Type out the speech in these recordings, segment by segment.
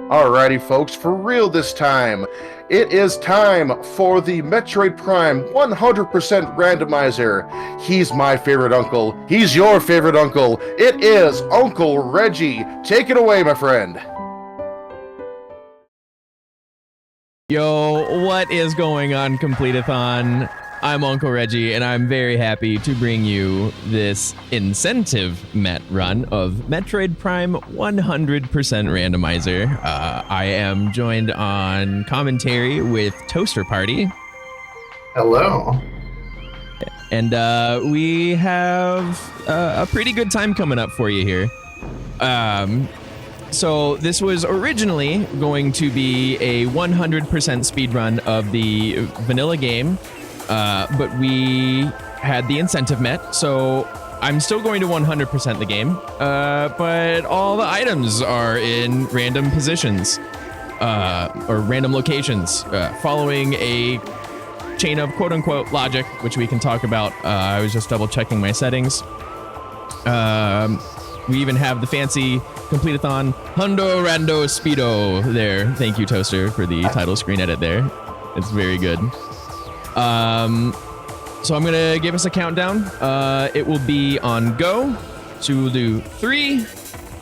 Alrighty, folks, for real this time. It is time for the Metroid Prime 100% randomizer. He's my favorite uncle. He's your favorite uncle. It is Uncle Reggie. Take it away, my friend. Yo, what is going on, Completithon? I'm Uncle Reggie, and I'm very happy to bring you this incentive Met run of Metroid Prime 100% randomizer. I am joined on commentary with ToasterParty. Hello. And we have a pretty good time coming up for you here. So this was originally going to be a 100% speedrun of the vanilla game, but we had the incentive met, so I'm still going to 100% the game, but all the items are in random positions, or random locations, following a chain of quote-unquote logic, which we can talk about. I was just double-checking my settings. We even have the fancy Completithon Hundo Rando Speedo there. Thank you, Toaster, for the title screen edit there. It's very good. So I'm gonna give us a countdown. It will be on go. So we'll do 3,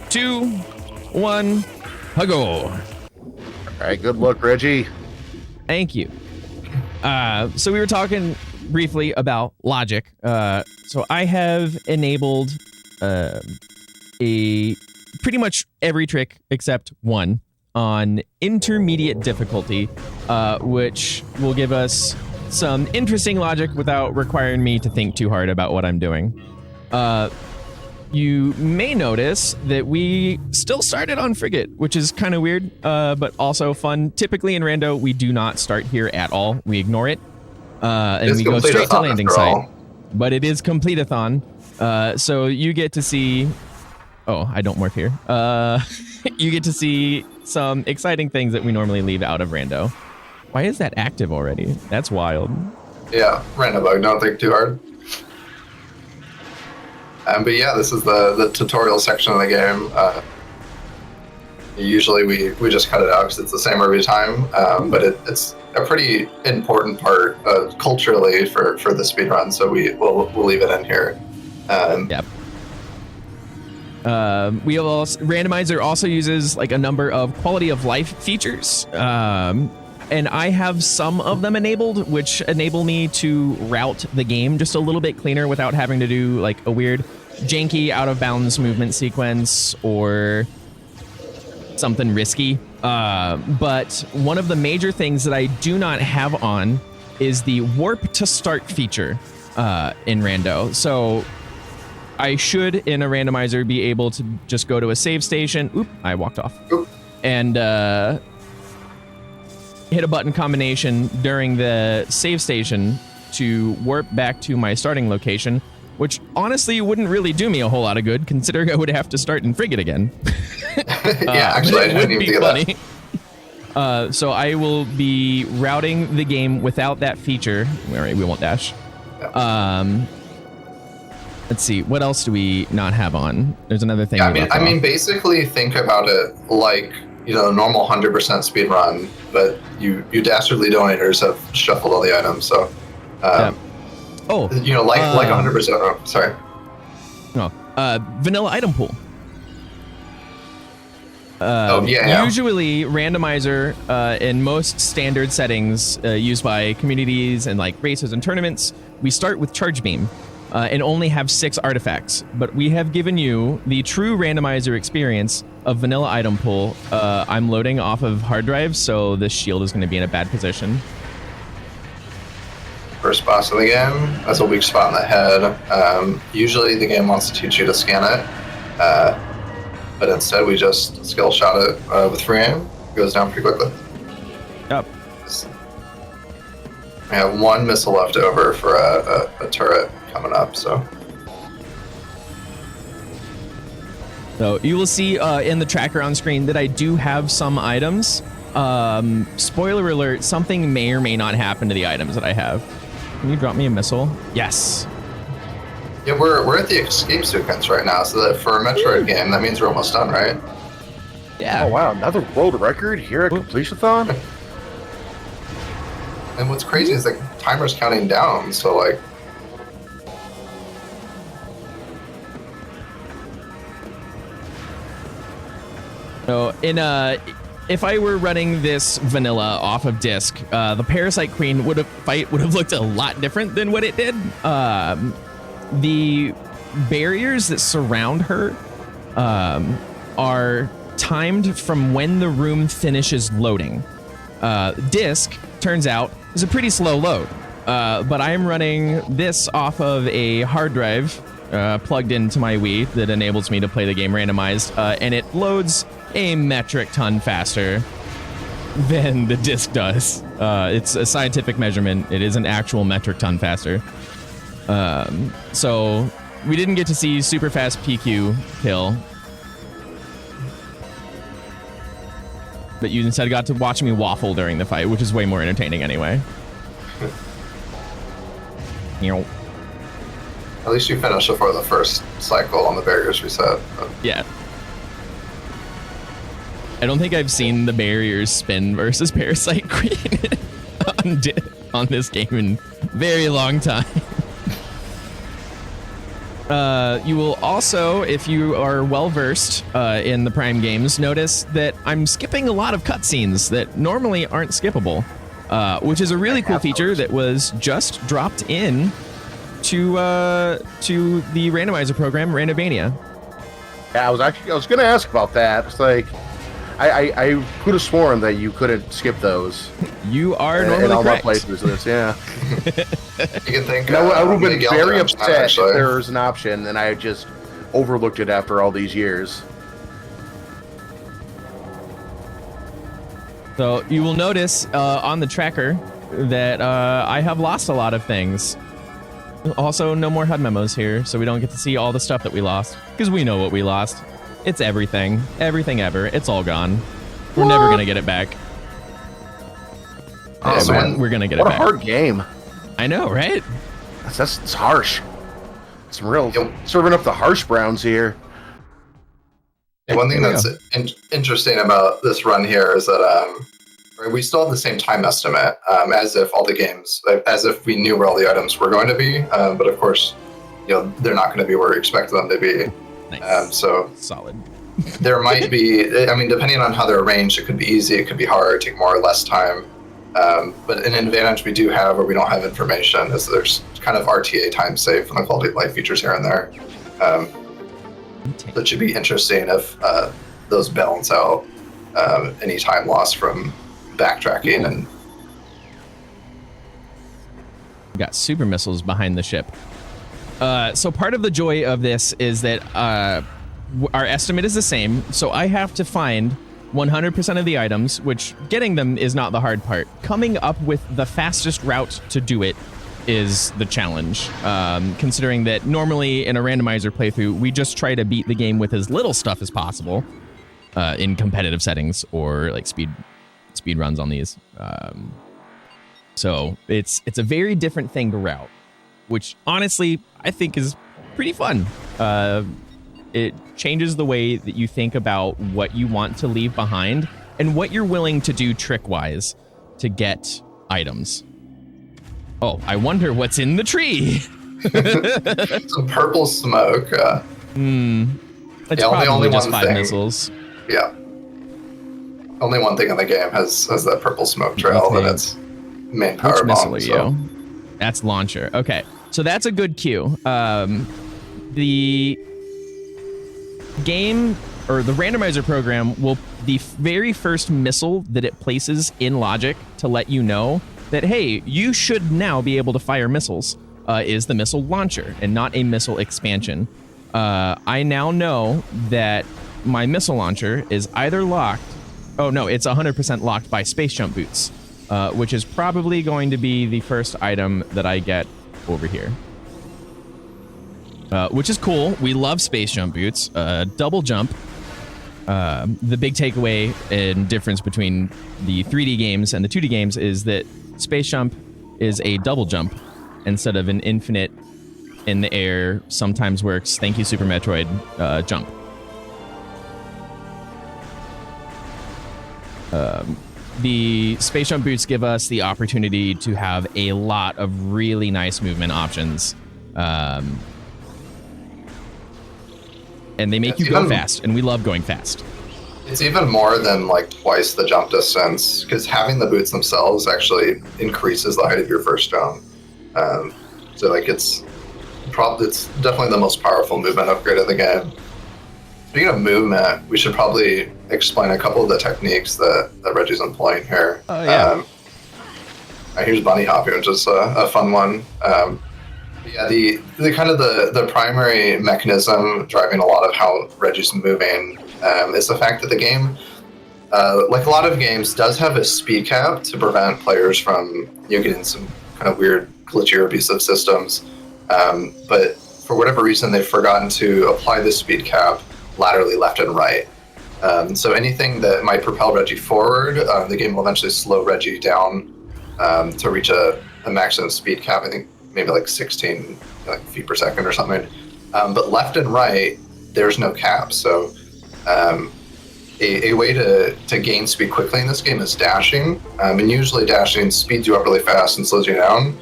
2, 1, go. All right, good luck, Reggie. Thank you. So we were talking briefly about logic. So I have enabled pretty much every trick except one on intermediate difficulty, which will give us some interesting logic without requiring me to think too hard about what I'm doing. You may notice that we still started on Frigate, which is kind of weird, but also fun. Typically in Rando, we do not start here at all. We ignore it, and we go straight to landing site. But it is Completithon, so you get to see... Oh, I don't work here. You get to see some exciting things that we normally leave out of Rando. Why is that active already? That's wild. Yeah, random bug. Don't think too hard. But yeah, this is the tutorial section of the game. Usually we just cut it out because it's the same every time. But it's a pretty important part culturally for the speedrun, so we'll leave it in here. Yep. We also, Randomizer also uses like a number of quality of life features, and I have some of them enabled, which enable me to route the game just a little bit cleaner without having to do like a weird janky out of bounds movement sequence or something risky. But one of the major things that I do not have on is the warp to start feature in Rando. So I should, in a randomizer, be able to just go to a save station. Oop, I walked off. Oop. And hit a button combination during the save station to warp back to my starting location, which honestly wouldn't really do me a whole lot of good, considering I would have to start in Frigate again. Yeah, actually, I didn't even do that. So I will be routing the game without that feature. All right, we won't dash. Yeah. Let's see, what else do we not have on? There's another thing. Yeah, I mean, basically think about it like, normal 100% speed run, but you dastardly donators have shuffled all the items, so yeah. Oh, like 100%. Sorry. No, vanilla item pool. Usually, Randomizer in most standard settings used by communities and like races and tournaments, we start with Charge Beam. And only have 6 artifacts, but we have given you the true randomizer experience of vanilla item pool. I'm loading off of hard drive, so this shield is going to be in a bad position. First boss of the game, that's a weak spot in the head. Usually the game wants to teach you to scan it, but instead we just skill shot it with free aim. It goes down pretty quickly. Yep. We have 1 missile left over for a turret coming up, so you will see in the tracker on screen that I do have some items. Spoiler alert, something may or may not happen to the items that I have. Can you drop me a missile? Yes. Yeah, we're at the escape sequence right now, so that for a Metroid game, that means we're almost done, right? Yeah. Oh wow, another world record here at Completithon? And what's crazy is the timer's counting down, so like. So if I were running this vanilla off of disk, the Parasite Queen fight would have looked a lot different than what it did. The barriers that surround her are timed from when the room finishes loading. Disk, turns out, is a pretty slow load, but I am running this off of a hard drive plugged into my Wii that enables me to play the game randomized, and it loads a metric ton faster than the disk does. It's a scientific measurement. It is an actual metric ton faster. So we didn't get to see super fast PQ kill, but you instead got to watch me waffle during the fight, which is way more entertaining anyway. At least you finished before the first cycle on the barriers reset. Yeah. I don't think I've seen the barriers spin versus Parasite Queen on this game in a very long time. You will also, if you are well-versed in the Prime games, notice that I'm skipping a lot of cutscenes that normally aren't skippable, which is a really cool feature that was just dropped in to the randomizer program, Randomania. Yeah, I was gonna ask about that. It's like I could have sworn that you couldn't skip those. You are normally in all my correct. playthroughs. Yeah. You can think. I would have been Miguel very mentioned that, upset actually. if there was an option, and I just overlooked it after all these years. So you will notice on the tracker that I have lost a lot of things. Also, no more HUD memos here, so we don't get to see all the stuff that we lost, because we know what we lost. It's everything. Everything ever. It's all gone. We're never going to get it back. Oh, Yeah, man. we're going to get What it a back. hard game. I know, right? It's harsh. It's real Yep. serving up the harsh browns here. One thing There we that's interesting about this run here is that we still have the same time estimate, as if all the games, as if we knew where all the items were going to be. But of course, they're not going to be where we expect them to be. Nice. So Solid. there might be, I mean, depending on how they're arranged, it could be easy, it could be hard, take more or less time. But an advantage we do have where we don't have information is there's kind of RTA time saved from the quality of life features here and there. That should be interesting if those balance out any time lost from backtracking. And We got super missiles behind the ship. So part of the joy of this is that our estimate is the same. So I have to find 100% of the items, which getting them is not the hard part. Coming up with the fastest route to do it is the challenge. Considering that normally in a randomizer playthrough, we just try to beat the game with as little stuff as possible in competitive settings or like speed runs on these. So it's a very different thing to route, which honestly I think is pretty fun. It changes the way that you think about what you want to leave behind and what you're willing to do trick-wise to get items. Oh, I wonder what's in the tree. some purple smoke. It's Yeah, probably only just one 5 thing. missiles. Yeah. Only one thing in the game has that purple smoke trail, Okay. and it's main power Which missile bomb. are So. you? That's launcher. Okay, so that's a good cue. The game or the randomizer program will the very first missile that it places in logic to let you know that, hey, you should now be able to fire missiles is the missile launcher and not a missile expansion. I now know that my missile launcher is either locked. Oh no, it's 100% locked by space jump boots, which is probably going to be the first item that I get over here. Which is cool. We love space jump boots. Double jump. The big takeaway and difference between the 3D games and the 2D games is that space jump is a double jump instead of an infinite in the air, sometimes works, thank you Super Metroid, jump. The space jump boots give us the opportunity to have a lot of really nice movement options. And they make you go fast, and we love going fast. It's even more than like twice the jump distance, because having the boots themselves actually increases the height of your first jump. So like it's definitely the most powerful movement upgrade of the game. Speaking of movement, we should probably explain a couple of the techniques that Reggie's employing here. Oh, yeah. Here's bunny hopping, which is a fun one. Yeah, the kind of the primary mechanism driving a lot of how Reggie's moving is the fact that the game, like a lot of games, does have a speed cap to prevent players from getting some kind of weird, glitchy or abusive systems. But for whatever reason, they've forgotten to apply the speed cap laterally left and right. So anything that might propel Reggie forward, the game will eventually slow Reggie down to reach a maximum speed cap. I think maybe like 16 feet per second or something. But left and right, there's no cap. So a way to gain speed quickly in this game is dashing. And usually dashing speeds you up really fast and slows you down.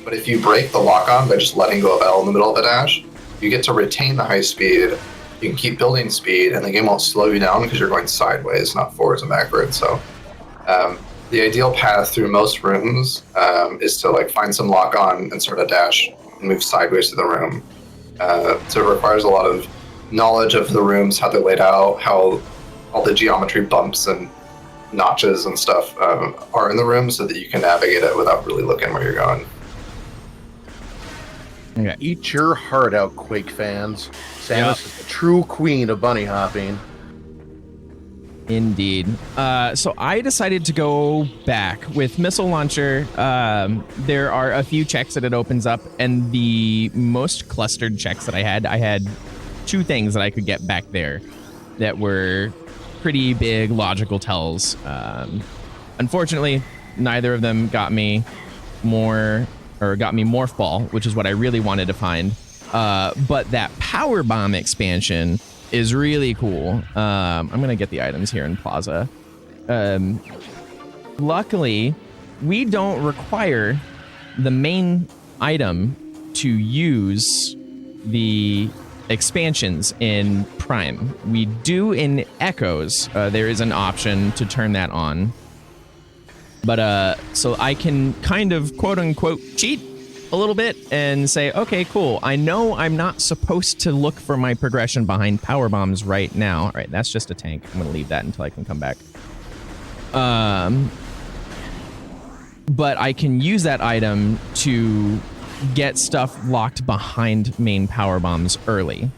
But if you break the lock-on by just letting go of L in the middle of a dash, you get to retain the high speed. You can keep building speed, and the game won't slow you down because you're going sideways, not forwards and backwards. So the ideal path through most rooms is to like find some lock-on and sort of dash and move sideways through the room. So it requires a lot of knowledge of the rooms, how they're laid out, how all the geometry bumps and notches and stuff are in the room so that you can navigate it without really looking where you're going. Okay. Eat your heart out, Quake fans. Samus is the true queen of bunny hopping. Indeed. So I decided to go back with Missile Launcher. There are a few checks that it opens up, and the most clustered checks that I had two things that I could get back there that were pretty big logical tells. Unfortunately, neither of them got me Morph Ball, which is what I really wanted to find. But that Power Bomb expansion is really cool. I'm going to get the items here in Plaza. Luckily, we don't require the main item to use the expansions in Prime. We do in Echoes. There is an option to turn that on. But so I can kind of quote unquote cheat a little bit and say, okay, cool. I know I'm not supposed to look for my progression behind power bombs right now. All right, that's just a tank. I'm gonna leave that until I can come back. But I can use that item to get stuff locked behind main power bombs early.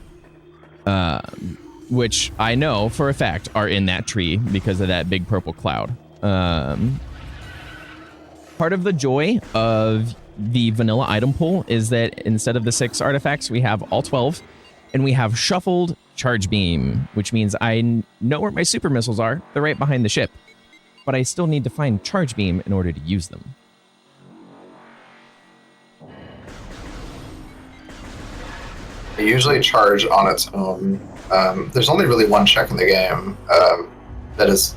Which I know for a fact are in that tree because of that big purple cloud. Part of the joy of the vanilla item pool is that instead of the 6 artifacts, we have all 12, and we have shuffled charge beam, which means I know where my super missiles are. They're right behind the ship, but I still need to find charge beam in order to use them. They usually charge on its own. There's only really one check in the game there's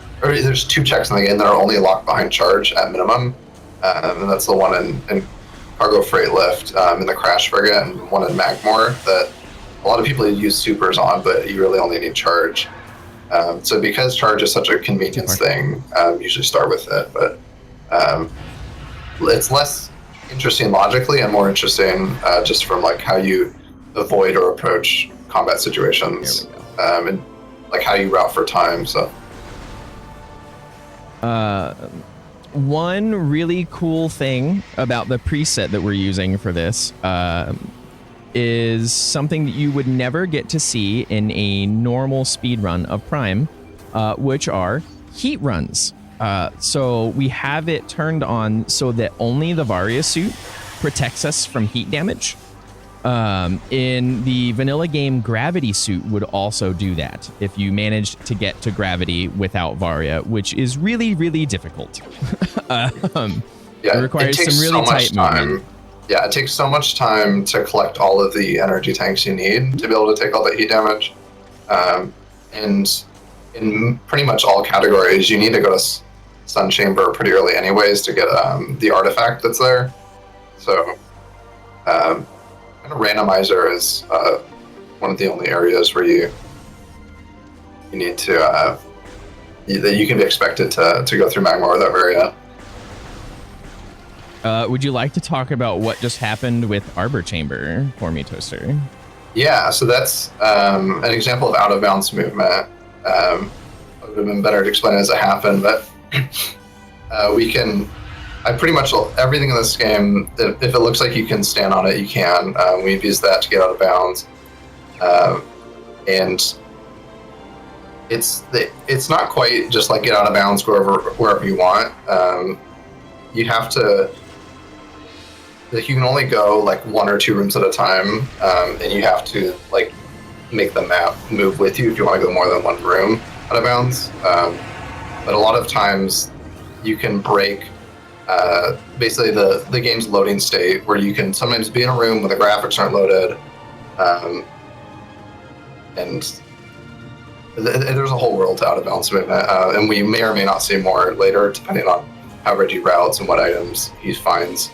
2 checks in the game that are only locked behind charge at minimum. And that's the one in Cargo Freight Lift, in the Crash Frigate, and one in Magmore that a lot of people use supers on, but you really only need charge. So because charge is such a convenience thing, usually start with it, but it's less interesting logically and more interesting just from like how you avoid or approach combat situations, and like how you route for time. So. One really cool thing about the preset that we're using for this is something that you would never get to see in a normal speed run of Prime, which are heat runs. So we have it turned on so that only the Varia suit protects us from heat damage. In the vanilla game, Gravity Suit would also do that if you managed to get to Gravity without Varia, which is really, really difficult. It requires some really tight movement. Yeah, it takes so much time to collect all of the energy tanks you need to be able to take all the heat damage. And in pretty much all categories, you need to go to Sun Chamber pretty early anyways to get the artifact that's there. So kind of Randomizer is one of the only areas where you need to that you can be expected to go through Magma or that area. Would you like to talk about what just happened with Arbor Chamber for me, Toaster? Yeah, so that's an example of out of bounds movement. It would have been better to explain it as it happened, but pretty much everything in this game, if it looks like you can stand on it, you can. We've used that to get out of bounds. And it's not quite just like get out of bounds wherever you want. You have to, like, you can only go like 1 or 2 rooms at a time, and you have to like make the map move with you if you want to go more than 1 room out of bounds. But a lot of times you can break basically the game's loading state, where you can sometimes be in a room when the graphics aren't loaded, and there's a whole world to out of bounds movement, and we may or may not see more later depending on how Reggie routes and what items he finds.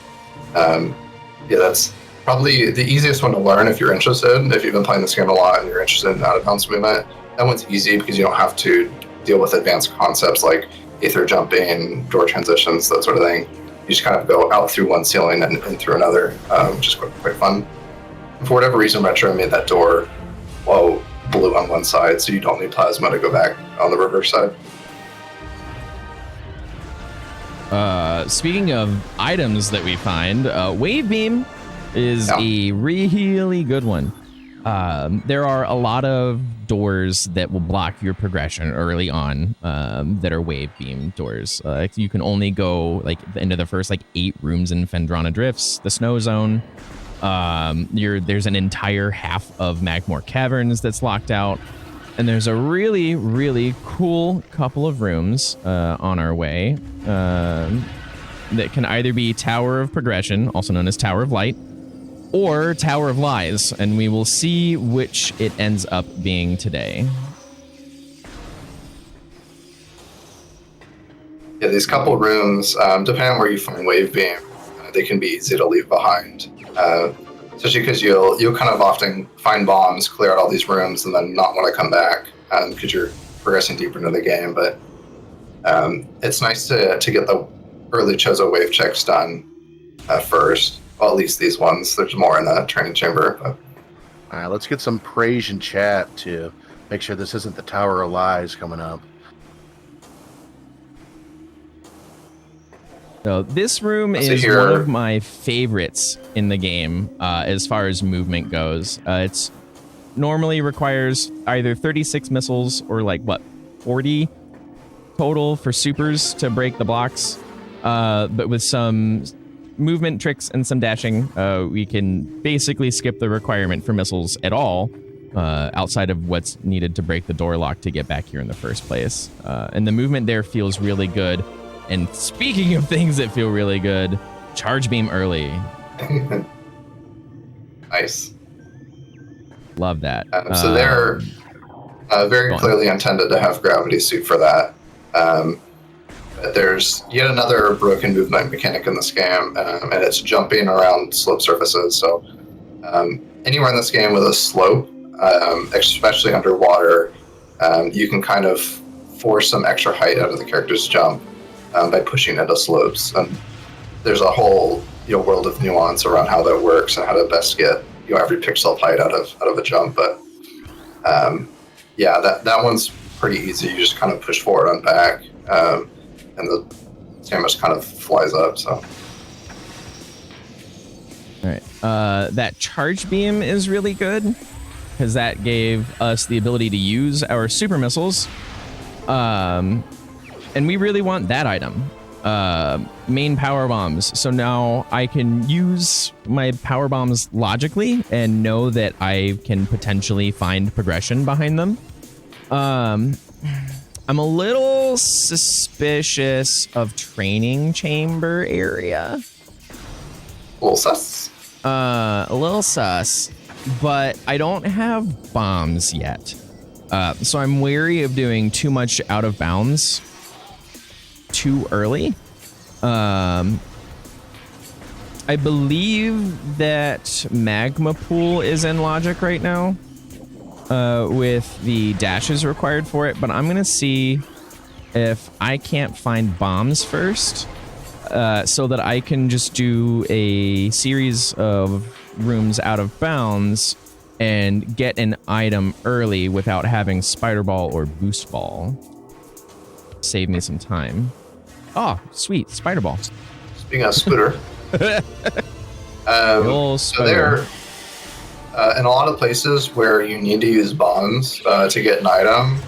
That's probably the easiest one to learn if you're interested. If you've been playing this game a lot and you're interested in out of bounds movement, that one's easy because you don't have to deal with advanced concepts like aether jumping, door transitions, that sort of thing. You just kind of go out through one ceiling and through another, which is quite fun. For whatever reason, Retro made that door blue on one side, so you don't need plasma to go back on the reverse side. Speaking of items that we find, Wave Beam is a really good one. There are a lot of doors that will block your progression early on, that are Wave Beam doors. You can only go like into the first 8 rooms in Phendrana Drifts, the Snow Zone. There's an entire half of Magmore Caverns that's locked out. And there's a really, really cool couple of rooms on our way that can either be Tower of Progression, also known as Tower of Light, or Tower of Lies, and we will see which it ends up being today. Yeah, these couple rooms, depending on where you find Wave Beam, they can be easy to leave behind. Especially because you'll kind of often find bombs, clear out all these rooms, and then not want to come back because you're progressing deeper into the game. But it's nice to get the early Chozo wave checks done first. Well, at least these ones. There's more in the training chamber. But. All right, let's get some praise in chat to make sure this isn't the Tower of Lies coming up. So this room is one of my favorites in the game as far as movement goes. It's normally requires either 36 missiles or 40 total for supers to break the blocks. But with some movement tricks and some dashing, we can basically skip the requirement for missiles at all, outside of what's needed to break the door lock to get back here in the first place. And the movement there feels really good. And speaking of things that feel really good, Charge Beam early. Nice. Love that. So they're very clearly intended to have Gravity Suit for that. There's yet another broken movement mechanic in this game, and it's jumping around slope surfaces. So anywhere in this game with a slope, especially underwater, you can kind of force some extra height out of the character's jump by pushing into slopes. And there's a whole world of nuance around how that works and how to best get every pixel of height out of a jump. But that one's pretty easy. You just kind of push forward and back, and the stamina kind of flies up. So. All right, that Charge Beam is really good because that gave us the ability to use our super missiles. And we really want that item, main power bombs. So now I can use my power bombs logically and know that I can potentially find progression behind them. I'm a little suspicious of training chamber area. A little sus. A little sus, but I don't have bombs yet. So I'm wary of doing too much out of bounds too early. I believe that Magma Pool is in Logic right now with the dashes required for it, but I'm going to see if I can't find bombs first so that I can just do a series of rooms out of bounds and get an item early without having Spider Ball or Boost Ball. Save me some time. Oh, sweet. Spider Ball. Speaking of Spooter. So there, in a lot of places where you need to use bombs to get an item,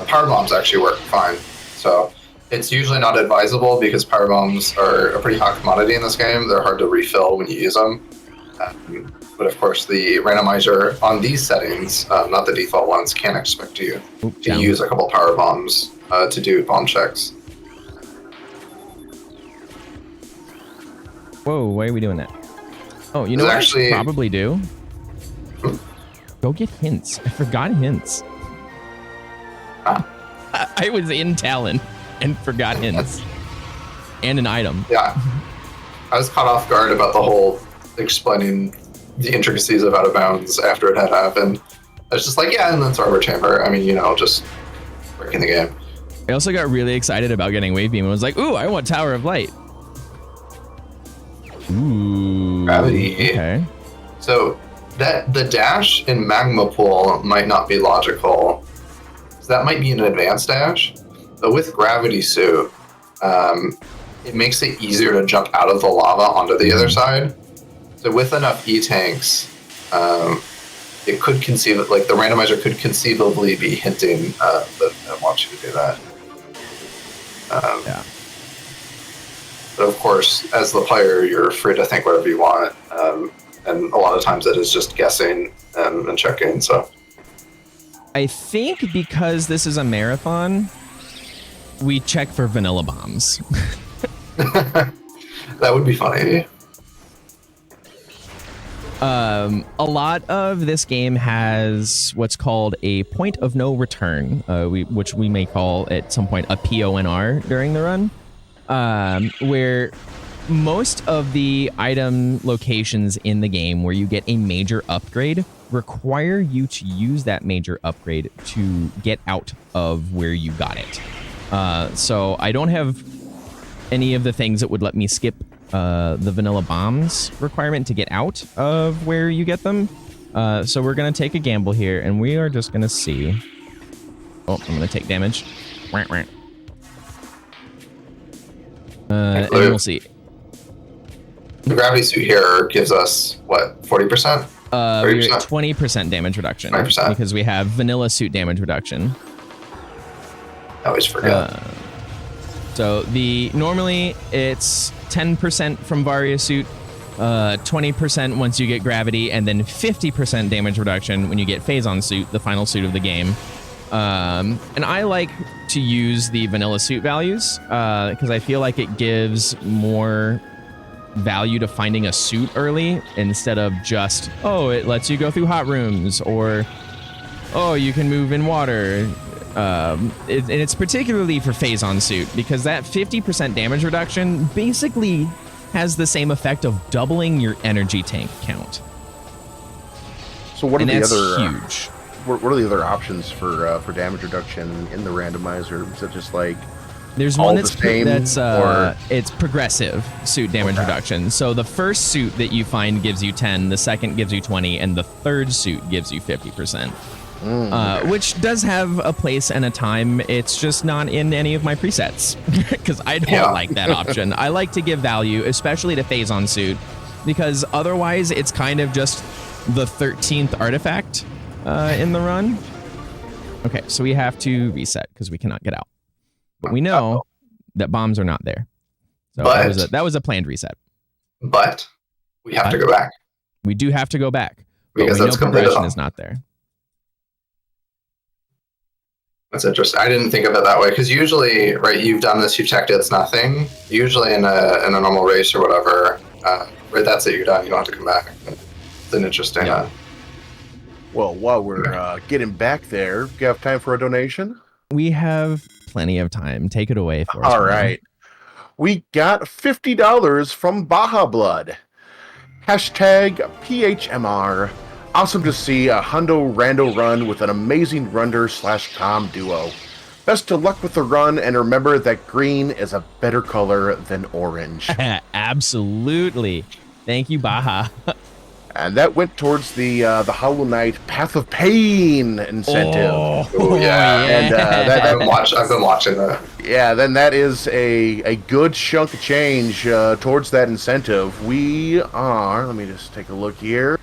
power bombs actually work fine. So it's usually not advisable because power bombs are a pretty hot commodity in this game. They're hard to refill when you use them. But of course, the randomizer on these settings, not the default ones, can expect you to use a couple power bombs to do bomb checks. Whoa, why are we doing that? Oh, you know what I should probably do? Go get hints. I forgot hints. I was in Talon and forgot hints. And an item. Yeah. I was caught off guard about the whole explaining the intricacies of out of bounds after it had happened. I was just like, yeah, and then Arbor Chamber. I mean, you know, just breaking the game. I also got really excited about getting Wave Beam and was like, ooh, I want Tower of Light. Ooh. Gravity. Okay. So the dash in Magma Pool might not be logical. So that might be an advanced dash. But with Gravity Suit, it makes it easier to jump out of the lava onto the other side. So with enough E-tanks, it could conceive like the randomizer could conceivably be hinting that it wants you to do that. Yeah. But of course, as the player, you're free to think whatever you want. And a lot of times it is just guessing and checking. So I think because this is a marathon, we check for vanilla bombs. That would be funny. A lot of this game has what's called a point of no return, which we may call at some point a PONR during the run, where most of the item locations in the game where you get a major upgrade require you to use that major upgrade to get out of where you got it. So I don't have any of the things that would let me skip the vanilla bombs requirement to get out of where you get them. So we're going to take a gamble here, and we are just going to see. Oh, I'm going to take damage. And we'll see. The Gravity Suit here gives us, what, 40%? We're at 20% damage reduction. 20%. Because we have vanilla suit damage reduction. I always forget. So normally it's 10% from Varia suit, 20% once you get gravity, and then 50% damage reduction when you get Phazon suit, the final suit of the game. And I like to use the vanilla suit values because I feel like it gives more value to finding a suit early instead of just, oh, it lets you go through hot rooms, or, oh, you can move in water. And it's particularly for Phazon suit because that 50% damage reduction basically has the same effect of doubling your energy tank count. So what are the other huge? What are the other options for damage reduction in the randomizer? Is it just like there's all one the same, or it's progressive suit damage reduction. So the first suit that you find gives you 10, the second gives you 20, and the third suit gives you 50%. Which does have a place and a time. It's just not in any of my presets because I don't like that option. I like to give value, especially to Phazon suit, because otherwise it's kind of just the 13th artifact in the run. Okay, so we have to reset because we cannot get out. But we know that bombs are not there. So that was a planned reset. But we have to go back. We do have to go back. Because but we that's know progression Completithon. is not there. That's interesting. I didn't think of it that way because usually, right, you've done this, you've checked it, it's nothing. Usually in a normal race or whatever, right, that's it, you're done. You don't have to come back. It's an interesting. Well, while we're getting back there, do you have time for a donation? We have plenty of time. Take it away for us. All Bruno. right. We got $50 from Baja Blood. Hashtag PHMR. Awesome to see a Hundo Rando run with an amazing render/com duo. Best of luck with the run, and remember that green is a better color than orange. Absolutely. Thank you, Baja. And that went towards the Hollow Knight Path of Pain incentive. Oh yeah. And I've been watching that. yeah, then that is a good chunk of change towards that incentive. We are, let me just take a look here.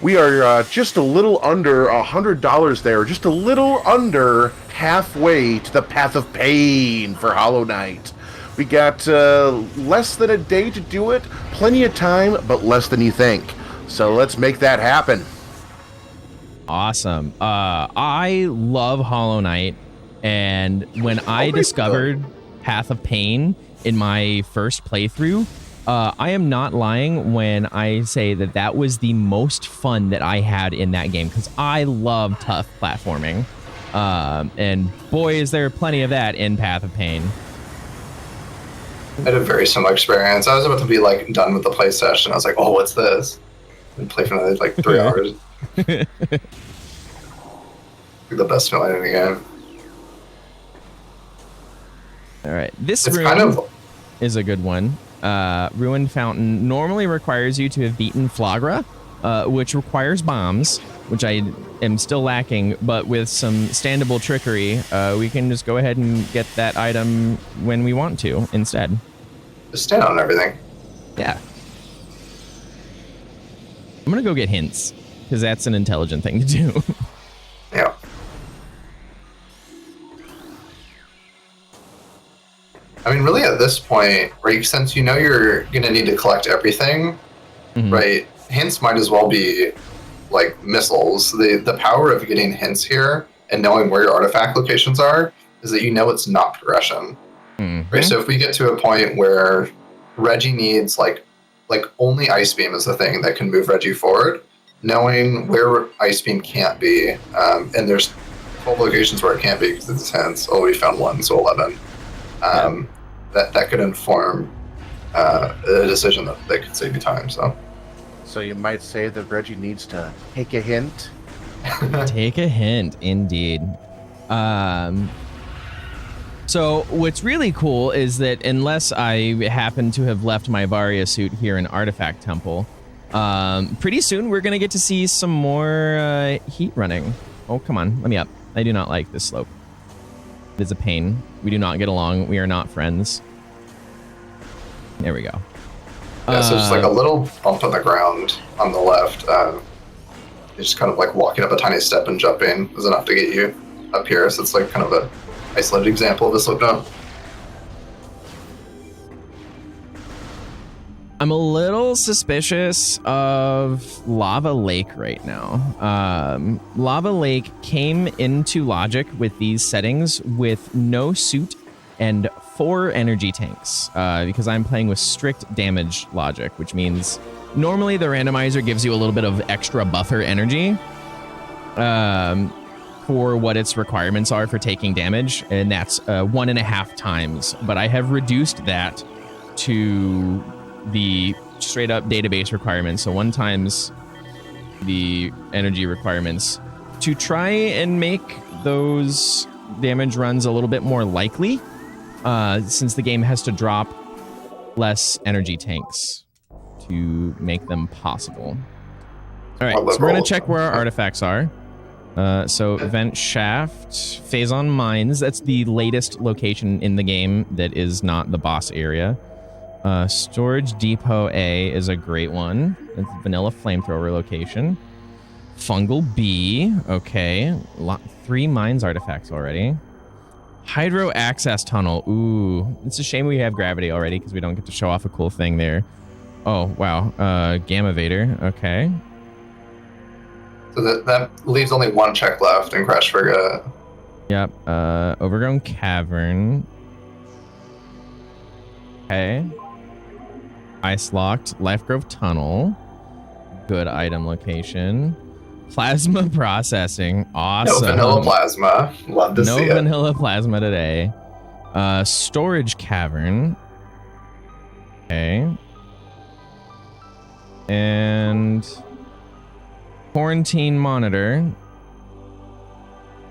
We are just a little under $100 there, just a little under halfway to the Path of Pain for Hollow Knight. We got less than a day to do it, plenty of time, but less than you think. So let's make that happen. Awesome. I love Hollow Knight, and when I discovered Path of Pain in my first playthrough, I am not lying when I say that that was the most fun that I had in that game, because I love tough platforming. And boy, is there plenty of that in Path of Pain. I had a very similar experience. I was about to be like done with the play session. I was like, oh, what's this? And play for another like 3 hours. The best feeling in the game. All right, this It's room kind of is a good one. Ruined Fountain normally requires you to have beaten Flagra, which requires bombs, which I am still lacking, but with some standable trickery, we can just go ahead and get that item when we want to instead. just stand on everything. Yeah. I'm gonna go get hints, because that's an intelligent thing to do. Yeah. I mean, really, at this point, right? Since you know you're gonna need to collect everything, right? Hints might as well be like missiles. The power of getting hints here and knowing where your artifact locations are is that you know it's not progression. Right? So if we get to a point where Reggie needs like only Ice Beam is the thing that can move Reggie forward, knowing where Ice Beam can't be, and there's 12 locations where it can't be because it's hints. Oh, we found one, so 11. That could inform a decision that could save you time. So you might say that Reggie needs to take a hint. Take a hint, indeed. So what's really cool is that unless I happen to have left my Varia suit here in Artifact Temple, pretty soon we're going to get to see some more heat running. Oh, come on. Let me up. I do not like this slope. It is a pain. We do not get along. We are not friends. There we go. Yeah, so just like a little bump on the ground on the left. Just kind of like walking up a tiny step and jumping is enough to get you up here. So it's like kind of a isolated example of a slope jump. I'm a little suspicious of Lava Lake right now. Lava Lake came into Logic with these settings with no suit and 4 energy tanks, because I'm playing with strict damage logic, which means normally the randomizer gives you a little bit of extra buffer energy for what its requirements are for taking damage, and that's 1.5 times. But I have reduced that to the straight up database requirements, so 1 times the energy requirements, to try and make those damage runs a little bit more likely, since the game has to drop less energy tanks to make them possible. All right, so we're gonna check where our artifacts are. So Vent Shaft, Phazon Mines, that's the latest location in the game that is not the boss area. Storage Depot A is a great one. It's Vanilla Flamethrower location. Fungal B, okay. 3 mines artifacts already. Hydro Access Tunnel, ooh. It's a shame we have gravity already because we don't get to show off a cool thing there. Oh, wow. Gamma Vader, okay. So that leaves only 1 check left in Crash Frigate. Yep, Overgrown Cavern. Okay. Ice Locked, Life Grove Tunnel. Good item location. Plasma processing. Awesome. No vanilla plasma. Love to No see it. vanilla plasma today. Storage cavern. Okay. And quarantine monitor.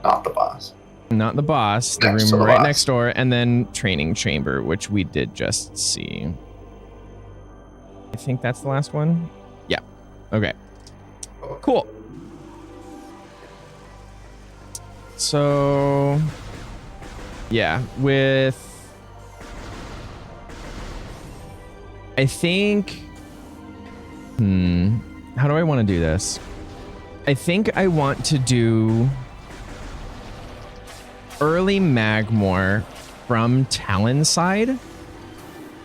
Not the boss. Not the boss. The Next to room the right boss. next door. And then training chamber, which we did just see. I think that's the last one. Yeah. Okay. Cool. So, yeah, I think, how do I want to do this? I think I want to do early Magmore from Talon side.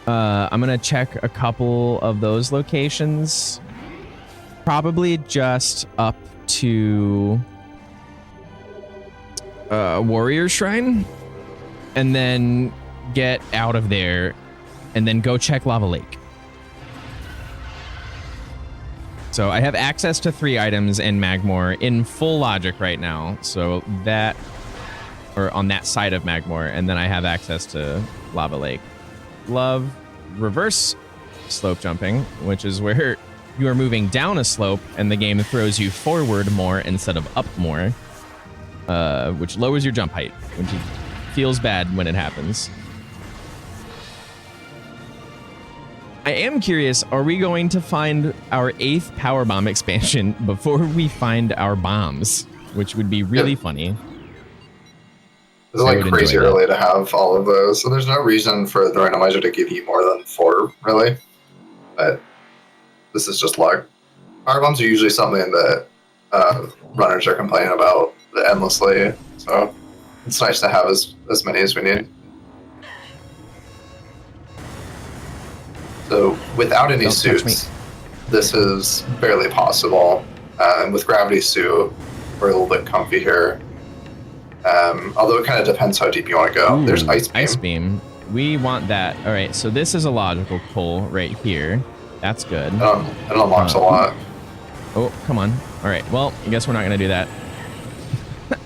I'm going to check a couple of those locations. Probably just up to Warrior Shrine. And then get out of there. And then go check Lava Lake. So I have access to 3 items in Magmore in full logic right now. So that, or on that side of Magmore. And then I have access to Lava Lake. Love reverse slope jumping, which is where you are moving down a slope and the game throws you forward more instead of up more, which lowers your jump height, which feels bad when it happens. I am curious, are we going to find our 8th power bomb expansion before we find our bombs, which would be really funny. It's like crazy early to have all of those, so there's no reason for the randomizer to give you more than 4, really. But this is just luck. Power bombs are usually something that runners are complaining about endlessly, so it's nice to have as many as we need. So without any suits, this is barely possible. And with gravity suit, we're a little bit comfy here. Although it kind of depends how deep you want to go. Ooh, there's Ice Beam. Ice Beam. We want that. All right, so this is a logical pull right here. That's good. It unlocks a lot. Oh, come on. All right, well, I guess we're not going to do that.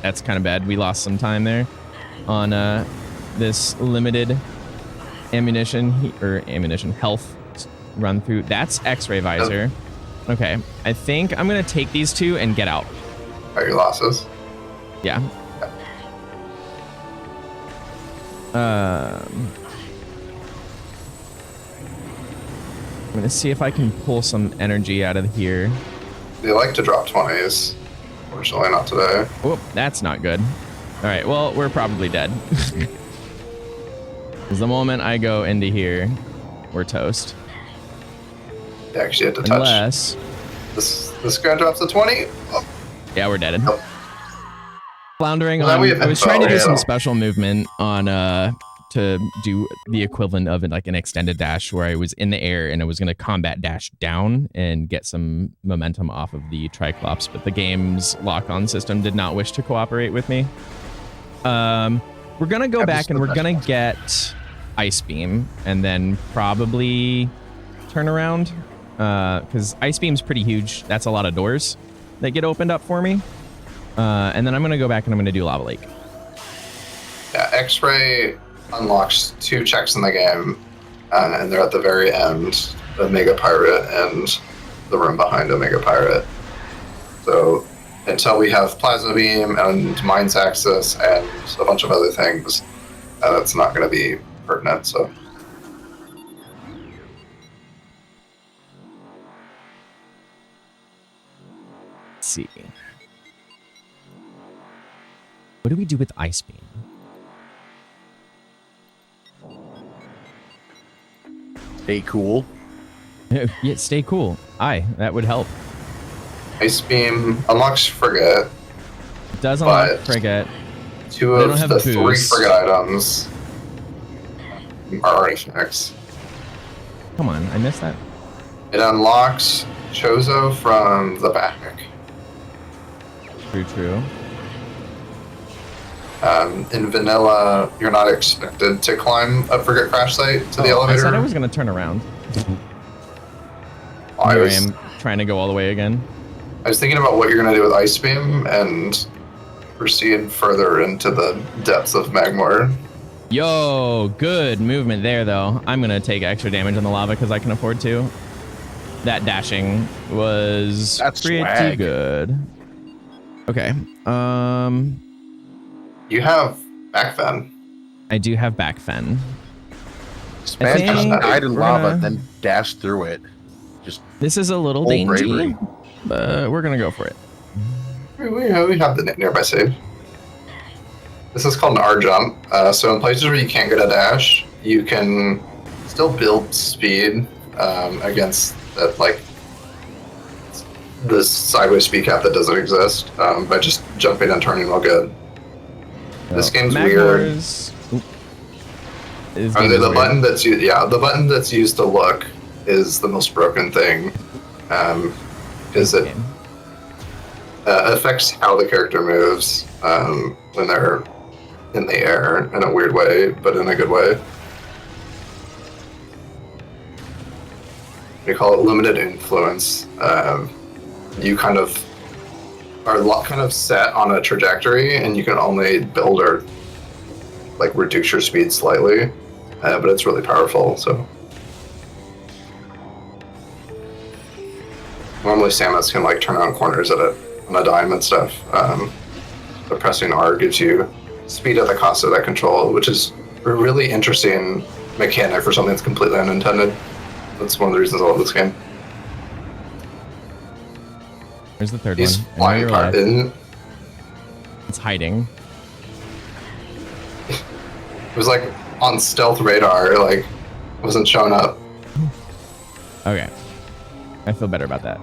That's kind of bad. We lost some time there on this limited ammunition health run through. That's X-ray visor. Okay, I think I'm going to take these 2 and get out. Are your losses? Yeah. I'm gonna see if I can pull some energy out of here. They like to drop 20s. Unfortunately, not today. Oh, that's not good. All right, well, we're probably dead. Because the moment I go into here, we're toast. You actually had to touch. Unless this guy drops a 20. Oh. Yeah, we're dead. Nope. Floundering Well, on. I was trying to do some yeah. special movement on to do the equivalent of like an extended dash where I was in the air and I was going to combat dash down and get some momentum off of the Triclops, but the game's lock-on system did not wish to cooperate with me. We're going to go back and we're going to get Ice Beam and then probably turn around because Ice Beam's pretty huge. That's a lot of doors that get opened up for me. And then I'm going to go back and I'm going to do Lava Lake. Yeah, X-Ray unlocks 2 checks in the game, and they're at the very end, the Mega Pirate and the room behind a Mega Pirate. So until we have Plasma Beam and Mind's Axis and a bunch of other things, that's not going to be pertinent. So. Let's see. What do we do with Ice Beam? Stay cool. Yeah, stay cool. That would help. Ice Beam unlocks Frigate. It does unlock But Frigate. 2 They don't of have the boost. 3 Frigate items are already fixed. Come on, I missed that. It unlocks Chozo from the back. True. In vanilla, you're not expected to climb a Frigate crash site to the I elevator. said I was going to turn around. I Here was- I am trying to go all the way again. I was thinking about what you're going to do with Ice Beam and proceed further into the depths of Magmor. Yo, good movement there, though. I'm going to take extra damage on the lava because I can afford to. That dashing was pretty swag. good. Okay. You have Backfen. I do have back fen. Span think just died in we're lava, gonna- then dashed through it. Just This is a little Old dainty, bravery. but we're going to go for it. We have the nearby save. This is called an R jump. So in places where you can't get a dash, you can still build speed against that, like the sideways speed cap that doesn't exist by just jumping and turning real good. This game's weird. This game is The weird. button that's used, the button that's used to look is the most broken thing. Is it Game. affects how the character moves when they're in the air in a weird way, but in a good way. We call it limited influence. You kind of are kind of set on a trajectory, and you can only build or like reduce your speed slightly, but it's really powerful. So normally Samus can like turn around corners on a dime and stuff. But pressing R gives you speed at the cost of that control, which is a really interesting mechanic for something that's completely unintended. That's one of the reasons I love this game. Where's the third He's one? I know flying you're part alive. in. It's hiding. It was like on stealth radar, like wasn't showing up. Okay. I feel better about that.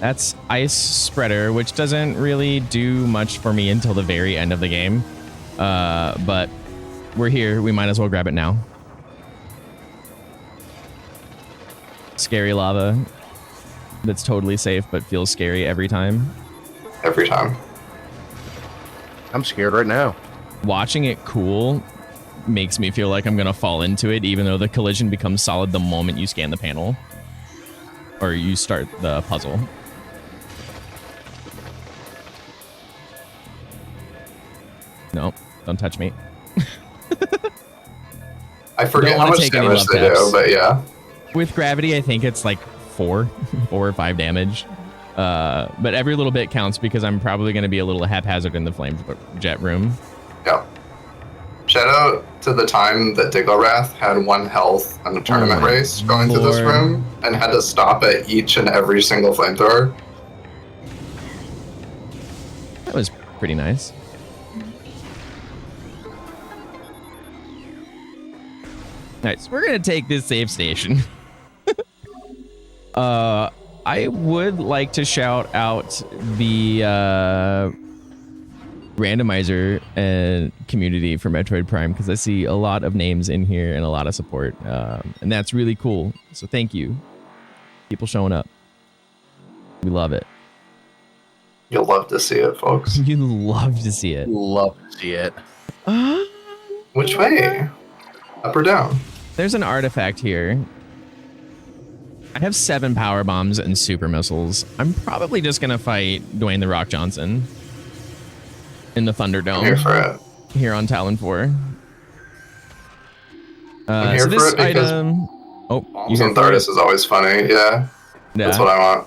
That's Ice Spreader, which doesn't really do much for me until the very end of the game. But we're here. We might as well grab it now. Scary lava. That's totally safe, but feels scary every time. Every time. I'm scared right now. Watching it cool makes me feel like I'm gonna fall into it, even though the collision becomes solid the moment you scan the panel. Or you start the puzzle. No, don't touch me. I forget Don't how wanna much take any damage love they taps. do, but yeah. With gravity, I think it's like 4 or 5 damage. But every little bit counts because I'm probably going to be a little haphazard in the flame jet room. Yeah. Shout out to the time that Digglerath had 1 health in a tournament my race going through this lord. room and had to stop at each and every single flamethrower. That was pretty nice. Nice. We're going to take this save station. I would like to shout out the randomizer and community for Metroid Prime because I see a lot of names in here and a lot of support, and that's really cool. So thank you, people showing up. We love it. You'll love to see it, folks. You love to see it. Love to see it. Which way? Up or down? There's an artifact here. I have 7 power bombs and super missiles. I'm probably just gonna fight Dwayne the Rock Johnson in the Thunderdome. I'm here for it. Here on Talon 4. I'm here So for this it because item. Oh, you Bombs here on for it? Thardis is always funny. Yeah, that's what I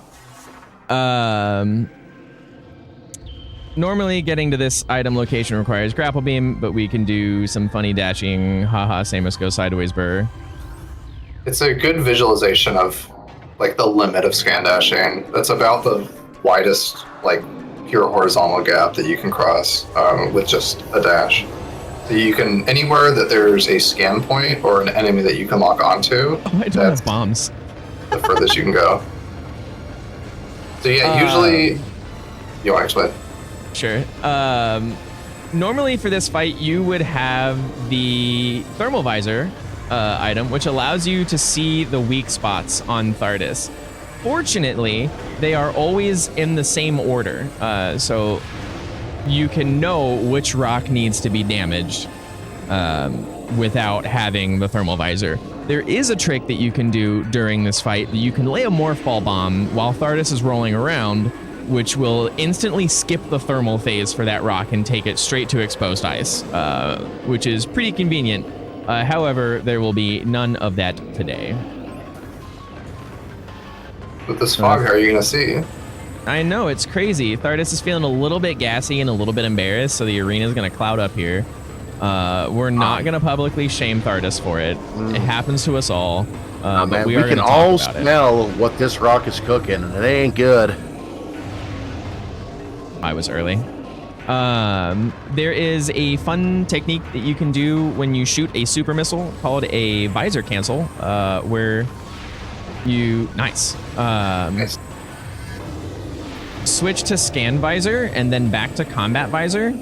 want. Normally getting to this item location requires grapple beam, but we can do some funny dashing. Haha, Samus go sideways burr. It's a good visualization of like the limit of scan dashing. That's about the widest, like pure horizontal gap that you can cross with just a dash. So you can anywhere that there's a scan point or an enemy that you can lock onto. Oh, I don't That's have bombs. the furthest you can go. So yeah, usually you want to explain? Sure. Normally for this fight, you would have the thermal visor item, which allows you to see the weak spots on Thardis. Fortunately, they are always in the same order, so you can know which rock needs to be damaged without having the thermal visor. There is a trick that you can do during this fight. You can lay a morph ball bomb while Thardus is rolling around, which will instantly skip the thermal phase for that rock and take it straight to exposed ice, which is pretty convenient. However, there will be none of that today. With this fog, how are you going to see? I know, it's crazy. Thardus is feeling a little bit gassy and a little bit embarrassed, so the arena is going to cloud up here. We're not going to publicly shame Thardus for it. It happens to us all. But we can all smell what this rock is cooking, and it ain't good. I was early. There is a fun technique that you can do when you shoot a super missile called a visor cancel, where you switch to scan visor and then back to combat visor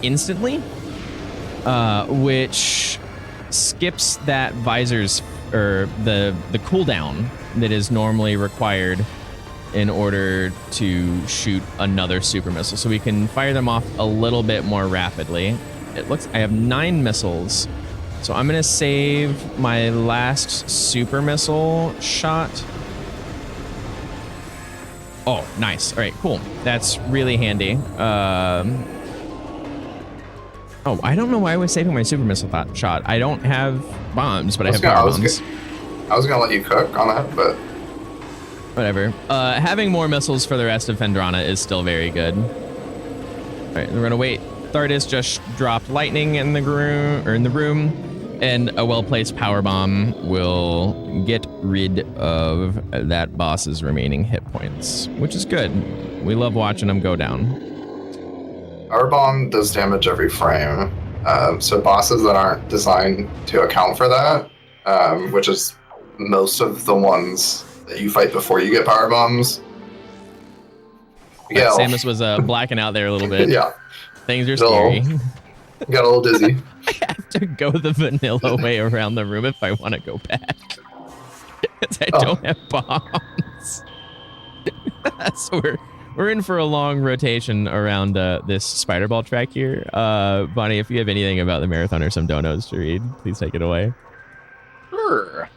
instantly, which skips that visor's or the cooldown that is normally required in order to shoot another super missile. So we can fire them off a little bit more rapidly. It looks, I have 9 missiles. So I'm gonna save my last super missile shot. Oh, nice. All right, cool. That's really handy. Oh, I don't know why I was saving my super missile shot. I don't have bombs, but I have power bombs. I was gonna let you cook on that, but whatever. Having more missiles for the rest of Phendrana is still very good. All right, we're gonna wait. Thardus just dropped lightning in the room, and a well-placed power bomb will get rid of that boss's remaining hit points, which is good. We love watching them go down. Power bomb does damage every frame, so bosses that aren't designed to account for that, which is most of the ones that you fight before you get power bombs. Yeah, Samus was blacking out there a little bit. Yeah. Things are scary. Got a little dizzy. I have to go the vanilla way around the room if I want to go back. Because I don't have bombs. So we're in for a long rotation around this spider ball track here. Bonnie, if you have anything about the marathon or some donos to read, please take it away. Sure.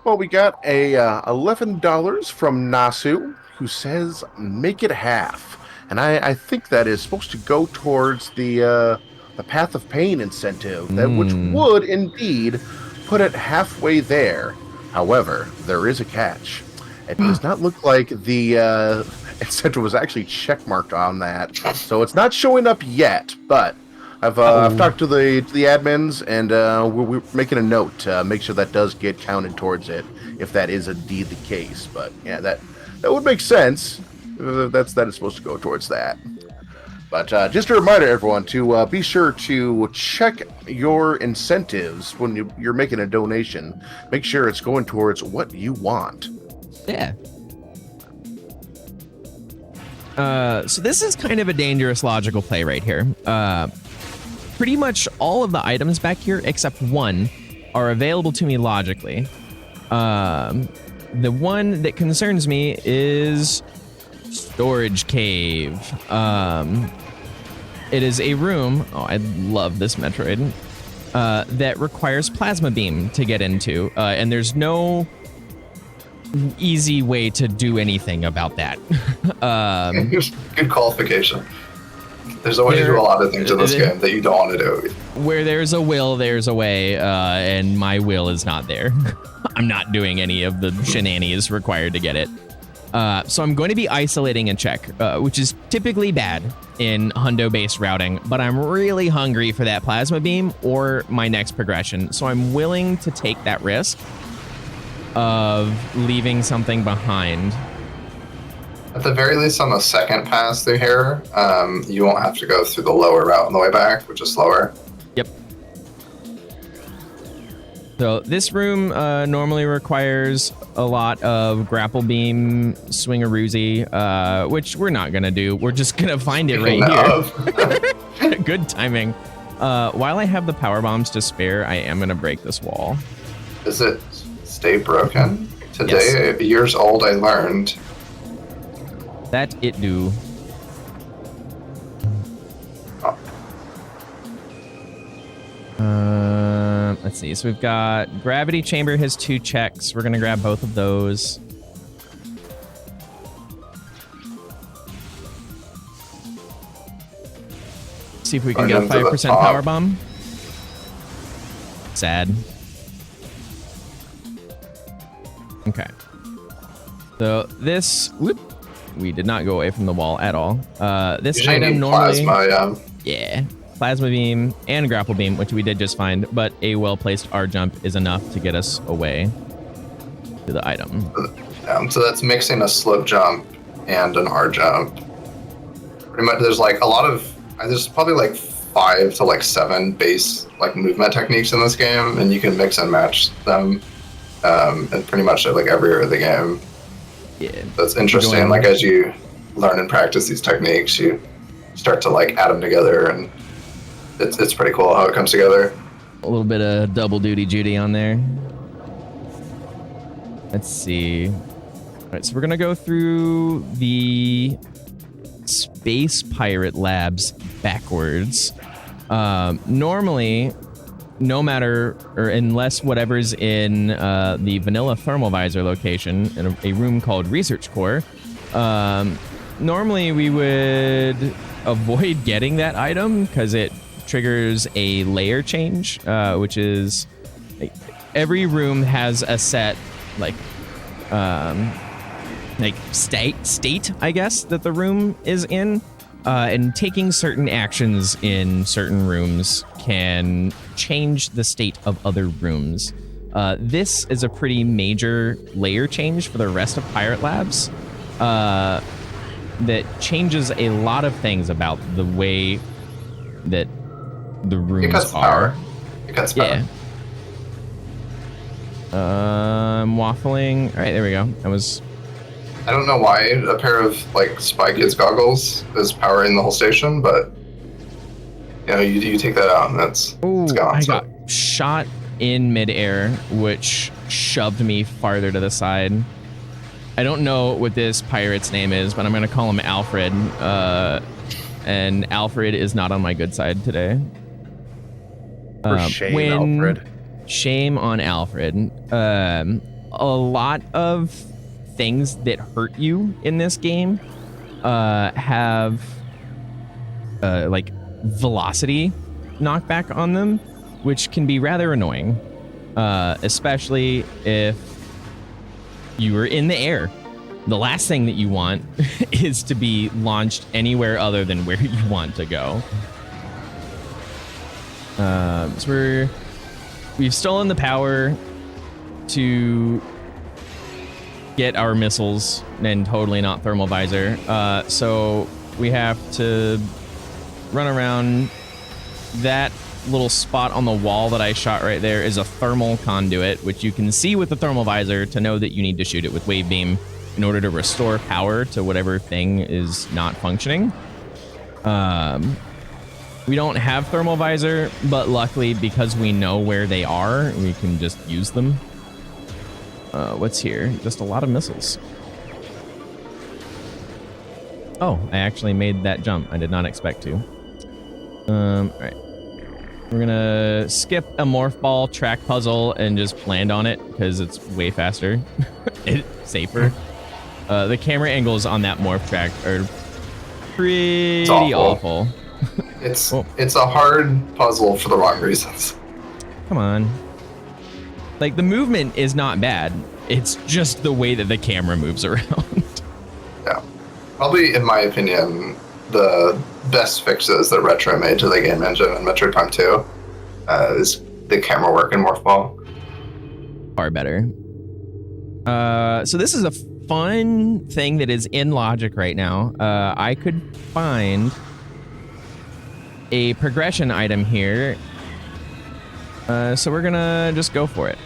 Well, we got a $11 from Nasu, who says, make it half. And I think that is supposed to go towards the Path of Pain incentive, which would indeed put it halfway there. However, there is a catch. It does not look like the incentive was actually checkmarked on that. So it's not showing up yet, but I've talked to the admins, and we're making a note to make sure that does get counted towards it, if that is indeed the case. But yeah, that would make sense. That is supposed to go towards that. But just a reminder, everyone, to be sure to check your incentives when you're making a donation. Make sure it's going towards what you want. Yeah. So this is kind of a dangerous logical play right here. Pretty much all of the items back here, except one, are available to me logically. The one that concerns me is Storage Cave. It is a room, oh, I love this Metroid, that requires Plasma Beam to get into, and there's no easy way to do anything about that. Good qualification. There's a way to do a lot of things in this game that you don't want to do. Where there's a will, there's a way, and my will is not there. I'm not doing any of the shenanigans required to get it. So I'm going to be isolating a check, which is typically bad in hundo-based routing, but I'm really hungry for that Plasma Beam or my next progression, so I'm willing to take that risk of leaving something behind. At the very least, on the second pass through here, you won't have to go through the lower route on the way back, which is slower. Yep. So this room normally requires a lot of grapple beam, swing-a-roozy, which we're not going to do. We're just going to find it right here. Good timing. While I have the power bombs to spare, I am going to break this wall. Does it stay broken? Today, yes. Years old, I learned that it do. let's see. So we've got Gravity Chamber has 2 checks. We're going to grab both of those. See if we can get a 5% power bomb. Sad. Okay. So this, whoop, we did not go away from the wall at all. This item normally, plasma, yeah, plasma beam and grapple beam, which we did just find, but a well-placed R jump is enough to get us away to the item. So that's mixing a slope jump and an R jump. Pretty much, there's like a lot of, there's probably like 5 to like 7 base like movement techniques in this game, and you can mix and match them. And pretty much like every area of the game. Yeah. That's interesting. Like as you learn and practice these techniques, you start to like add them together, and it's pretty cool how it comes together. A little bit of double duty Judy on there. Let's see. All right, so we're gonna go through the Space Pirate Labs backwards. Normally, no matter, or unless whatever's in the vanilla thermal visor location in a room called Research Core, normally we would avoid getting that item because it triggers a layer change, which is like, every room has a set like state, I guess, that the room is in. And taking certain actions in certain rooms can change the state of other rooms. This is a pretty major layer change for the rest of Pirate Labs that changes a lot of things about the way that the rooms are. It cuts power. Yeah. I'm waffling. All right, there we go. I don't know why a pair of like Spy Kids goggles is powering the whole station, but you know, you take that out and it's gone. I got shot in midair, which shoved me farther to the side. I don't know what this pirate's name is, but I'm gonna call him Alfred. And Alfred is not on my good side today. For shame, Alfred. Shame on Alfred. A lot of things that hurt you in this game have like velocity knockback on them, which can be rather annoying, especially if you are in the air. The last thing that you want is to be launched anywhere other than where you want to go. So we've stolen the power to get our missiles and totally not thermal visor. So we have to run around. That little spot on the wall that I shot right there is a thermal conduit, which you can see with the thermal visor to know that you need to shoot it with wave beam in order to restore power to whatever thing is not functioning. We don't have thermal visor, but luckily because we know where they are, we can just use them. What's here? Just a lot of missiles. Oh, I actually made that jump. I did not expect to. All right. We're gonna skip a morph ball track puzzle and just land on it because it's way faster. It's safer. The camera angles on that morph track are pretty awful. It's a hard puzzle for the wrong reasons. Come on. Like, the movement is not bad. It's just the way that the camera moves around. Yeah. Probably, in my opinion, the best fixes that Retro made to the game engine in Metroid Prime 2 is the camera work in Morph Ball. Far better. So this is a fun thing that is in Logic right now. I could find a progression item here. So we're gonna just go for it.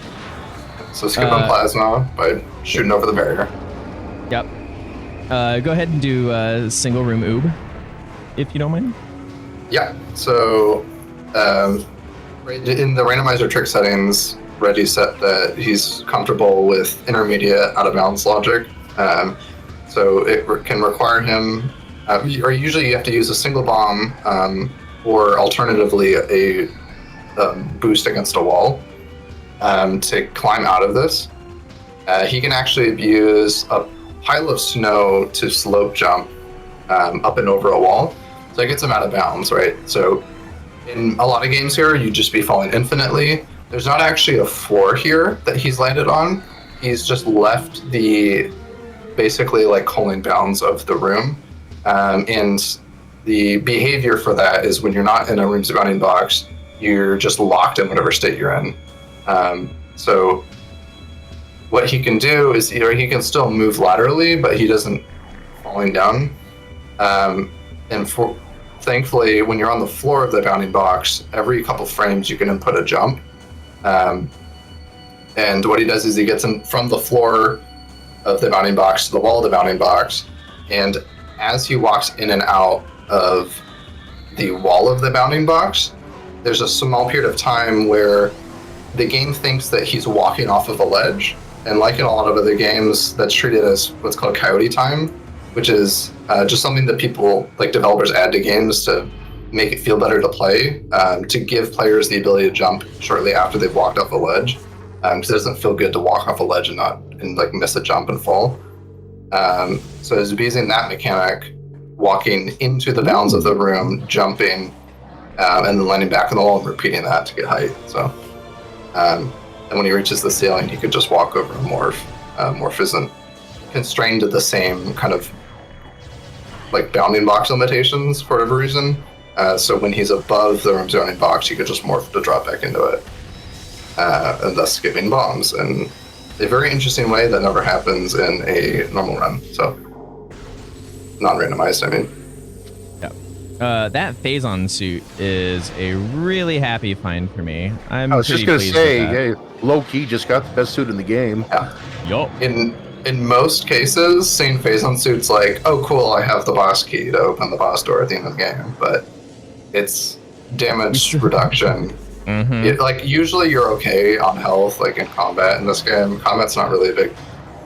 So skip on plasma by shooting over the barrier. Yep. Go ahead and do single room oob, if you don't mind. Yeah. So in the randomizer trick settings, Reggie said that he's comfortable with intermediate out of bounds logic. So it can require him, or usually you have to use a single bomb, or alternatively a boost against a wall. to climb out of this. He can actually use a pile of snow to slope jump up and over a wall. So it gets him out of bounds, right? So in a lot of games here, you'd just be falling infinitely. There's not actually a floor here that he's landed on. He's just left the basically like holding bounds of the room. And the behavior for that is when you're not in a room's bounding box, you're just locked in whatever state you're in. So what he can do is he can still move laterally, but he doesn't falling down. Thankfully, when you're on the floor of the bounding box, every couple frames you can input a jump. And what he does is he gets in from the floor of the bounding box to the wall of the bounding box, and as he walks in and out of the wall of the bounding box, there's a small period of time where the game thinks that he's walking off of a ledge, and like in a lot of other games, that's treated as what's called coyote time, which is just something that people, like developers, add to games to make it feel better to play, to give players the ability to jump shortly after they've walked off a ledge, because it doesn't feel good to walk off a ledge and like miss a jump and fall. So he's using that mechanic, walking into the bounds of the room, jumping, and then landing back on the wall and repeating that to get height. So, and when he reaches the ceiling, he could just walk over and morph. Morph isn't constrained to the same kind of like bounding box limitations for whatever reason. So when he's above the room's bounding box, he could just morph to drop back into it, and thus skipping bombs in a very interesting way that never happens in a normal run. So non-randomized, I mean. Yeah. That Phazon suit is a really happy find for me. I was just gonna say, hey, low key just got the best suit in the game. Yeah. Yup. In most cases, seeing Phazon suit's like, oh cool, I have the boss key to open the boss door at the end of the game, but it's damage reduction. Mm-hmm. Usually you're okay on health, like in combat in this game. Combat's not really a big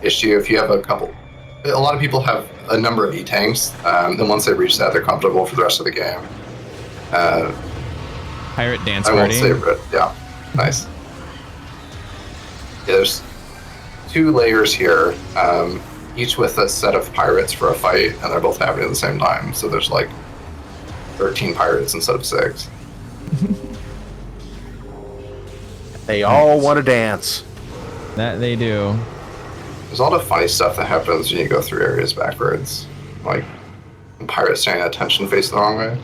issue. If you have a lot of people have a number of E-tanks, and once they reach that, they're comfortable for the rest of the game. Pirate dance I won't party. say it, yeah, nice. Yeah, there's 2 layers here, each with a set of pirates for a fight, and they're both happening at the same time. So there's like 13 pirates instead of 6. They all want to dance. That they do. There's a lot of funny stuff that happens when you go through areas backwards, like pirates standing at attention facing the wrong way.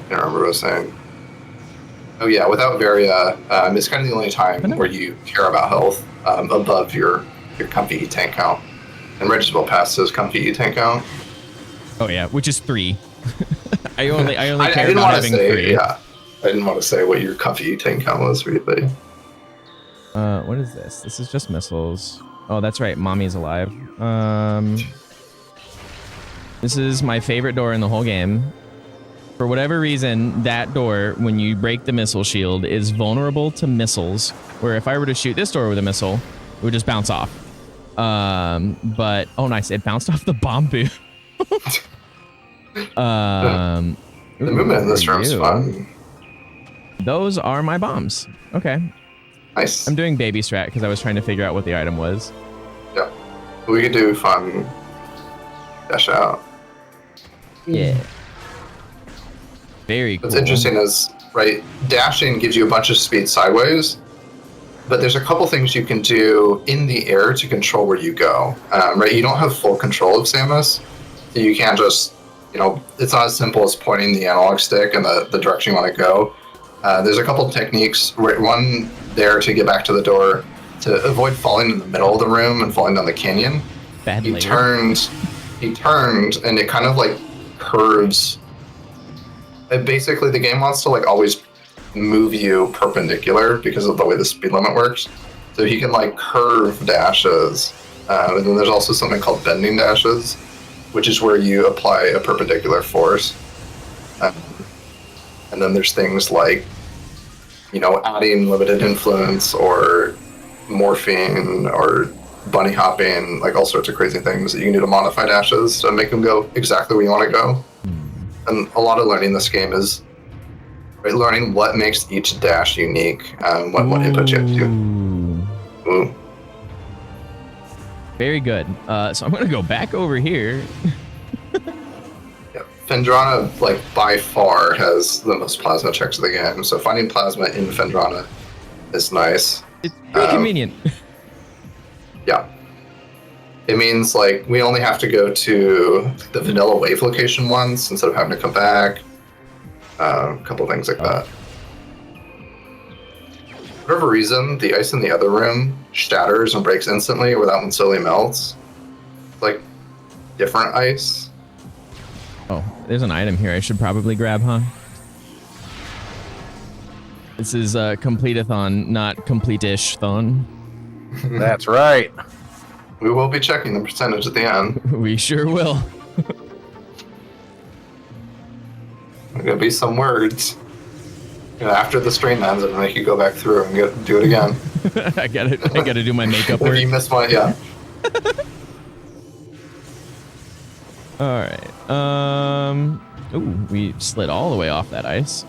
I don't remember what I was saying. Oh yeah, without Varia, it's kind of the only time where you care about health above your comfy E-tank count. And Reggie's well past his comfy E-tank count. Oh yeah, which is 3. I only care didn't about want to having say, 3. Yeah, I didn't want to say what your comfy E-tank count was for you, buddy. What is this? This is just missiles. Oh, that's right. Mommy's alive. This is my favorite door in the whole game. For whatever reason, that door, when you break the missile shield, is vulnerable to missiles, where if I were to shoot this door with a missile, it would just bounce off. But, oh nice, it bounced off the bomb boot. The movement in this room is fun. Those are my bombs. Okay. Nice. I'm doing baby strat because I was trying to figure out what the item was. Yeah. We could do fun dash out. Yeah. Very cool. What's interesting is, right, dashing gives you a bunch of speed sideways, but there's a couple things you can do in the air to control where you go. Right, you don't have full control of Samus, so you can't just, it's not as simple as pointing the analog stick in the direction you want to go. There's a couple techniques. One there to get back to the door, to avoid falling in the middle of the room and falling down the canyon. He turned, and it kind of like curves. Basically, the game wants to like always move you perpendicular because of the way the speed limit works. So he can like curve dashes. And then there's also something called bending dashes, which is where you apply a perpendicular force. And then there's things like, adding limited influence or morphine or bunny hopping, like all sorts of crazy things that you can do to modify dashes to make them go exactly where you want to go. And a lot of learning this game is Right, learning what makes each dash unique, what input you have to do. Ooh. Very good. So I'm gonna go back over here. Yeah. Phendrana, like, by far has the most plasma checks of the game, so finding plasma in Phendrana is nice. It's pretty convenient. Yeah. It means, like, we only have to go to the vanilla wave location once instead of having to come back. A couple things like that. For whatever reason, the ice in the other room shatters and breaks instantly, where that one slowly melts. It's like different ice. Oh, there's an item here I should probably grab, huh? This is Completithon, not Complete-ish-thon. That's right. We will be checking the percentage at the end. We sure will. There's gonna be some words. You know, after the stream ends, I'm gonna make you go back through and do it again. I gotta do my makeup If work. you missed one, yeah. All right. Ooh, we slid all the way off that ice.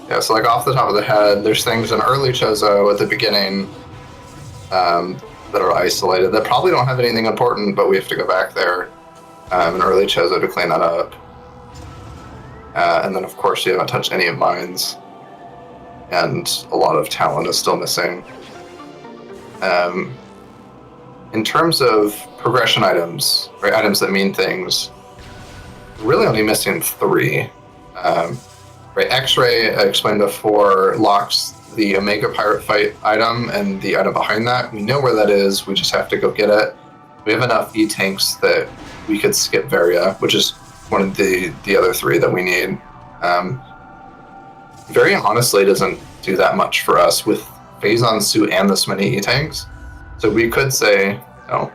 Yeah, so like off the top of the head, there's things in early Chozo at the beginning that are isolated that probably don't have anything important, but we have to go back there in early Chozo to clean that up. And then, of course, you haven't touched any of mines, and a lot of talent is still missing. In terms of progression items, right, items that mean things, we're really only missing 3. Right, X-Ray, I explained before, locks the Omega Pirate Fight item and the item behind that. We know where that is, we just have to go get it. We have enough E-Tanks that we could skip Varia, which is one of the other 3 that we need. Varia honestly doesn't do that much for us with Phazon Suit and this many E-Tanks. So we could say, no.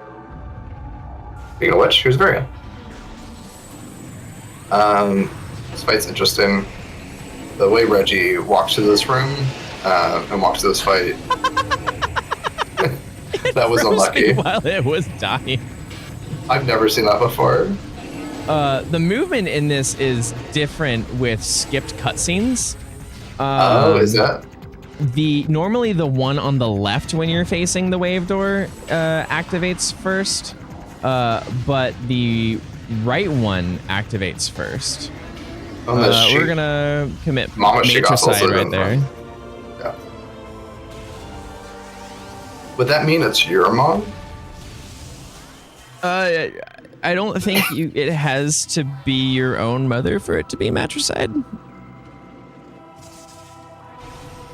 Speaking of which, here's Varia. This fight's interesting. The way Reggie walks to this room and walks to this fight, that was unlucky. While it was dying. I've never seen that before. The movement in this is different with skipped cutscenes. Is that? Normally the one on the left when you're facing the wave door activates first, but the right one activates first. We're gonna commit matricide right there. Yeah. Would that mean it's your mom? I don't think it has to be your own mother for it to be matricide.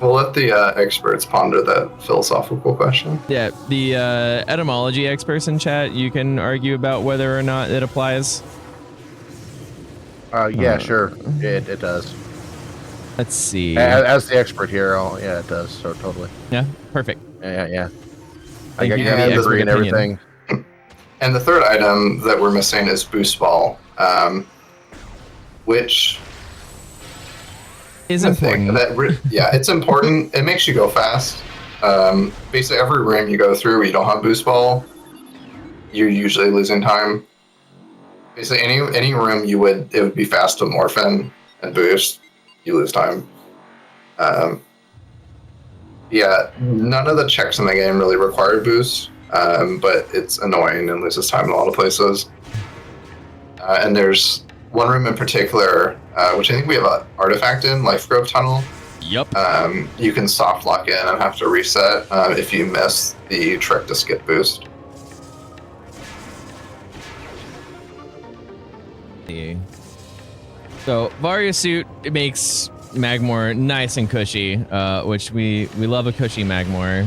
We'll let the experts ponder that philosophical question. Yeah, the etymology experts in chat, you can argue about whether or not it applies. Yeah, sure. It does. Let's see. As the expert here, yeah, it does. So totally. Yeah, perfect. Yeah. Thank you for the agree and expert everything. And the third item that we're missing is Boost Ball, which is important. Yeah, it's important. It makes you go fast. Basically, every room you go through where you don't have Boost Ball, you're usually losing time. Basically, any room it would be fast to morph in and boost, you lose time. Yeah, none of the checks in the game really require boost, but it's annoying and loses time in a lot of places. And there's one room in particular, which I think we have an artifact in, Life Grove Tunnel. Yep. You can soft lock in and have to reset if you miss the trick to skip boost. So Varia suit, it makes Magmor nice and cushy, which we love a cushy Magmor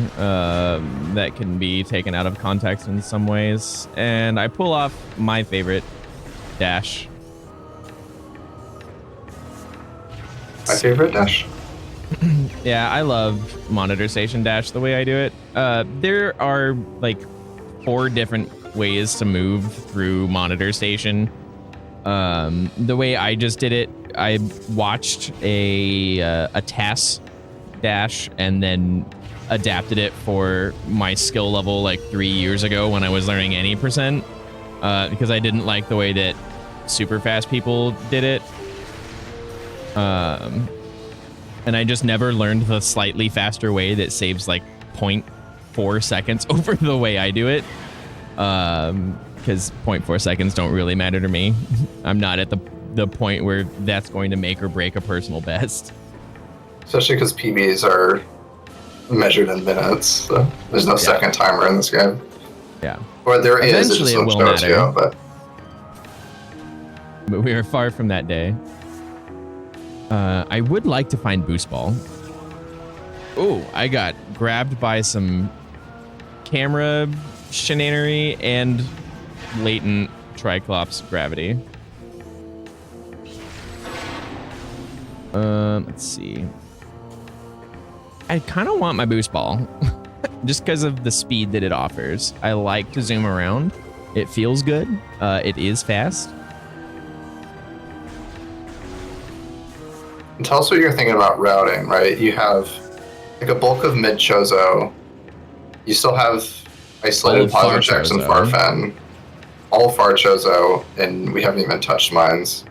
that can be taken out of context in some ways. And I pull off my favorite dash. My favorite dash? Yeah, I love monitor station dash the way I do it. There are like 4 different ways to move through monitor station. The way I just did it, I watched a TAS dash and then adapted it for my skill level like 3 years ago when I was learning any percent, because I didn't like the way that super fast people did it. And I just never learned the slightly faster way that saves like 0.4 seconds over the way I do it. Because 0.4 seconds don't really matter to me. I'm not at the point where that's going to make or break a personal best. Especially because PBs are measured in minutes. So there's no second timer in this game. Yeah. Or there is. Eventually it will matter. You, but we are far from that day. I would like to find Boost Ball. Oh, I got grabbed by some camera shenanery and latent Triclops gravity. Let's see. I kind of want my Boost Ball just because of the speed that it offers. I like to zoom around. It feels good. It is fast. And tell us what you're thinking about routing, right? You have like a bulk of mid Chozo. You still have isolated plasma checks and Farfen. All far Chozo, and we haven't even touched mines.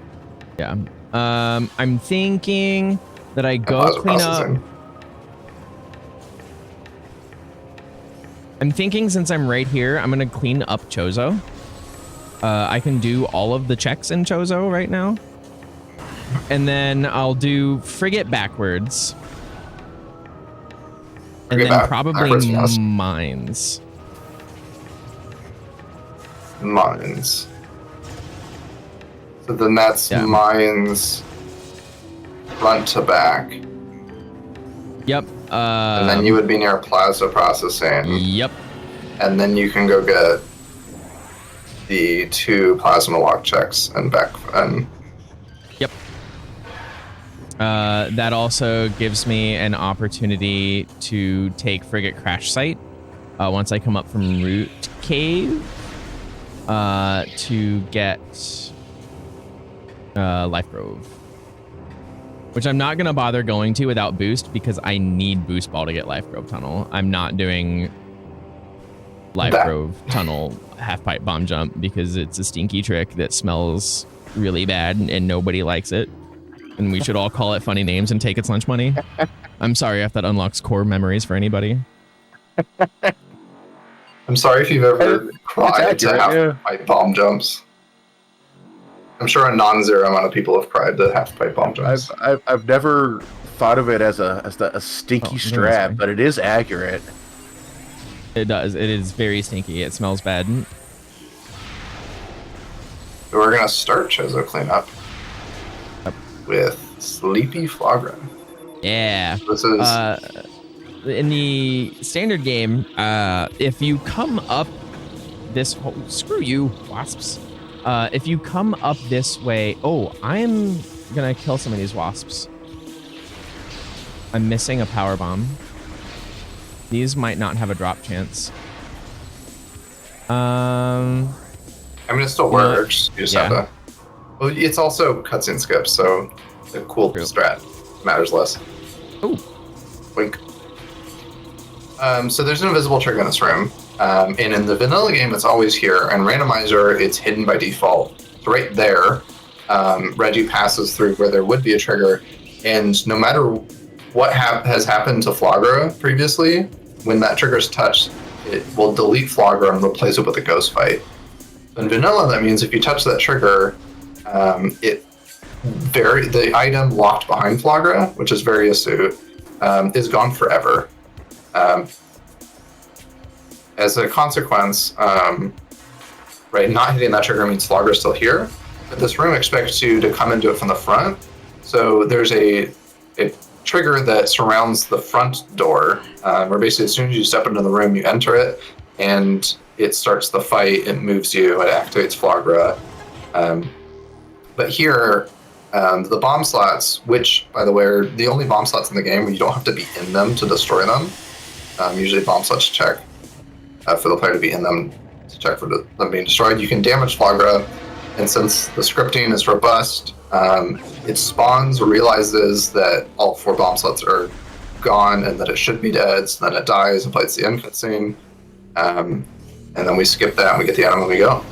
Yeah. I'm thinking that I go clean up. I'm thinking since I'm right here, I'm gonna clean up Chozo. I can do all of the checks in Chozo right now. And then I'll do Frigate backwards. And then probably mines. Mines. So then that's mines front to back. Yep. And then you would be near plasma processing. Yep. And then you can go get the 2 plasma lock checks and back. Yep. That also gives me an opportunity to take Frigate Crash Site once I come up from Root Cave to get Life Grove. Which I'm not going to bother going to without boost because I need Boost Ball to get Life Grove Tunnel. I'm not doing Life Grove Tunnel half-pipe bomb jump because it's a stinky trick that smells really bad and nobody likes it. And we should all call it funny names and take its lunch money. I'm sorry if that unlocks core memories for anybody. I'm sorry if you've ever cried to half-pipe bomb jumps. I'm sure a non-zero amount of people have cried to half-pipe bomb jumps. I've never thought of it as a stinky strat, but it is accurate. It does. It is very stinky. It smells bad. So we're gonna start Chozo cleanup with Sleepy Flagra. Yeah. This is in the standard game. If you come up this screw you wasps. If you come up this way, I'm gonna kill some of these wasps. I'm missing a power bomb. These might not have a drop chance. I mean, it still works. You just have to. Well, it's also cutscene skips, so the cool strat matters less. Ooh. Wink. So there's an invisible trigger in this room. And in the vanilla game, it's always here. And Randomizer, it's hidden by default. So right there, Reggie passes through where there would be a trigger. And no matter what has happened to Flagra previously, when that trigger's touched, it will delete Flagra and replace it with a ghost fight. In vanilla, that means if you touch that trigger, the item locked behind Flagra, which is very astute, is gone forever. As a consequence, not hitting that trigger means Flagra is still here, but this room expects you to come into it from the front. So there's a trigger that surrounds the front door, where basically as soon as you step into the room, you enter it, and it starts the fight, it moves you, it activates Flagra. But here, the bomb slots, which, by the way, are the only bomb slots in the game where you don't have to be in them to destroy them. Usually bomb slots check for the player to be in them to check for them being destroyed. You can damage Flagra, and since the scripting is robust, it spawns, realizes that all 4 bomb slots are gone and that it should be dead, so then it dies and plays the end cutscene. And then we skip that and we get the item and we go.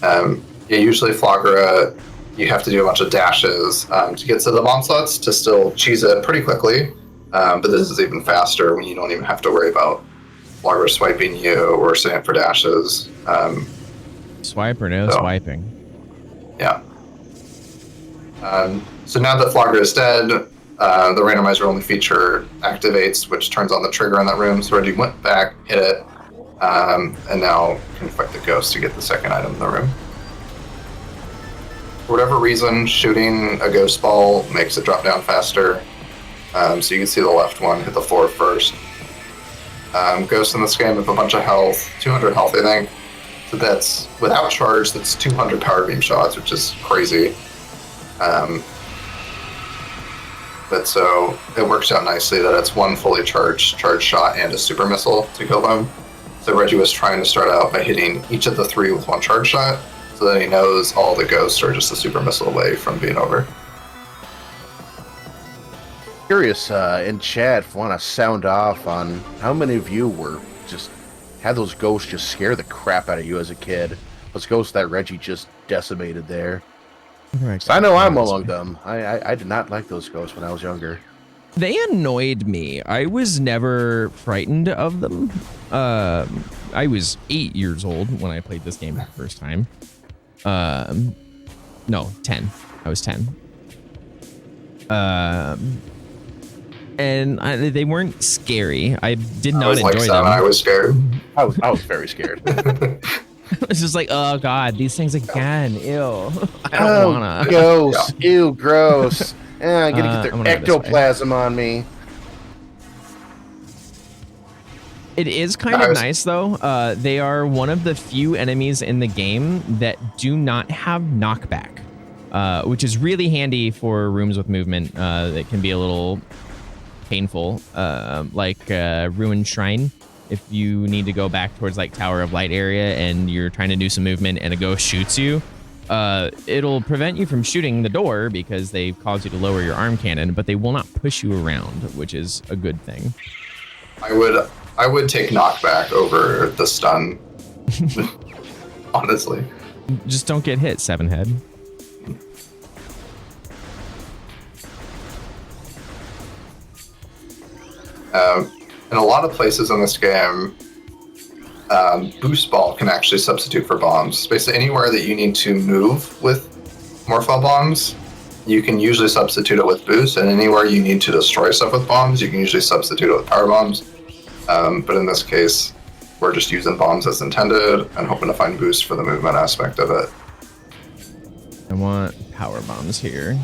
Yeah, usually Flogger, you have to do a bunch of dashes to get to the bomb slots to still cheese it pretty quickly. But this is even faster when you don't even have to worry about Flogger swiping you or setting for dashes. Swipe or no swiping. Yeah. So now that Flogger is dead, the randomizer only feature activates, which turns on the trigger in that room. So Reggie went back, hit it, and now can fight the ghost to get the second item in the room. For whatever reason, shooting a ghost ball makes it drop down faster. So you can see the left one hit the floor first. Ghosts in this game have a bunch of health, 200 health, I think. So that's, without charge, that's 200 power beam shots, which is crazy. But so it works out nicely that it's one fully charged shot and a super missile to kill them. So Reggie was trying to start out by hitting each of the three with one charge shot, so that he knows all the ghosts are just a super missile away from being over. Curious in chat if you want to sound off on how many of you were just had those ghosts just scare the crap out of you as a kid. Those ghosts that Reggie just decimated there. I know I'm among them. I did not like those ghosts when I was younger. They annoyed me. I was never frightened of them. I was 8 years old when I played this game the first time. No, 10. I was 10. And they weren't scary. I did not enjoy them. I was scared. I was very scared. It's just like, oh god, these things again. Ew. I don't wanna. Gross. Yeah. Ew, gross. I'm gonna get their ectoplasm on me. It is kind of nice though. They are one of the few enemies in the game that do not have knockback, which is really handy for rooms with movement. That can be a little painful, like Ruined Shrine. If you need to go back towards like Tower of Light area and you're trying to do some movement and a ghost shoots you, it'll prevent you from shooting the door because they cause you to lower your arm cannon, but they will not push you around, which is a good thing. I would take knockback over the stun. Honestly. Just don't get hit, Seven Head. In a lot of places in this game, boost ball can actually substitute for bombs. Basically, anywhere that you need to move with Morphle bombs, you can usually substitute it with boost, and anywhere you need to destroy stuff with bombs, you can usually substitute it with power bombs. But in this case, we're just using bombs as intended and hoping to find boost for the movement aspect of it. I want power bombs here.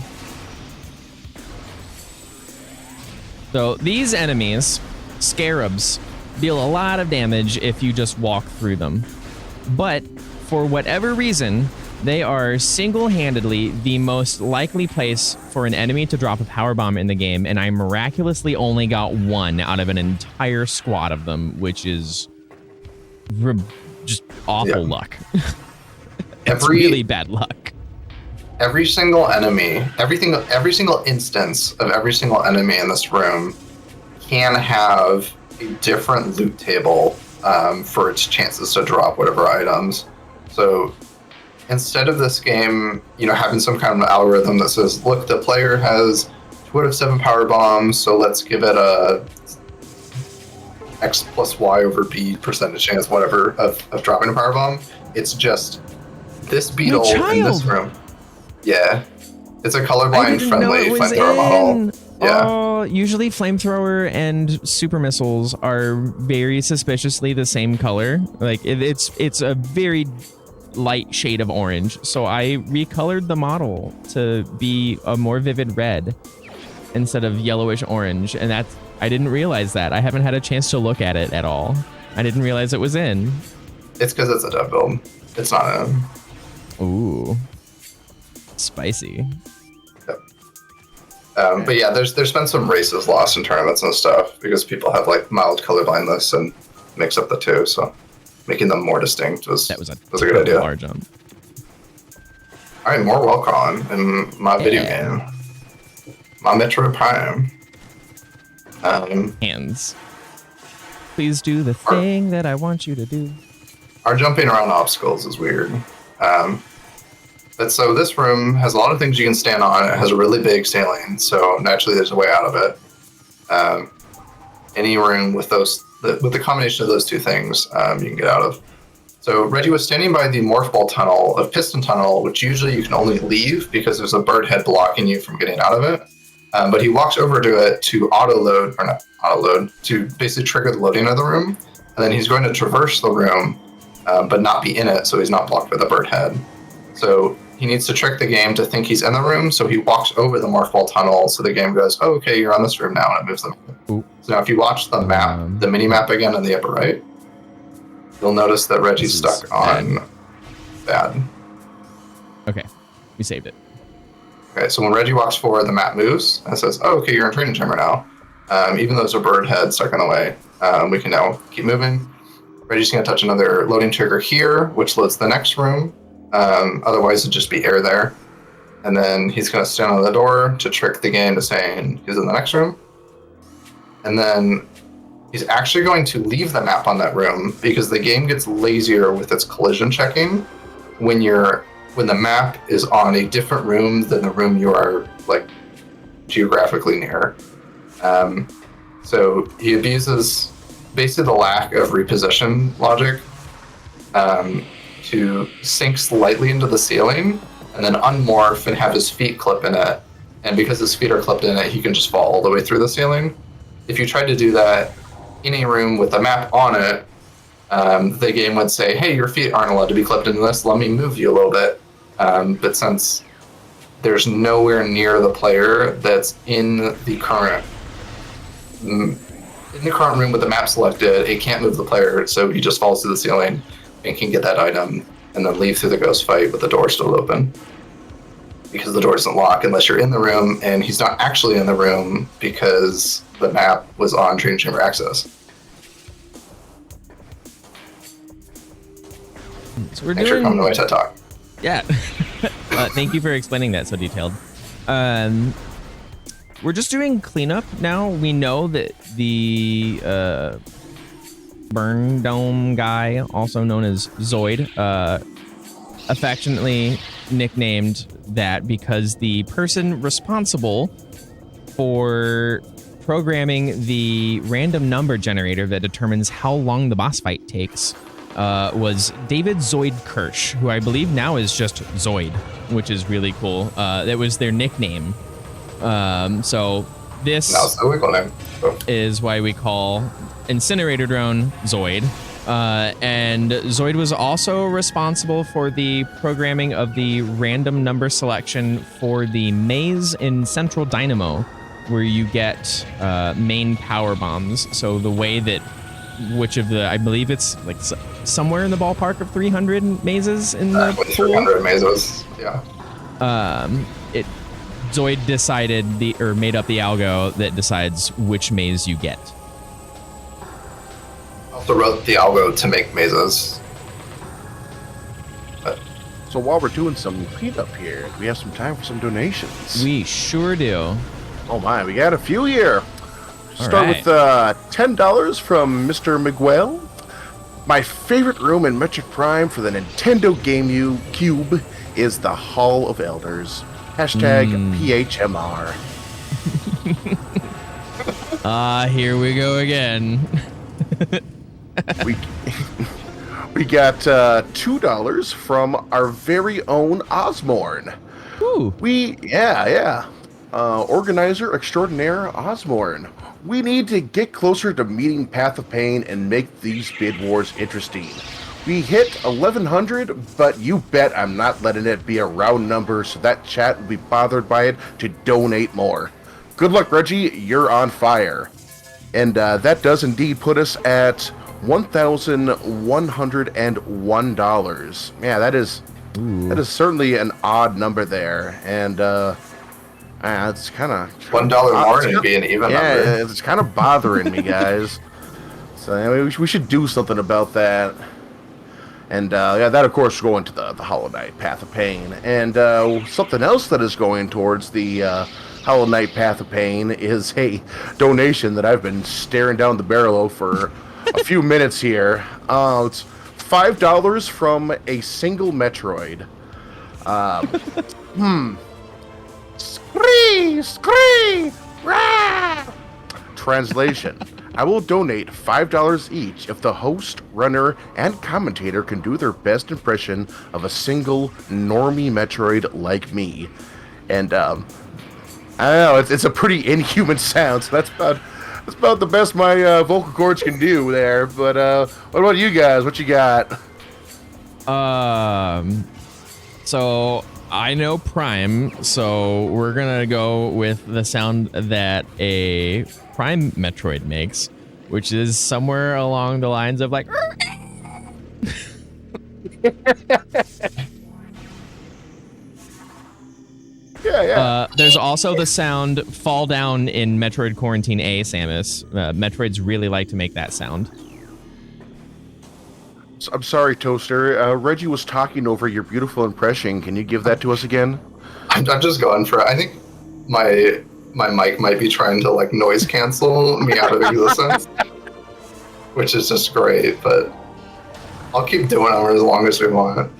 So these enemies, scarabs, deal a lot of damage if you just walk through them. But for whatever reason, they are single-handedly the most likely place for an enemy to drop a power bomb in the game, and I miraculously only got one out of an entire squad of them, which is just awful luck. It's really bad luck. Every single enemy, every single instance of every single enemy in this room can have a different loot table for its chances to drop whatever items. So instead of this game, having some kind of algorithm that says, look, the player has 2 out of 7 power bombs, so let's give it a X plus Y over B percentage chance, whatever, of dropping a power bomb. It's just this beetle in this room. Yeah. It's a colorblind friendly flamethrower model. Yeah. Oh, usually flamethrower and super missiles are very suspiciously the same color. Like it's a very light shade of orange. So I recolored the model to be a more vivid red instead of yellowish orange. And I didn't realize that. I haven't had a chance to look at it at all. I didn't realize it was in. It's because it's a dev build. It's not in. Ooh. Spicy. Yep. But yeah, there's been some races lost in tournaments and stuff because people have like mild color blindness and mix up the two, so making them more distinct was a good idea. Large jump. All right, more Welcon in my video game, my Metroid Prime. Hands. Please do the thing that I want you to do. Our jumping around obstacles is weird. But so this room has a lot of things you can stand on. It has a really big ceiling, so naturally there's a way out of it. Any room with with the combination of those two things, you can get out of. So Reggie was standing by the morph ball tunnel, a piston tunnel, which usually you can only leave because there's a bird head blocking you from getting out of it. But he walks over to it to to basically trigger the loading of the room. And then he's going to traverse the room, but not be in it, so he's not blocked by the bird head. So he needs to trick the game to think he's in the room, so he walks over the morph ball tunnel, so the game goes, oh, okay, you're on this room now, and it moves them. So now if you watch the map, the mini-map again on the upper right, you'll notice that Reggie's stuck on bad. Okay, we saved it. Okay, so when Reggie walks forward, the map moves, and it says, oh, okay, you're in training chamber now. Even though there's a bird head stuck in the way, we can now keep moving. Reggie's going to touch another loading trigger here, which loads the next room. Otherwise, it'd just be air there. And then he's going to stand on the door to trick the game to saying he's in the next room. And then he's actually going to leave the map on that room because the game gets lazier with its collision checking when the map is on a different room than the room you are like geographically near. So he abuses basically the lack of reposition logic to sink slightly into the ceiling and then unmorph and have his feet clip in it. And because his feet are clipped in it, he can just fall all the way through the ceiling. If you tried to do that in a room with a map on it, the game would say, hey, your feet aren't allowed to be clipped into this, let me move you a little bit. But since there's nowhere near the player that's in the current room with the map selected, it can't move the player, so he just falls to the ceiling and can get that item and then leave through the ghost fight with the door still open. Because the door doesn't lock unless you're in the room, and he's not actually in the room because the map was on training chamber access. So we're Thanks for coming to my TED Talk. Yeah. Thank you for explaining that so detailed. We're just doing cleanup now. We know that the Burn Dome guy, also known as Zoid, affectionately nicknamed that because the person responsible for programming the random number generator that determines how long the boss fight takes was David Zoid Kirsch, who I believe now is just Zoid, which is really cool. That was their nickname. So this is why we call Incinerator Drone Zoid. And Zoid was also responsible for the programming of the random number selection for the maze in Central Dynamo, where you get main power bombs. So the way that I believe it's like somewhere in the ballpark of 300 mazes in the pool. 300 mazes, yeah. Zoid decided made up the algo that decides which maze you get. Also wrote the algo to make mazes. So while we're doing some cleanup here, we have some time for some donations. We sure do. Oh my, we got a few here. Start right. with $10 from Mr. Miguel. My favorite room in Metroid Prime for the Nintendo Game Cube is the Hall of Elders. Hashtag PHMR. Here we go again. We got $2 from our very own Osmorn. Ooh. Organizer extraordinaire Osmorn. We need to get closer to meeting Path of Pain and make these bid wars interesting. We hit 1,100, but you bet I'm not letting it be a round number so that chat will be bothered by it to donate more. Good luck, Reggie. You're on fire. And that does indeed put us at $1,101. Yeah, that is certainly an odd number there. And it's kind of $1 more and it'd be an even number. Yeah, it's kind of bothering me, guys. So anyway, we should do something about that. And that of course is going to the Hollow Knight Path of Pain. And something else that is going towards the Hollow Knight Path of Pain is a donation that I've been staring down the barrel of for a few minutes here. It's $5 from a single Metroid. Scree! Rah! Translation. I will donate $5 each if the host, runner, and commentator can do their best impression of a single normie Metroid like me. And, I don't know, it's a pretty inhuman sound, so that's about the best my vocal cords can do there. But, what about you guys? What you got? So I know Prime, so we're gonna go with the sound that a Prime Metroid makes, which is somewhere along the lines of like. Yeah. There's also the sound "Fall Down" in Metroid Quarantine A, Samus. Metroids really like to make that sound. I'm sorry, Toaster. Reggie was talking over your beautiful impression. Can you give that to us again? I'm just going for it. I think my mic might be trying to like noise cancel me out of existence, which is just great. But I'll keep doing it as long as we want.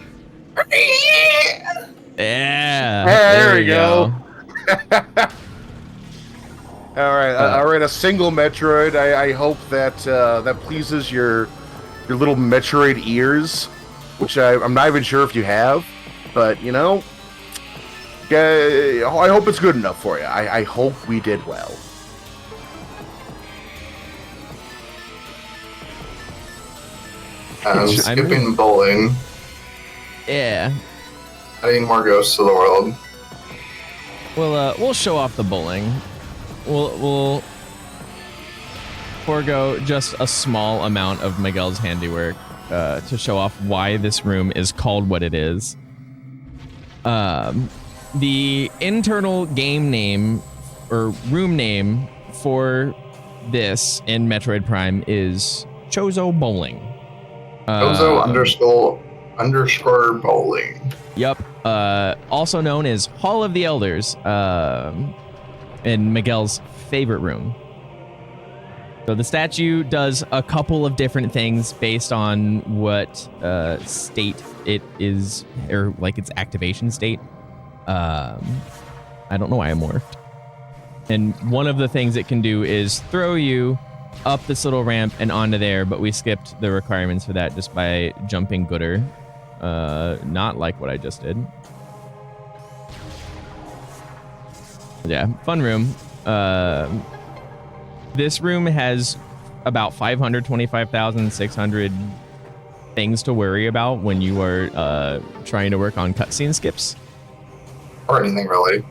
Yeah. There we go. All right. A single Metroid. I hope that that pleases your little Metroid ears, which I'm not even sure if you have, but you know, I hope it's good enough for you. I hope we did well. Skipping bowling. Yeah. Adding more ghosts to the world. We'll show off the bowling. We'll forego just a small amount of Miguel's handiwork to show off why this room is called what it is. The internal game name or room name for this in Metroid Prime is Chozo Bowling. Chozo underscore bowling. Yep. Also known as Hall of the Elders in Miguel's favorite room. So the statue does a couple of different things based on what state it is, or like its activation state. I don't know why I morphed. And one of the things it can do is throw you up this little ramp and onto there, but we skipped the requirements for that just by jumping gooder. Not like what I just did. Yeah, fun room. This room has about 525,600 things to worry about when you are trying to work on cutscene skips. Or anything really.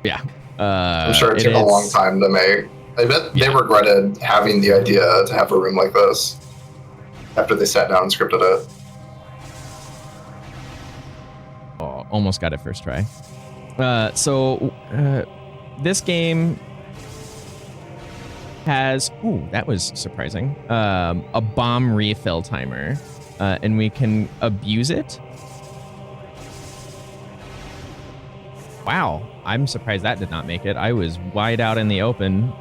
Yeah. I'm sure it took a long time to make. I bet they regretted having the idea to have a room like this after they sat down and scripted it. Oh, almost got it first try. So this game has, that was surprising, a bomb refill timer, and we can abuse it. Wow, I'm surprised that did not make it. I was wide out in the open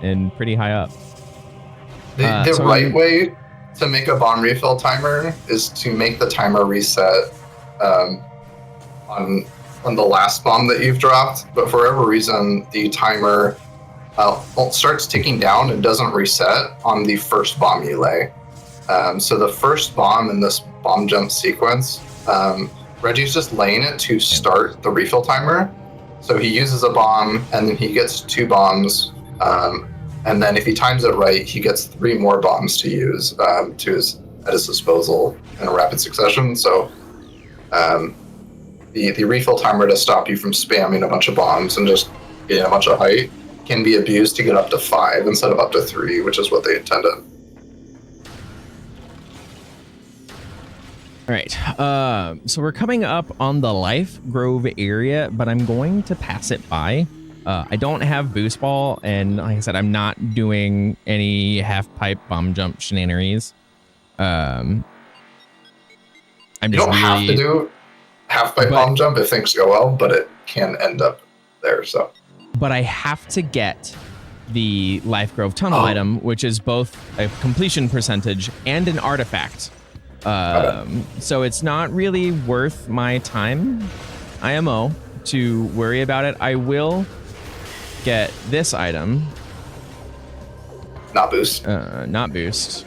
and pretty high up. The right way to make a bomb refill timer is to make the timer reset on the last bomb that you've dropped, but for whatever reason, the timer starts ticking down and doesn't reset on the first bomb you lay. So the first bomb in this bomb jump sequence, Reggie's just laying it to start the refill timer. So he uses a bomb and then he gets 2 bombs. And then if he times it right, he gets 3 more bombs to use at his disposal in a rapid succession. So the refill timer to stop you from spamming a bunch of bombs and just getting a bunch of height can be abused to get up to 5 instead of up to 3, which is what they intended. All right, so we're coming up on the Life Grove area, but I'm going to pass it by. I don't have Boost Ball, and like I said, I'm not doing any half-pipe bomb jump shenanigans. You don't have to do half-pipe bomb jump if things go well, but it can end up there, so. But I have to get the Life Grove tunnel item, which is both a completion percentage and an artifact. So it's not really worth my time, IMO, to worry about it. I will get this item. Not boost. Not boost.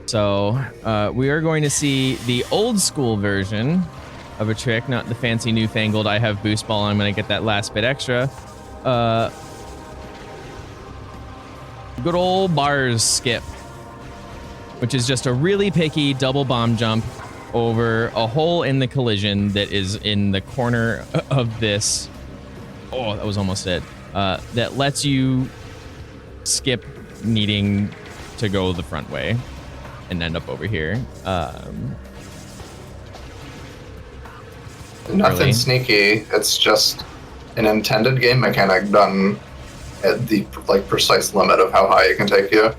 So we are going to see the old school version of a trick, not the fancy newfangled I have boost ball, I'm going to get that last bit extra. Good old bars skip, which is just a really picky double bomb jump over a hole in the collision that is in the corner of this. Oh, that was almost it. That lets you skip needing to go the front way and end up over here. Nothing really sneaky. It's just an intended game mechanic done at the like precise limit of how high it can take you.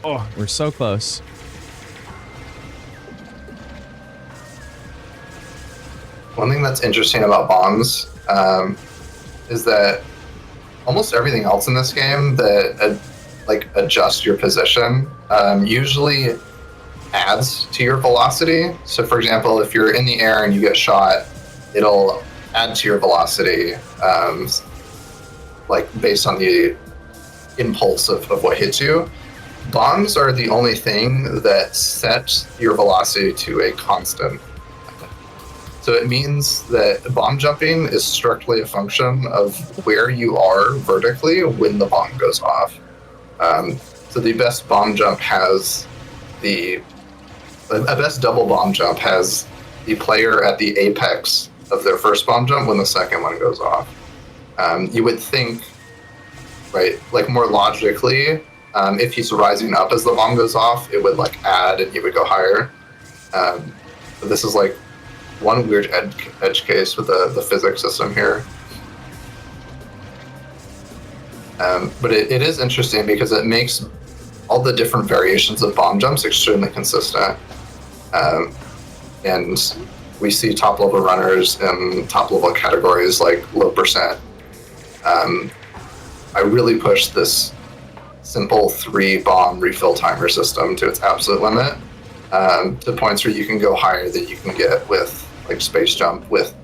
Oh, we're so close. One thing that's interesting about bombs is that almost everything else in this game that like adjusts your position usually adds to your velocity. So for example, if you're in the air and you get shot, it'll add to your velocity like based on the impulse of what hits you. Bombs are the only thing that set your velocity to a constant. So it means that bomb jumping is strictly a function of where you are vertically when the bomb goes off. So the best bomb jump has a best double bomb jump has the player at the apex of their first bomb jump when the second one goes off. You would think, right, like more logically, if he's rising up as the bomb goes off, it would like add and you would go higher. But this is like one weird edge case with the physics system here. But it is interesting because it makes all the different variations of bomb jumps extremely consistent. And we see top level runners in top level categories like low percent. I really pushed this simple 3 bomb refill timer system to its absolute limit, to points where you can go higher than you can get with like space jump with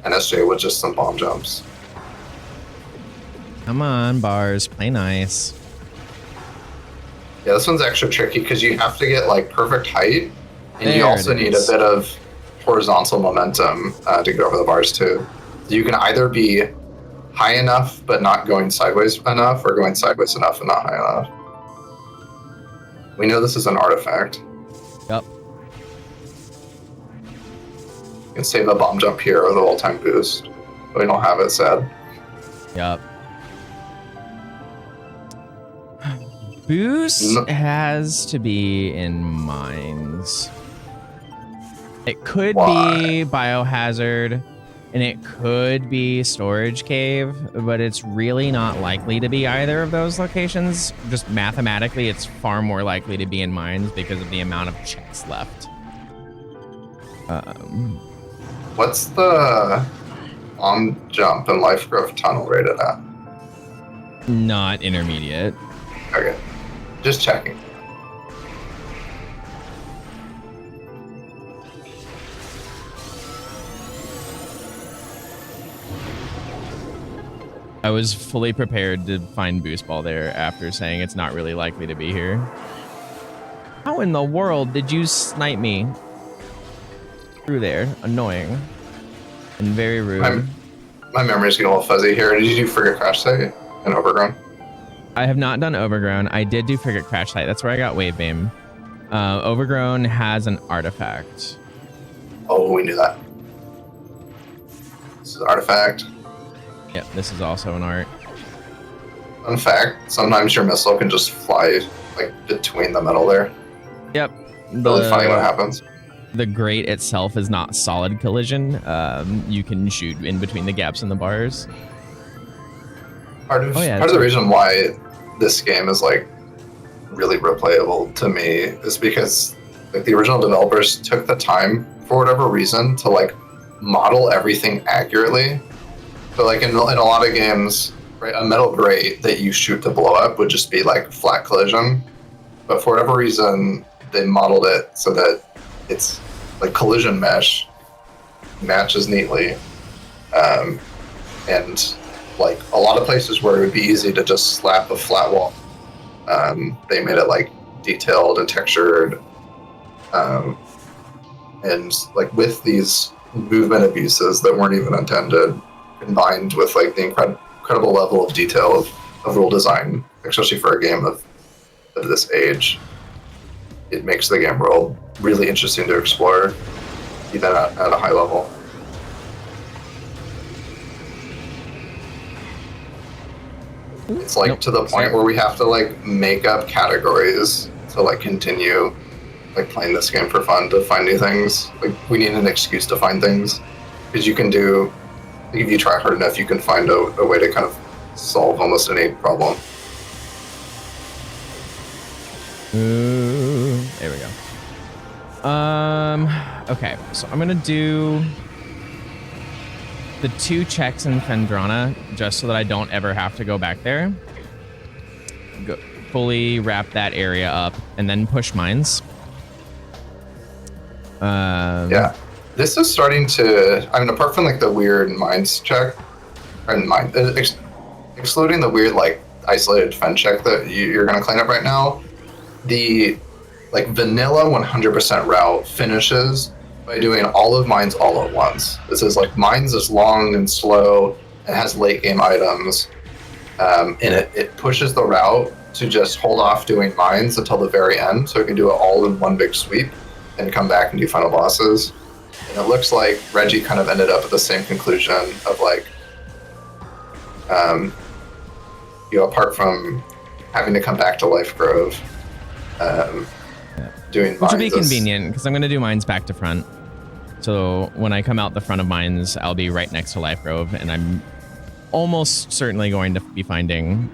NSJ with just some bomb jumps. Come on, bars, play nice. Yeah, this one's extra tricky because you have to get like perfect height, and There you also need a is. bit of horizontal momentum to get over the bars too. You can either be high enough but not going sideways enough, or going sideways enough and not high enough. We know this is an artifact. Yep. You can save a bomb jump here or the all-time boost. But we don't have it, sad. Yep. Boost has to be in mines. It could be biohazard, and it could be storage cave, but it's really not likely to be either of those locations. Just mathematically, it's far more likely to be in mines because of the amount of checks left. What's the bomb jump and life growth tunnel rated at? Not intermediate. Okay. Just checking. I was fully prepared to find Boost Ball there after saying it's not really likely to be here. How in the world did you snipe me through there? Annoying. And very rude. My memory's getting a little fuzzy here. Did you do Frigate Crash Site and Overgrown? I have not done Overgrown. I did do Frigate Crash Site. That's where I got Wave Beam. Overgrown has an artifact. Oh, we knew that. This is an artifact. Yep, this is also an art. Fun fact, sometimes your missile can just fly like between the metal there. Yep. Really funny what happens. The grate itself is not solid collision. You can shoot in between the gaps in the bars. Part of the reason why this game is like really replayable to me is because like the original developers took the time for whatever reason to like model everything accurately. So like in a lot of games, right, a metal grate that you shoot to blow up would just be like flat collision. But for whatever reason, they modeled it so that it's like collision mesh matches neatly. And like a lot of places where it would be easy to just slap a flat wall, they made it like detailed and textured. And like with these movement abuses that weren't even intended, combined with like the incredible level of detail of rule design, especially for a game of this age, it makes the game world really interesting to explore, even at a high level. It's like to the point where we have to like make up categories to like continue like playing this game for fun, to find new things. Like we need an excuse to find things, because you can do, like, if you try hard enough, you can find a way to kind of solve almost any problem. Ooh, there we go. Okay, so I'm gonna do the 2 checks in Fendrana just so that I don't ever have to go back there. Fully wrap that area up and then push mines. Yeah, this is starting to, I mean, apart from like the weird mines check, and excluding the weird like isolated fen check that you're gonna clean up right now, the like vanilla 100% route finishes by doing all of mines all at once. This is like mines is long and slow and has late game items, and it pushes the route to just hold off doing mines until the very end, so it can do it all in one big sweep and come back and do final bosses. And it looks like Reggie kind of ended up at the same conclusion of like, you know, apart from having to come back to Life Grove, doing mines. Which would be convenient, because I'm going to do mines back to front. So when I come out the front of mines, I'll be right next to Life Grove, and I'm almost certainly going to be finding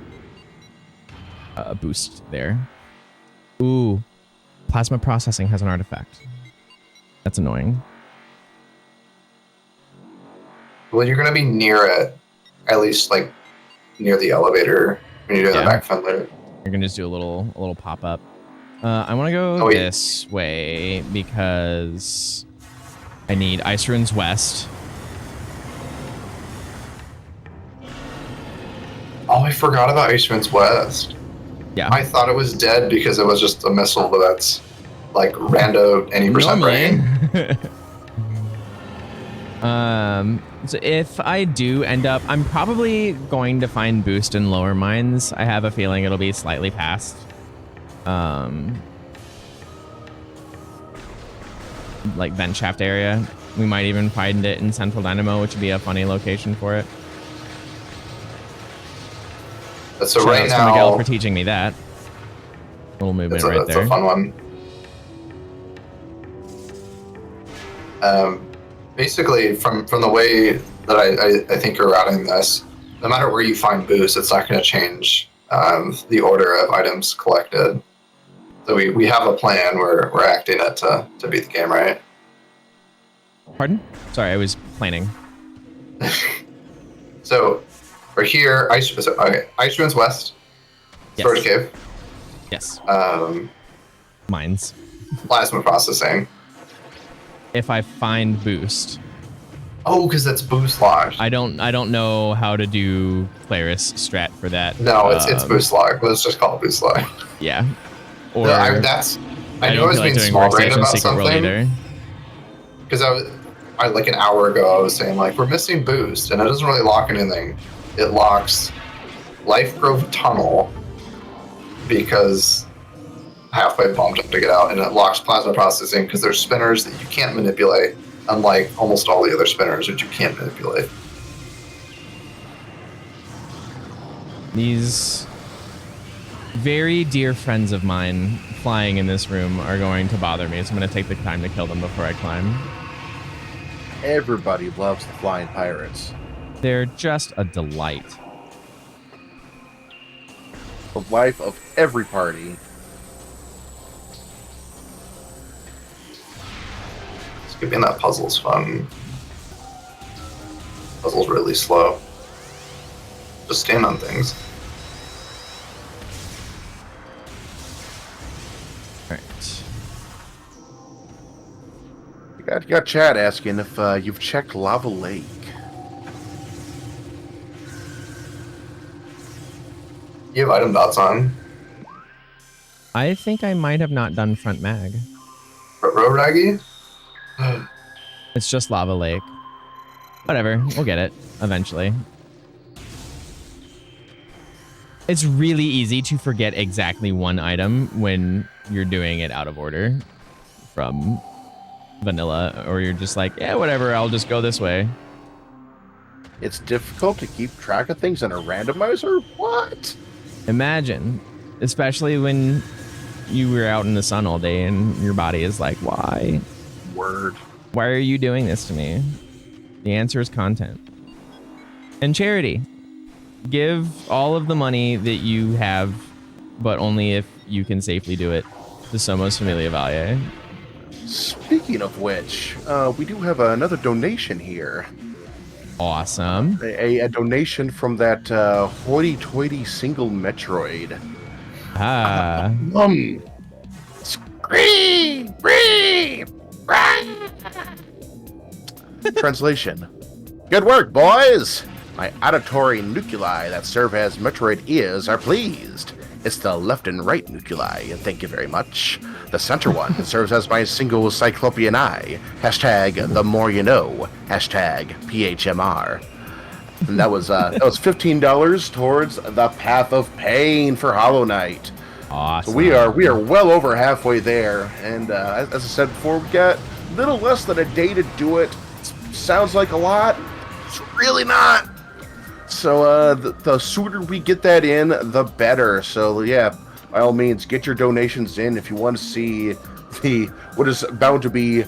a boost there. Ooh, plasma processing has an artifact. That's annoying. Well, you're going to be near it, at least like near the elevator when you're doing the back fend later. You're going to just do a little pop-up. I want to go this way because I need Ice Ruins West. Oh, I forgot about Ice Ruins West. Yeah. I thought it was dead because it was just a missile, but that's like rando any percent brain. So if I do end up, I'm probably going to find boost in lower mines. I have a feeling it'll be slightly past. Like vent shaft area. We might even find it in Central Dynamo, which would be a funny location for it. So right now, Miguel for teaching me that. Little movement right there. It's a fun one. Basically, from the way that I think you're routing this, no matter where you find boost, it's not going to change the order of items collected. So we have a plan. We're acting it to beat the game, right? Pardon? Sorry, I was planning. So we're here. Ice Ruins West. Yes. Storage Cave. Yes. Mines. Plasma processing. If I find boost. Oh, because that's boost locked. I don't know how to do Claris strat for that. No, it's boost locked. Let's just call it boost locked. Yeah. Or no, I know I was being small brain about something. Because I like an hour ago I was saying like we're missing boost, and it doesn't really lock anything. It locks Life Grove Tunnel because halfway bumped up to get out, and it locks plasma processing because there's spinners that you can't manipulate, unlike almost all the other spinners which you can't manipulate. These very dear friends of mine flying in this room are going to bother me, so I'm going to take the time to kill them before I climb. Everybody loves the flying pirates. They're just a delight. The life of every party. Skipping that puzzle's fun. Puzzle's really slow. Just stand on things. Alright. You got Chad asking if you've checked Lava Lake. You have item dots on. I think I might have not done front mag. Raggy? It's just Lava Lake. Whatever, we'll get it eventually. It's really easy to forget exactly one item when you're doing it out of order from vanilla, or you're just like, yeah, whatever, I'll just go this way. It's difficult to keep track of things in a randomizer? What? Imagine, especially when you were out in the sun all day and your body is like, why? Word. Why are you doing this to me? The answer is content. And charity. Give all of the money that you have, but only if you can safely do it, to Somos Familia Valle. Speaking of which, we do have another donation here. Awesome. A donation from that hoity-toity single Metroid. Ah. Scream! Translation. Good work, boys! My auditory nuclei that serve as Metroid ears are pleased. It's the left and right nuclei, and thank you very much. The center one serves as my single cyclopean eye. Hashtag the more you know. Hashtag PHMR. And that was $15 towards the Path of Pain for Hollow Knight. Awesome. So we are well over halfway there, and as I said before, we got a little less than a day to do it. Sounds like a lot. It's really not. So the sooner we get that in, the better. So yeah, by all means, get your donations in if you want to see what is bound to be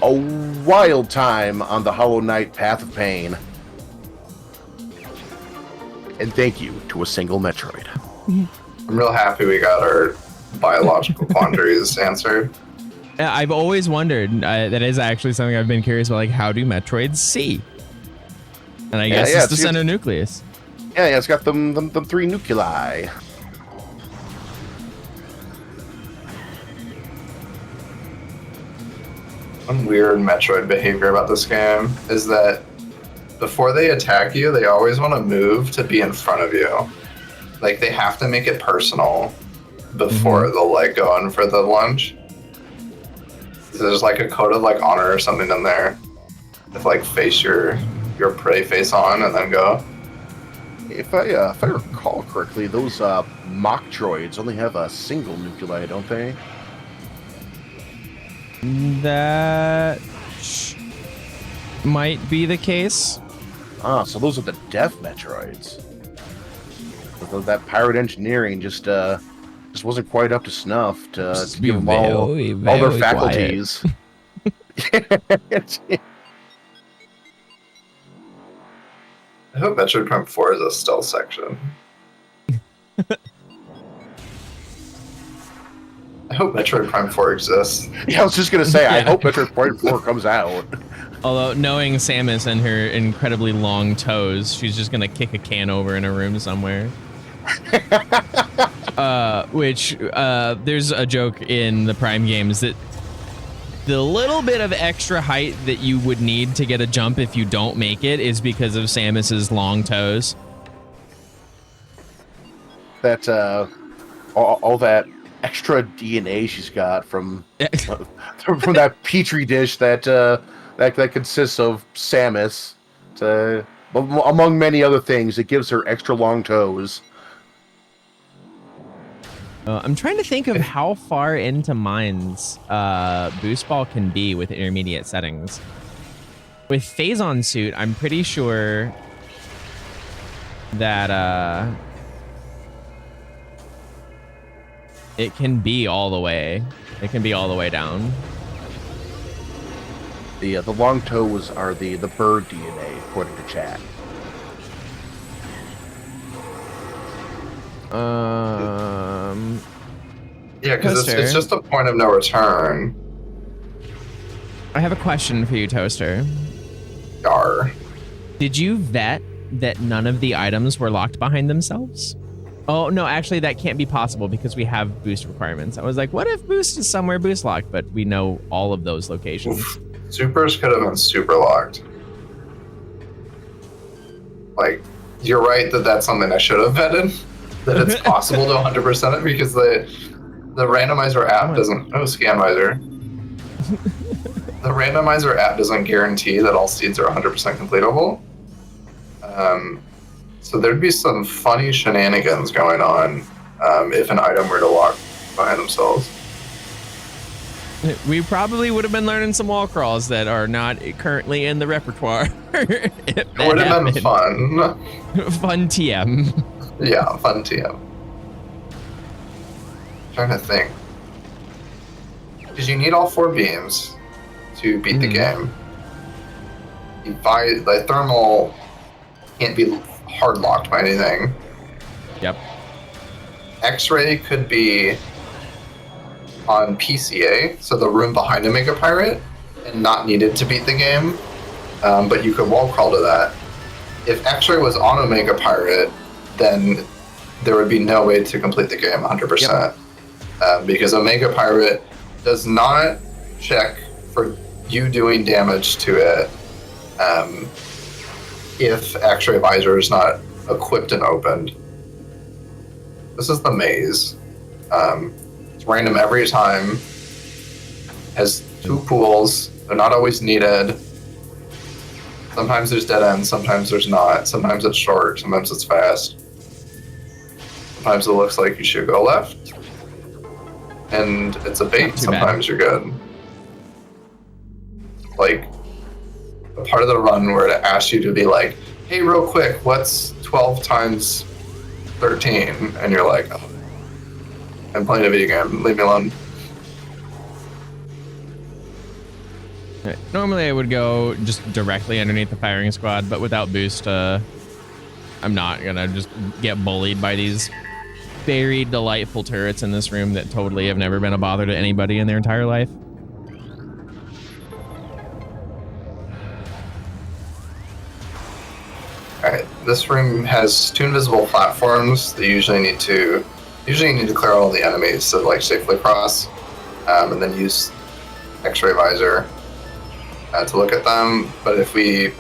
a wild time on the Hollow Knight Path of Pain. And thank you to a single Metroid. I'm real happy we got our biological quandaries answered. Yeah, I've always wondered, that is actually something I've been curious about, like, how do Metroids see? And I guess it's the center nucleus. Yeah, it's got them three nuclei. One weird Metroid behavior about this game is that before they attack you, they always want to move to be in front of you. Like, they have to make it personal before they'll, like, go in for the lunge. There's, like, a code of, like, honor or something in there. If, like, face your prey face on and then go. If I recall correctly, those mock droids only have a single nuclei, don't they? That might be the case. Ah, so those are the death Metroids. So that pirate engineering just wasn't quite up to snuff to give them all their faculties. I hope Metroid Prime 4 is a stealth section. I hope Metroid Prime 4 exists. Yeah, I was just going to say, I hope Metroid Prime 4 comes out. Although, knowing Samus and her incredibly long toes, she's just going to kick a can over in a room somewhere. There's a joke in the Prime games that the little bit of extra height that you would need to get a jump if you don't make it is because of Samus's long toes. That, all that extra DNA she's got from that petri dish that consists of Samus, among many other things, it gives her extra long toes. I'm trying to think of how far into mines Boost Ball can be with intermediate settings. With Phazon Suit, I'm pretty sure that it can be all the way. It can be all the way down. The long toes are the bird DNA, according to chat. Yeah, because it's just a point of no return. I have a question for you, Toaster. Yar. Did you vet that none of the items were locked behind themselves? Oh, no, actually, that can't be possible because we have boost requirements. I was like, what if boost is somewhere boost locked? But we know all of those locations. Oof. Supers could have been super locked. Like, you're right that that's something I should have vetted. That it's possible to 100% it because the randomizer app doesn't. Oh, Scanmizer. The randomizer app doesn't guarantee that all seeds are 100% completable. So there'd be some funny shenanigans going on if an item were to lock behind themselves. We probably would have been learning some wall crawls that are not currently in the repertoire. It would have been fun. Fun TM. Yeah, fun TM. Trying to think. Because you need all 4 beams to beat the game. The thermal can't be hard locked by anything. Yep. X-ray could be on PCA, so the room behind a Mega Pirate, and not needed to beat the game, but you could wall crawl to that. If X-ray was on a Mega Pirate, then there would be no way to complete the game 100%. Yep. Because a Mega Pirate does not check for you doing damage to it if X-ray visor is not equipped and opened. This is the maze. It's random every time. Has 2 pools. They're not always needed. Sometimes there's dead ends, sometimes there's not. Sometimes it's short, sometimes it's fast. Sometimes it looks like you should go left. And it's a bait, sometimes you're good. Like, a part of the run where it asks you to be like, hey, real quick, what's 12 times 13? And you're like, oh, I'm playing a video game, leave me alone. Normally I would go just directly underneath the firing squad, but without boost, I'm not gonna just get bullied by these very delightful turrets in this room that totally have never been a bother to anybody in their entire life. Alright, this room has 2 invisible platforms that you usually need to clear all the enemies to like safely cross, and then use X-ray visor to look at them. But if we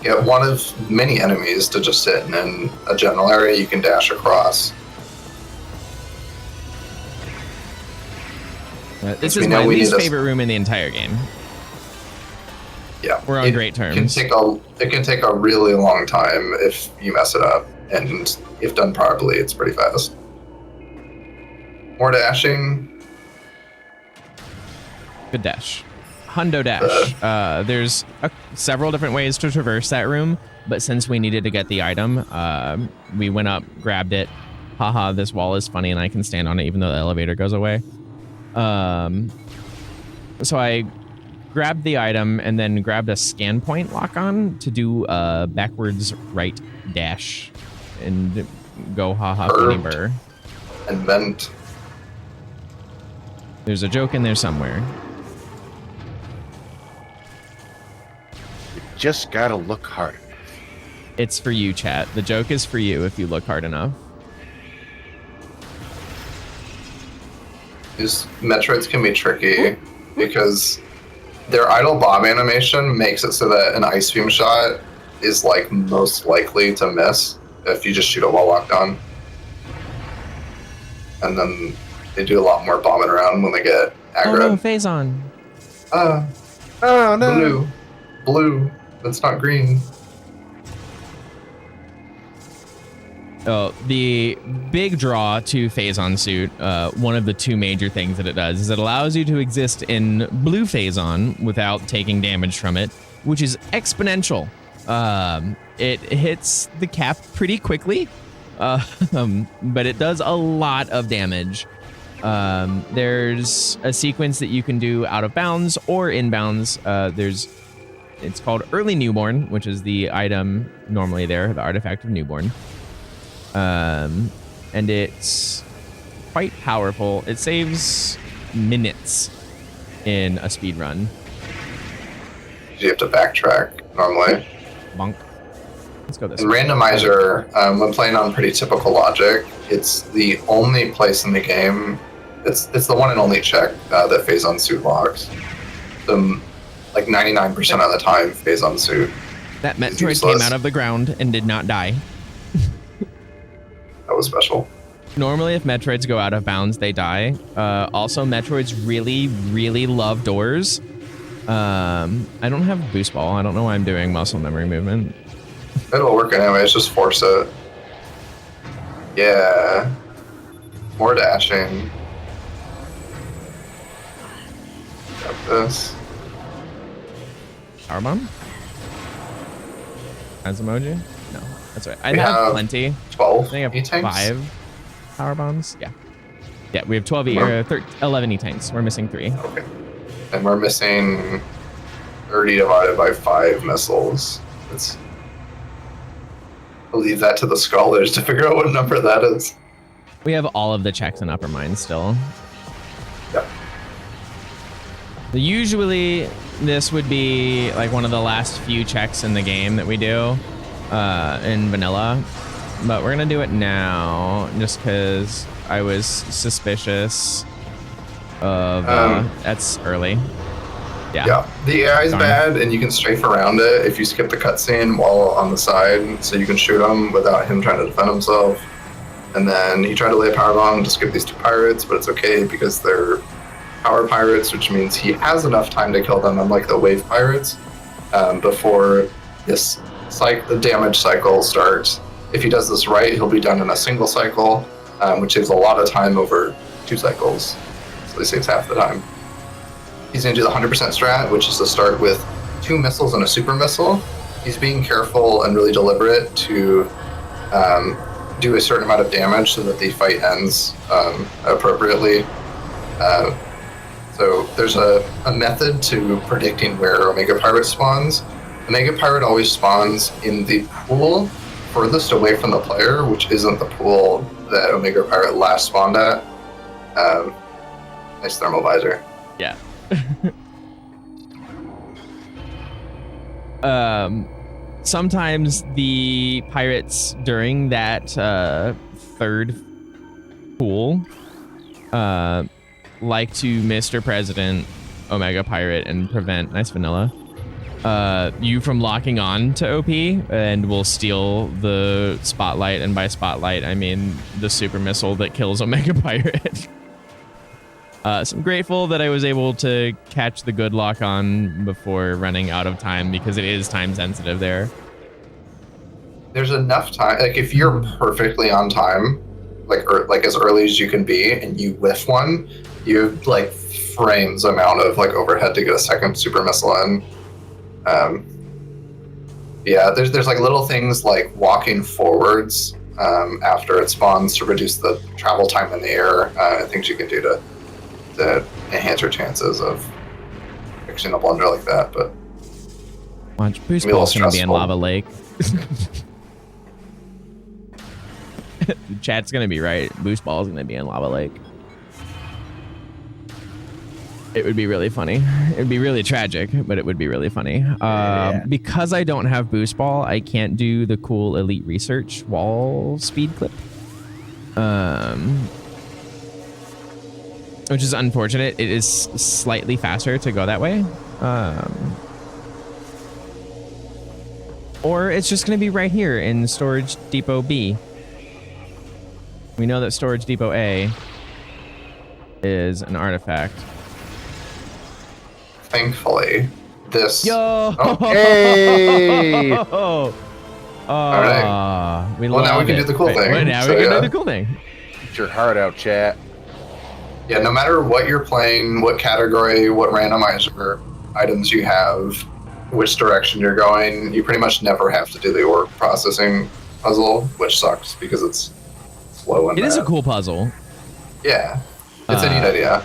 get one of many enemies to just sit in a general area, you can dash across. This is my least favorite room in the entire game. Yeah, we're on great terms. It can take a really long time if you mess it up, and if done properly, it's pretty fast. More dashing. Good dash. Hundo dash. There's several different ways to traverse that room, but since we needed to get the item, we went up, grabbed it. Haha, this wall is funny and I can stand on it even though the elevator goes away. So I grabbed the item and then grabbed a scan point lock-on to do a backwards right dash and go haha funny burr. And vent. There's a joke in there somewhere. You just gotta look hard. It's for you, chat. The joke is for you if you look hard enough. These Metroids can be tricky because their idle bomb animation makes it so that an ice beam shot is like most likely to miss if you just shoot a wall locked on. And then they do a lot more bombing around when they get aggro. Oh no, phase on. Oh no. Blue. That's not green. Oh, the big draw to Phazon suit, one of the 2 major things that it does is it allows you to exist in blue Phazon without taking damage from it, which is exponential. It hits the cap pretty quickly, but it does a lot of damage. There's a sequence that you can do out of bounds or inbounds. It's called Early Newborn, which is the item normally there, the artifact of Newborn. And it's quite powerful. It saves minutes in a speed run. You have to backtrack normally. Bonk. Let's go this In way. Randomizer, when playing on pretty typical logic, it's the only place in the game. It's the one and only check that phase on suit locks. Like 99% of the time, phase on suit. That Metroid came out of the ground and did not die. That was special. Normally, if Metroids go out of bounds, they die. Also, Metroids really, really love doors. I don't have boost ball. I don't know why I'm doing muscle memory movement. It'll work anyways, just force it. Yeah. More dashing. Got this. Powerbomb? As emoji? No, that's right. I We have have plenty. 12 I think I have E-tanks? 5 power bombs. Yeah. Yeah, we have 12 11 E-tanks. We're missing 3. Okay. And we're missing 30 divided by 5 missiles. I'll leave that to the scholars to figure out what number that is. We have all of the checks in upper mine still. Yep. Usually, this would be like one of the last few checks in the game that we do in vanilla. But we're going to do it now just because I was suspicious of... that's early. Yeah. The AI is bad, and you can strafe around it if you skip the cutscene while on the side, so you can shoot him without him trying to defend himself. And then he tried to lay a power bomb to skip these 2 pirates, but it's okay because they're power pirates, which means he has enough time to kill them, unlike the wave pirates, before this the damage cycle starts. If he does this right, he'll be done in a single cycle, which saves a lot of time over 2 cycles. So he saves half the time. He's going to do the 100% strat, which is to start with 2 missiles and a super missile. He's being careful and really deliberate to do a certain amount of damage so that the fight ends appropriately. So there's a method to predicting where Omega Pirate spawns. Omega Pirate always spawns in the pool furthest away from the player, which isn't the pool that Omega Pirate last spawned at. Nice thermal visor. Yeah. Sometimes the pirates during that third pool like to Mr. President Omega Pirate and prevent nice vanilla you from locking on to OP and will steal the spotlight, and by spotlight I mean the super missile that kills Omega Pirate. So I'm grateful that I was able to catch the good lock on before running out of time, because it is time sensitive there. There's enough time, like if you're perfectly on time, like as early as you can be, and you whiff one, you have like frames amount of like overhead to get a second super missile in. Yeah, there's like little things like walking forwards after it spawns to reduce the travel time in the air. Things you can do to enhance your chances of fixing a blunder like that. But watch, boost ball's gonna be in lava lake. Chat's gonna be right. Boost ball's gonna be in lava lake. It would be really funny. It would be really tragic, but it would be really funny. Because I don't have boost ball, I can't do the cool elite research wall speed clip. Which is unfortunate. It is slightly faster to go that way. Or it's just going to be right here in Storage Depot B. We know that Storage Depot A is an artifact. Thankfully, this... Yo! Hey! All right. We Well, now we can do the cool thing. Now So, we can yeah. do the cool thing. Get your heart out, chat. Yeah, no matter what you're playing, what category, what randomizer items you have, which direction you're going, you pretty much never have to do the org processing puzzle, which sucks because it's slow and It is a bad. cool puzzle, Yeah, it's a neat idea.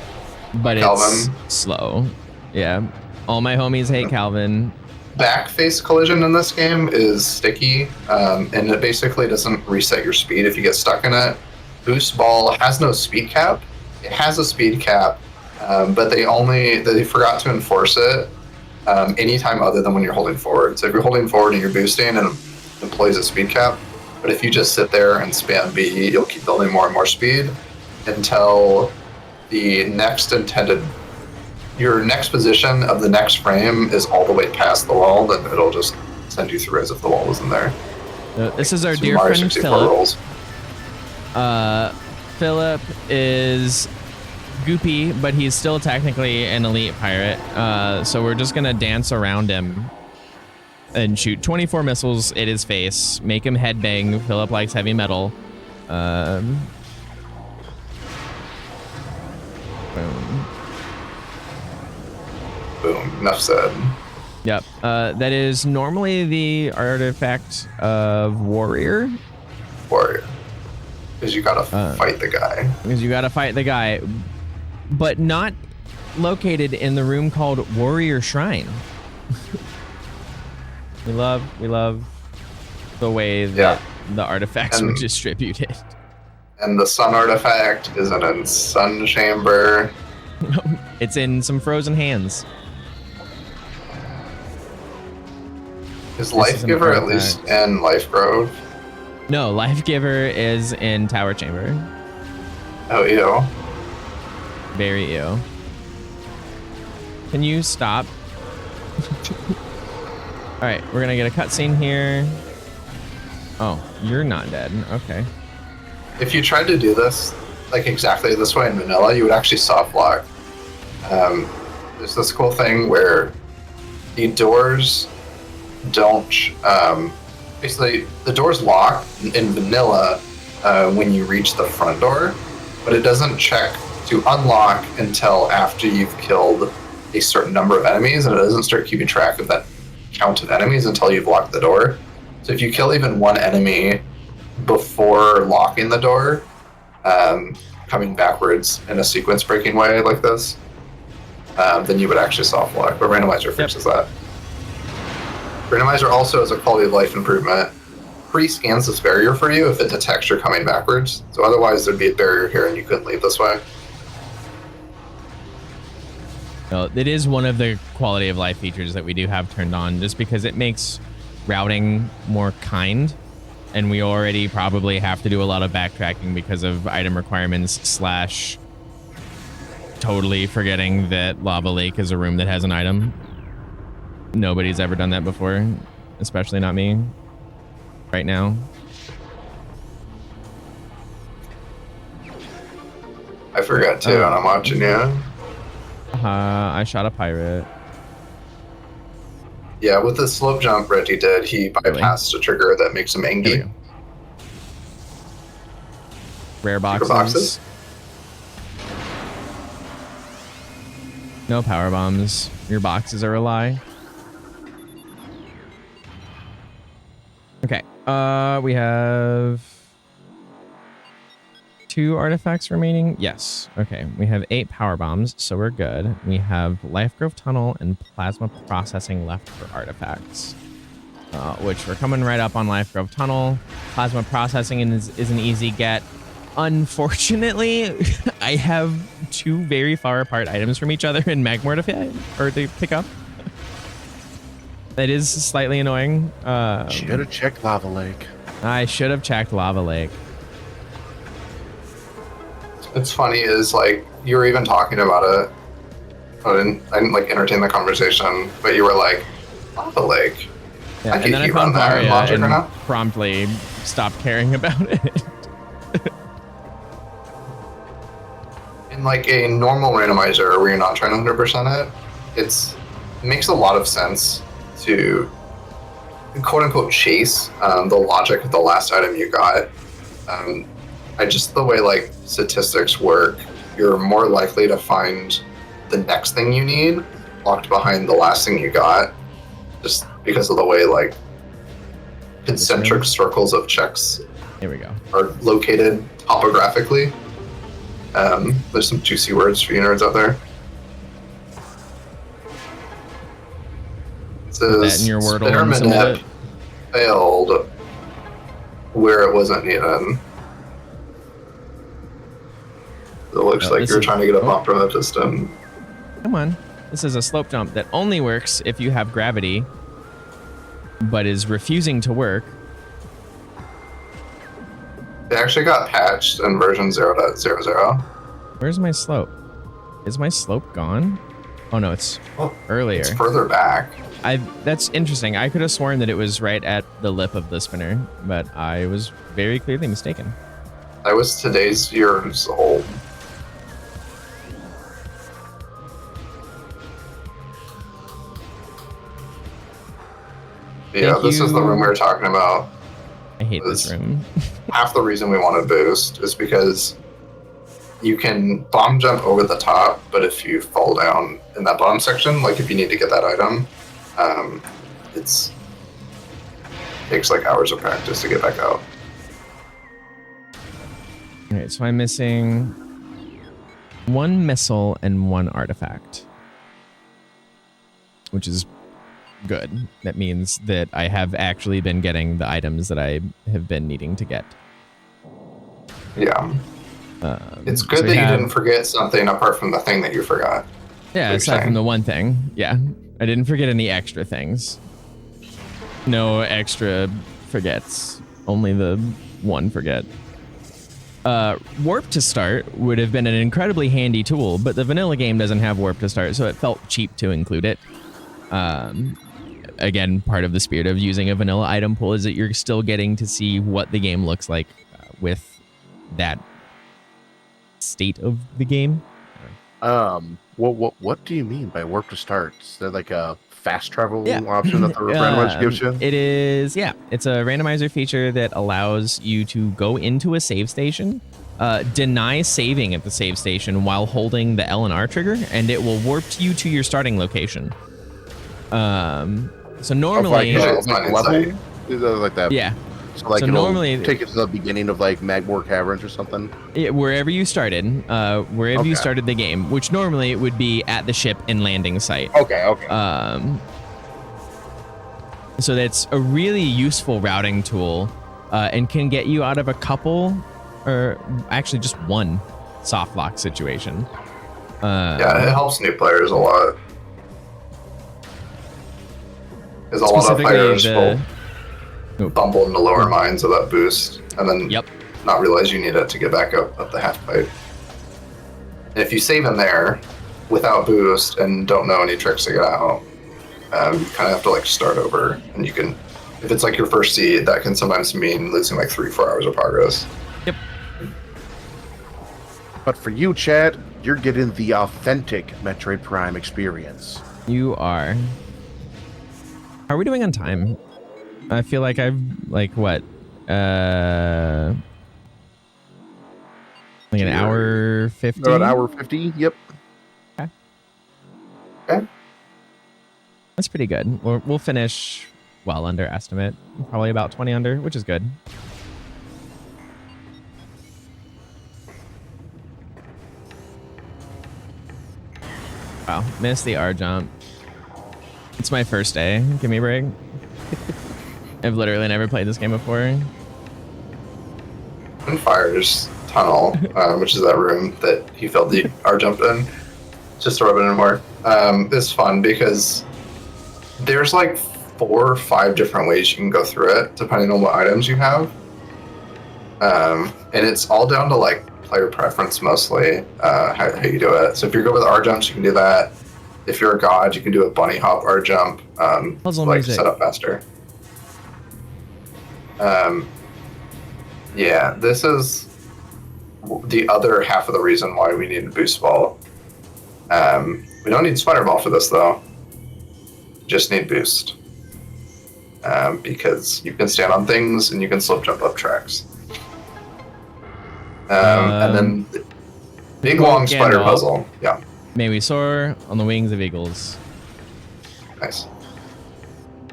but Calvin. it's slow. Yeah. All my homies hate Calvin. Back face collision in this game is sticky, and it basically doesn't reset your speed if you get stuck in it. Boost ball has no speed cap. It has a speed cap, but they forgot to enforce it anytime other than when you're holding forward. So if you're holding forward and you're boosting and employs a speed cap. But if you just sit there and spam B, you'll keep building more and more speed until your next position of the next frame is all the way past the wall, then it'll just send you through as if the wall wasn't there. This is our Super dear Mario friend 64 Philip. rules. Philip is goopy, but he's still technically an elite pirate. So we're just gonna dance around him and shoot 24 missiles at his face, make him headbang. Philip likes heavy metal. Boom. Boom. Enough said. Yep. That is normally the artifact of warrior. Warrior. Because you gotta fight the guy. Because you gotta fight the guy, but not located in the room called Warrior Shrine. we love the way that the artifacts were distributed. And the sun artifact is in a sun chamber. It's in some frozen hands. Is Life Giver at least in Life Grove? No, Life Giver is in Tower Chamber. Oh, ew. Very ew. Can you stop? All right, we're gonna get a cutscene here. Oh, you're not dead. Okay. If you tried to do this, like exactly this way in vanilla, you would actually soft lock. There's this cool thing where the doors don't, basically the doors lock in vanilla when you reach the front door, but it doesn't check to unlock until after you've killed a certain number of enemies, and it doesn't start keeping track of that count of enemies until you've locked the door. So if you kill even one enemy before locking the door, coming backwards in a sequence breaking way like this, then you would actually soft lock, but Randomizer fixes that. Randomizer also has a quality of life improvement. Pre-scans this barrier for you if it detects you're coming backwards. So otherwise there'd be a barrier here and you couldn't leave this way. No, it is one of the quality of life features that we do have turned on, just because it makes routing more kind, and we already probably have to do a lot of backtracking because of item requirements / totally forgetting that Lava Lake is a room that has an item. Nobody's ever done that before, especially not me right now. I forgot too, and I'm watching you. I shot a pirate. Yeah, with the slope jump Reggie did, he bypassed a trigger that makes him angry. Rare boxes. No power bombs. Your boxes are a lie. Okay. We have 2 artifacts remaining. Yes. Okay. We have 8 power bombs, so we're good. We have Life Grove Tunnel and Plasma Processing left for artifacts, which we're coming right up on Life Grove Tunnel. Plasma Processing is an easy get. Unfortunately, I have 2 very far apart items from each other in Magmor to pick up. That is slightly annoying. Should have checked Lava Lake. I should have checked Lava Lake. It's funny is like you were even talking about it. I didn't like entertain the conversation, but you were like, Lava Lake. Yeah, I and then I keep found on that in Logic and right now. promptly stopped caring about it. In like a normal randomizer where you're not trying to 100% it makes a lot of sense to quote unquote chase the logic of the last item you got. The way like statistics work, you're more likely to find the next thing you need locked behind the last thing you got, just because of the way like concentric circles of checks Here we go. are located topographically. There's some juicy words for you nerds out there. It Put that says, in your Wordle Spinner and symbol Manip it. failed where it wasn't needed. It looks like you're trying to get a bump from a piston. Come on. This is a slope jump that only works if you have gravity, but is refusing to work actually got patched in version 0.00. Where's my slope? Is my slope gone? Oh no, it's earlier. It's further back. That's interesting. I could have sworn that it was right at the lip of the spinner, but I was very clearly mistaken. I was today's years old. Yeah, this is the room we were talking about. I hate this room. Half the reason we want to boost is because you can bomb jump over the top, but if you fall down in that bottom section, like if you need to get that item, it takes like hours of practice to get back out. All right, so I'm missing 1 missile and 1 artifact, which is good. That means that I have actually been getting the items that I have been needing to get. Yeah. It's good that you didn't forget something apart from the thing that you forgot. Yeah, aside from the one thing. Yeah. I didn't forget any extra things. No extra forgets. Only the one forget. Warp to start would have been an incredibly handy tool, but the vanilla game doesn't have warp to start, so it felt cheap to include it. Again, part of the spirit of using a vanilla item pool is that you're still getting to see what the game looks like with that state of the game. What do you mean by warp to start? Is there like a fast travel option that the randomizer gives you? It is, yeah. It's a randomizer feature that allows you to go into a save station, deny saving at the save station while holding the L and R trigger, and it will warp you to your starting location. So normally, level, like that. Yeah. So like, normally take it to the beginning of like Magmore Caverns or something. Wherever you started, you started the game, which normally it would be at the ship and landing site. Okay. So that's a really useful routing tool, and can get you out of a couple, or actually just one, soft lock situation. Yeah, it helps new players a lot. Because a lot of players will bumble in the lower mines of that boost, and then not realize you need it to get back up the half pipe. And if you save in there without boost and don't know any tricks to get out, you kind of have to like start over. And you can, if it's like your first seed, that can sometimes mean losing like 3-4 hours of progress. Yep. But for you, Chad, you're getting the authentic Metroid Prime experience. You are. How are we doing on time? I feel like I've like what? Like an hour 50? About an hour 50, yep. Okay. That's pretty good. We'll finish well under estimate. Probably about 20 under, which is good. Wow, missed the R jump. It's my first day. Give me a break. I've literally never played this game before. Fire's tunnel, which is that room that he filled the R jump in, just to rub it in more. It's fun because there's like 4 or 5 different ways you can go through it, depending on what items you have. And it's all down to like player preference mostly, how you do it. So if you go with R jumps, you can do that. If you're a god, you can do a bunny hop R jump, like set up faster. Yeah, this is the other half of the reason why we need a boost ball. We don't need spider ball for this though. Just need boost. Because you can stand on things and you can slip jump up tracks. And then the big long spider puzzle. Yeah. May we soar on the wings of eagles. Nice.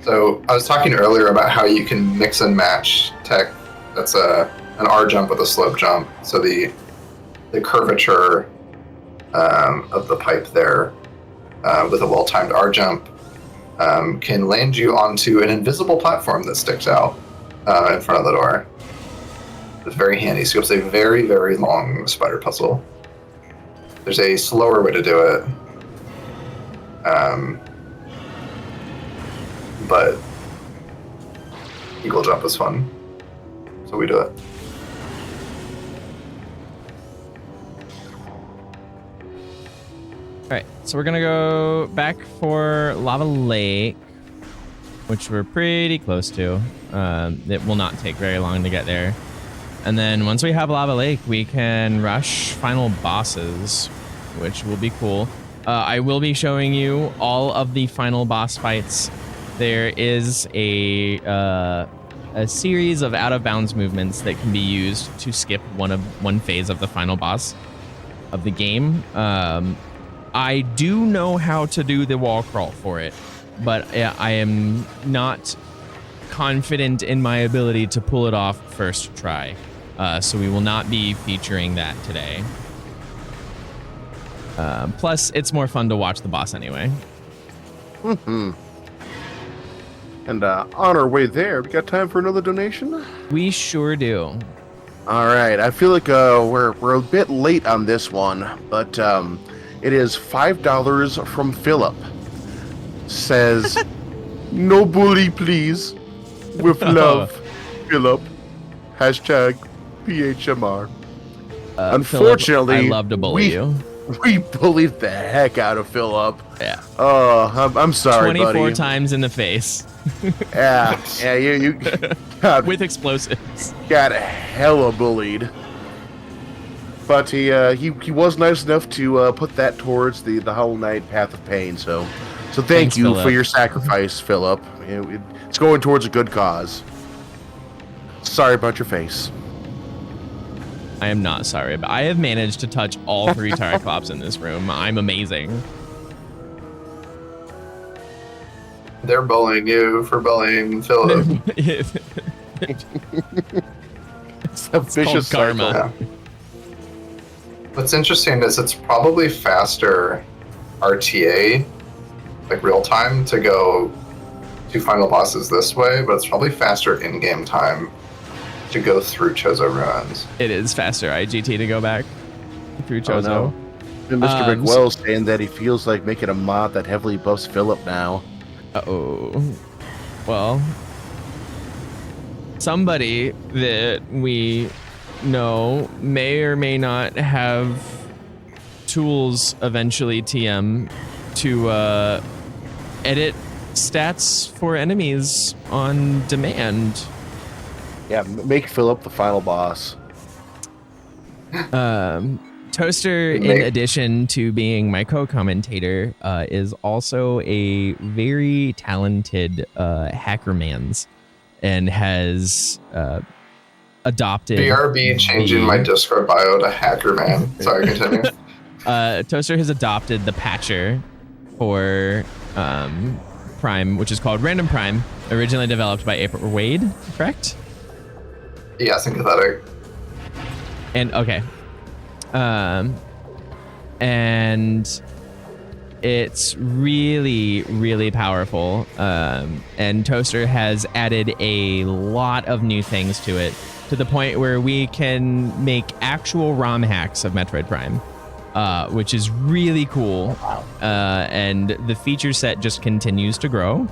So I was talking earlier about how you can mix and match tech. That's an R jump with a slope jump. So the curvature of the pipe there with a well-timed R jump can land you onto an invisible platform that sticks out in front of the door. It's very handy. So it's a very, very long spider puzzle. There's a slower way to do it. But eagle jump is fun. So we do it. All right, so we're gonna go back for Lava Lake, which we're pretty close to. It will not take very long to get there. And then once we have Lava Lake, we can rush final bosses, which will be cool. I will be showing you all of the final boss fights. There is a series of out-of-bounds movements that can be used to skip one phase of the final boss of the game. I do know how to do the wall crawl for it, but I am not confident in my ability to pull it off first try. So we will not be featuring that today. Plus, it's more fun to watch the boss anyway. Mm-hmm. And on our way there, we got time for another donation? We sure do. All right. I feel like we're a bit late on this one, but it is $5 from Philip. Says, no bully, please. With love, Philip. Hashtag PHMR. Unfortunately, Phillip, I love to bully you. We bullied the heck out of Philip. Yeah. Oh, I'm sorry, 24 buddy. times in the face. Yeah, you got, with explosives. Got hella bullied. But he was nice enough to put that towards the Hollow Knight Path of Pain. So thank Thanks, you Phillip. for your sacrifice, Philip. It's going towards a good cause. Sorry about your face. I am not sorry, but I have managed to touch all 3 Tyreclops in this room. I'm amazing. They're bullying you for bullying Philip. It's a vicious karma. cycle. Yeah. What's interesting is it's probably faster RTA, like real time, to go to final bosses this way, but it's probably faster in-game time to go through Chozo Ruins. It is faster IGT to go back through Chozo. Oh, no. And Mr. McWell saying that he feels like making a mod that heavily buffs Philip now. Uh-oh. Well, somebody that we know may or may not have tools eventually, TM, to edit stats for enemies on demand. Yeah, make Philip the final boss. Toaster, in addition to being my co-commentator, is also a very talented hackermans and has adopted... BRB changing my Discord bio to Hackerman. Sorry, continue. Toaster has adopted the patcher for Prime, which is called Random Prime, originally developed by April Wade, correct? Yeah, sympathetic. And okay. And it's really, really powerful. And Toaster has added a lot of new things to it, to the point where we can make actual ROM hacks of Metroid Prime, which is really cool. And the feature set just continues to grow.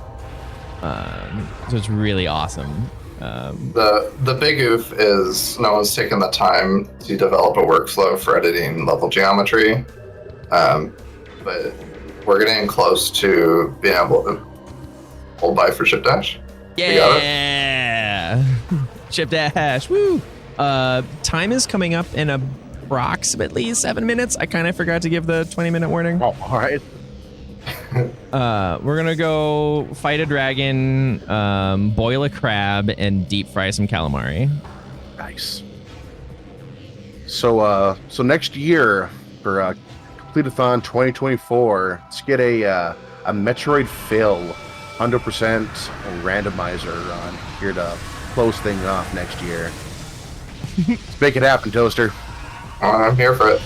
So it's really awesome. The big oof is no one's taken the time to develop a workflow for editing level geometry, but we're getting close to being able to hold by for ship dash. Yeah, ship dash, woo! Time is coming up in approximately 7 minutes. I kind of forgot to give the 20-minute warning. Oh, all right. We're gonna go fight a dragon, boil a crab, and deep fry some calamari. Nice. So next year for Completithon 2024, let's get a Metroid fill, 100% randomizer run here to close things off next year. Let's make it happen, Toaster. I'm here for it.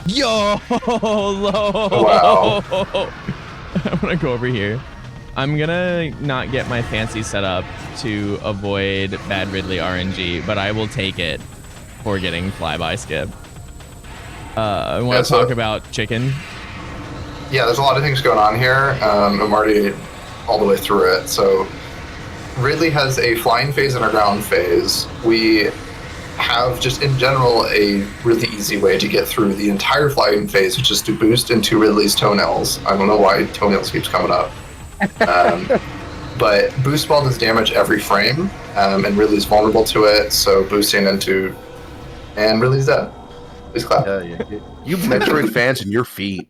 YOLO! Wow. I'm gonna go over here. I'm gonna not get my fancy setup to avoid bad Ridley RNG, but I will take it for getting flyby skip. I want to talk about chicken. Yeah, there's a lot of things going on here. I'm already all the way through it, so Ridley has a flying phase and a ground phase. We have just in general a really easy way to get through the entire flying phase, which is to boost into Ridley's toenails. I don't know why toenails keeps coming up. But boost ball does damage every frame, and Ridley's vulnerable to it, so boosting into... And Ridley's dead. Please clap. You Metroid fans and your feet.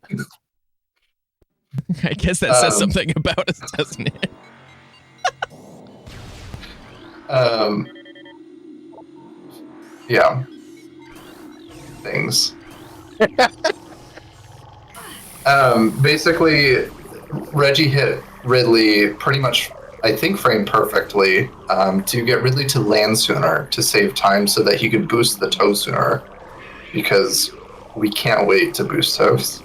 I guess that says something about us, doesn't it? Yeah. Things. Basically, Reggie hit Ridley pretty much, I think, framed perfectly to get Ridley to land sooner, to save time so that he could boost the toe sooner, because we can't wait to boost toes.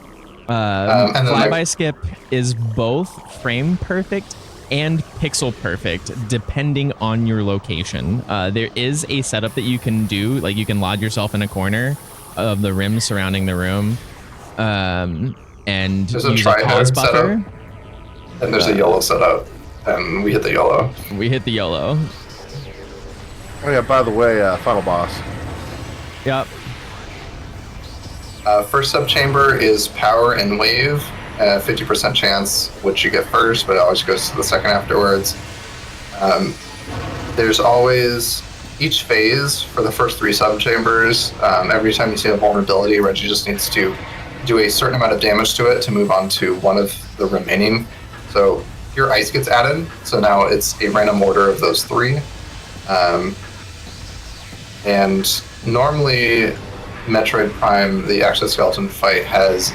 Flyby skip is both frame perfect and pixel perfect, depending on your location. There is a setup that you can do, like you can lodge yourself in a corner of the rim surrounding the room, and there's a use a pause buffer. setup, and there's a YOLO setup, and we hit the YOLO. We hit the YOLO. Oh yeah, by the way, final boss. Yep. First sub-chamber is power and wave, 50% chance, which you get first, but it always goes to the second afterwards. There's always each phase for the first 3 sub-chambers. Every time you see a vulnerability, Reggie just needs to do a certain amount of damage to it to move on to one of the remaining. So your ice gets added, so now it's a random order of those 3. And normally, Metroid Prime, the exoskeleton fight, has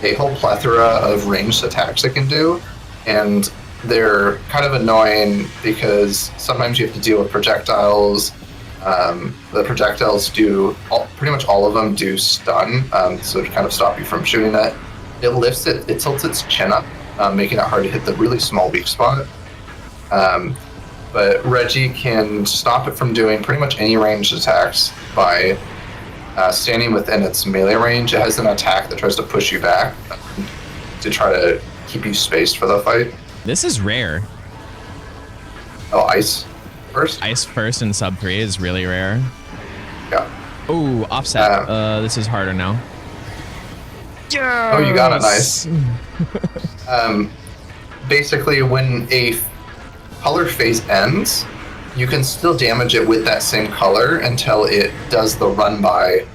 a whole plethora of ranged attacks it can do, and they're kind of annoying because sometimes you have to deal with projectiles. The projectiles do, pretty much all of them do stun, so to kind of stop you from shooting it. It lifts it, it tilts its chin up, making it hard to hit the really small weak spot. But Reggie can stop it from doing pretty much any ranged attacks by standing within its melee range. It has an attack that tries to push you back to try to keep you spaced for the fight. This is rare. Oh, ice first? Ice first in sub 3 is really rare. Yeah. Oh, offset. This is harder now. Yes! Oh, you got it, nice. Basically, when a color phase ends, you can still damage it with that same color until it does the run by,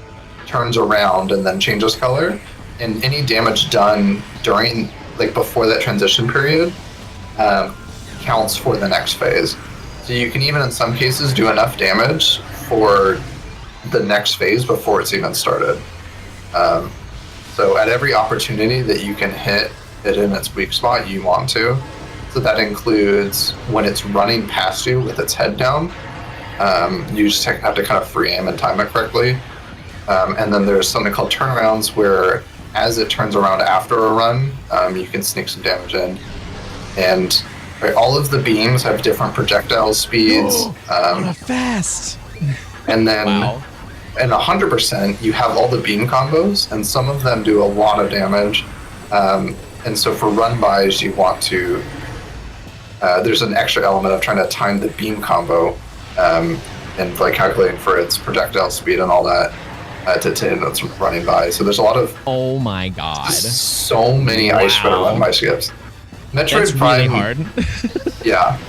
turns around, and then changes color. And any damage done during, like before that transition period, counts for the next phase. So you can even in some cases do enough damage for the next phase before it's even started. So at every opportunity that you can hit it in its weak spot, you want to. So that includes when it's running past you with its head down. You just have to kind of free aim and time it correctly. And then there's something called turnarounds where as it turns around after a run, you can sneak some damage in. And all of the beams have different projectile speeds. Fast! And then in 100%, you have all the beam combos, and some of them do a lot of damage. And so for run-bys, you want to... there's an extra element of trying to time the beam combo and like calculating for its projectile speed and all that to hit its running by. So there's a lot of... Oh my god. So many ice spreader run-by skips. Metroid That's Prime... really hard. Yeah.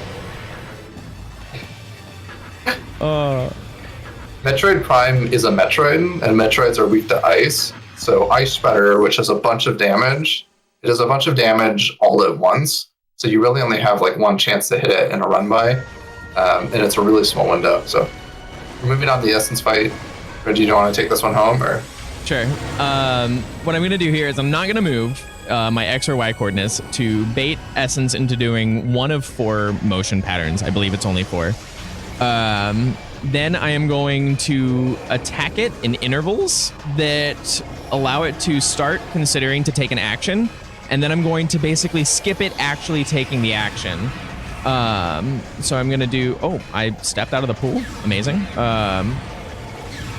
Metroid Prime is a Metroid, and Metroids are weak to ice. So Ice Spreader, which has a bunch of damage, it does a bunch of damage all at once. So you really only have like one chance to hit it in a run by, and it's a really small window. So we're moving on to the Essence fight. Reggie, do you want to take this one home, or? Sure. What I'm going to do here is I'm not going to move my X or Y coordinates to bait Essence into doing one of 4 motion patterns. I believe it's only 4. Then I am going to attack it in intervals that allow it to start considering to take an action. And then I'm going to basically skip it actually taking the action. So I'm going to do... Oh, I stepped out of the pool. Amazing. I'm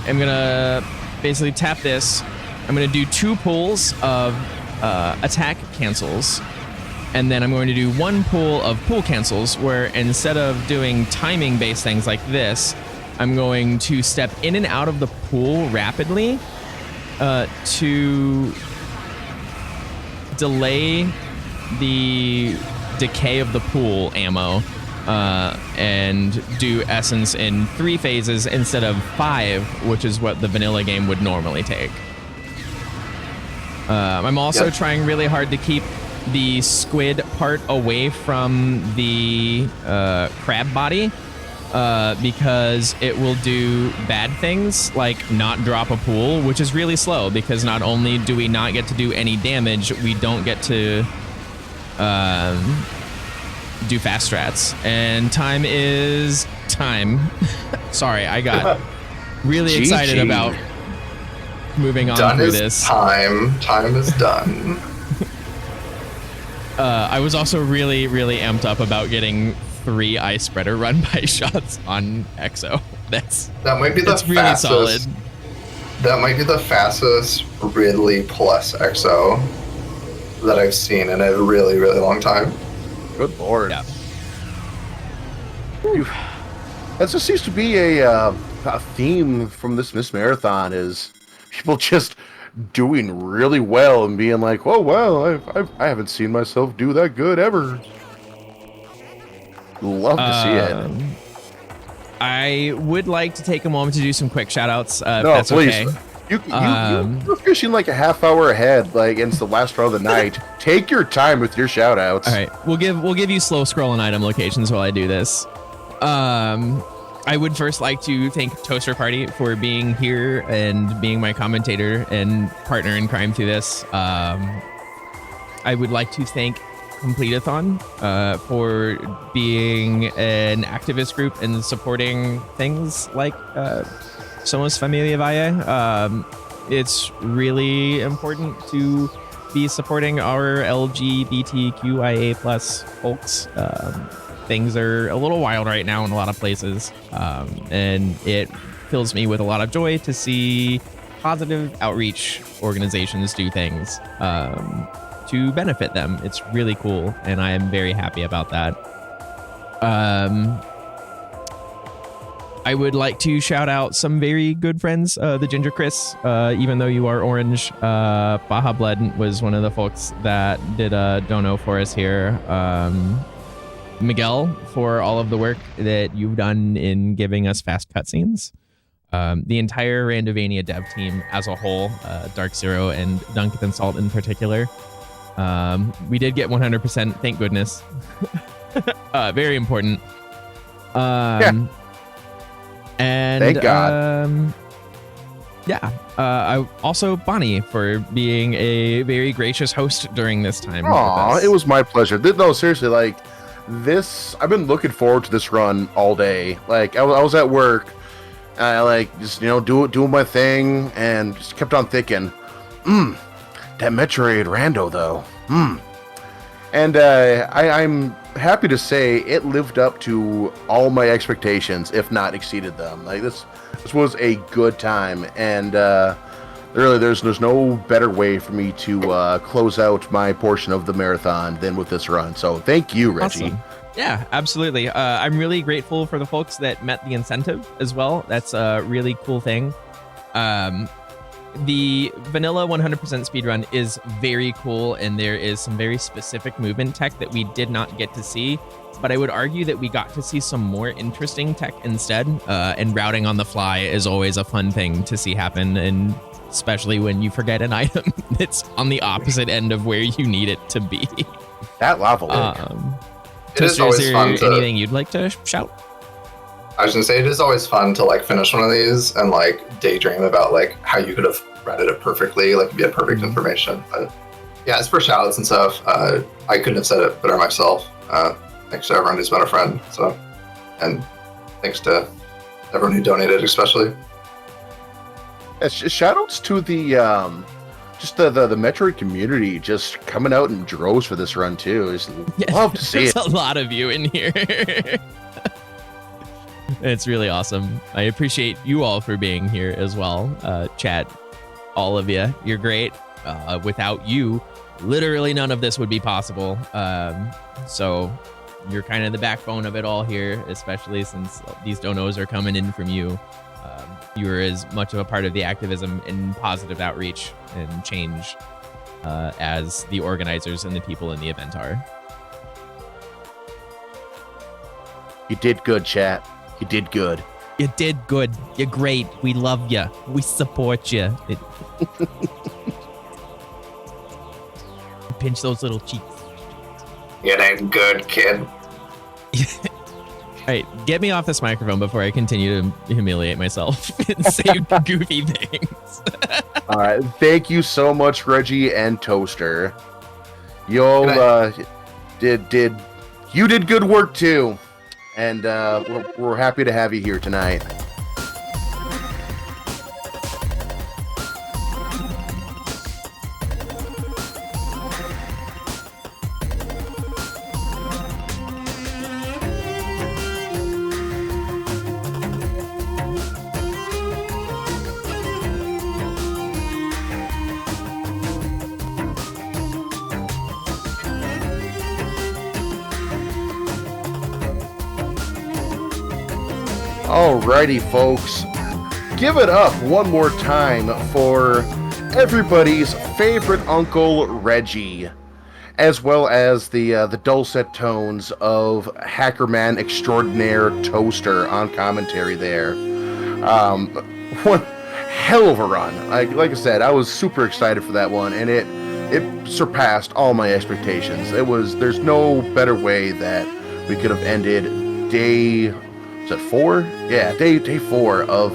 going to basically tap this. I'm going to do 2 pulls of attack cancels. And then I'm going to do one pool of pool cancels where instead of doing timing based things like this, I'm going to step in and out of the pool rapidly to delay the decay of the pool ammo and do essence in 3 phases instead of 5, which is what the vanilla game would normally take. I'm also trying really hard to keep the squid part away from the crab body because it will do bad things like not drop a pool, which is really slow because not only do we not get to do any damage, we don't get to do fast strats. And time is time. Sorry, I got really excited about moving on through this. Time is done. I was also really, really amped up about getting 3 ice spreader run by shots on EXO. That might be the really fastest. Solid. That might be the fastest Ridley plus EXO that I've seen in a really, really long time. Good lord. Yeah. That just seems to be a theme from this marathon is people just doing really well and being like, oh well, I haven't seen myself do that good ever. Love to see it. I would like to take a moment to do some quick shout outs. No, that's please. Okay. You're fishing like a half hour ahead, like it's the last round of the night. Take your time with your shout outs. All right, we'll give you slow scrolling item locations while I do this. I would first like to thank ToasterParty for being here and being my commentator and partner in crime through this. I would like to thank Completithon for being an activist group and supporting things like Somos Familia Valle. It's really important to be supporting our LGBTQIA plus folks. Things are a little wild right now in a lot of places, and it fills me with a lot of joy to see positive outreach organizations do things to benefit them. It's really cool, and I am very happy about that. I would like to shout out some very good friends, the Ginger Chris, even though you are orange. Baja Blood was one of the folks that did a dono for us here. Miguel, for all of the work that you've done in giving us fast cutscenes. The entire Randovania dev team as a whole, Dark Zero and Duncan Salt in particular. We did get 100%, thank goodness. Very important. And thank God. I also Bonnie for being a very gracious host during this time. Aw, it was my pleasure. No, seriously, like this, I've been looking forward to this run all day. Like I was at work, like just doing my thing, and just kept on thinking, that Metroid Rando though, and I'm happy to say it lived up to all my expectations, if not exceeded them. Like this was a good time, and really there's no better way for me to close out my portion of the marathon than with this run. So thank you, Reggie. Awesome. Yeah, absolutely. I'm really grateful for the folks that met the incentive as well. That's a really cool thing. The vanilla 100% speedrun is very cool, and there is some very specific movement tech that we did not get to see, but I would argue that we got to see some more interesting tech instead, and routing on the fly is always a fun thing to see happen, and especially when you forget an item that's on the opposite end of where you need it to be. That lava it is always fun to... Anything you'd like to shout? I was gonna say it is always fun to like finish one of these and like daydream about like how you could have routed it perfectly, like if you had perfect information. But yeah, as for shoutouts and stuff, I couldn't have said it better myself. Thanks to everyone who's been a friend. So, and thanks to everyone who donated, especially. Shoutouts to the just the Metroid community just coming out in droves for this run too. Just love to see it. There's a lot of you in here. It's really awesome. I appreciate you all for being here as well. Chat, all of you, you're great. Without you, literally none of this would be possible. So you're kind of the backbone of it all here, especially since these donos are coming in from you. You're as much of a part of the activism and positive outreach and change as the organizers and the people in the event are. You did good, chat. You did good. You did good. You're great. We love you. We support you. Pinch those little cheeks. You did good, kid. All right, get me off this microphone before I continue to humiliate myself and say goofy things. All right, thank you so much, Reggie and Toaster. You did good work too, and we're happy to have you here tonight. Alrighty, folks. Give it up one more time for everybody's favorite uncle, Reggie, as well as the dulcet tones of Hackerman Extraordinaire Toaster on commentary there. One hell of a run. Like I said, I was super excited for that one, and it surpassed all my expectations. There's no better way that we could have ended day. Is that 4? Yeah, day 4 of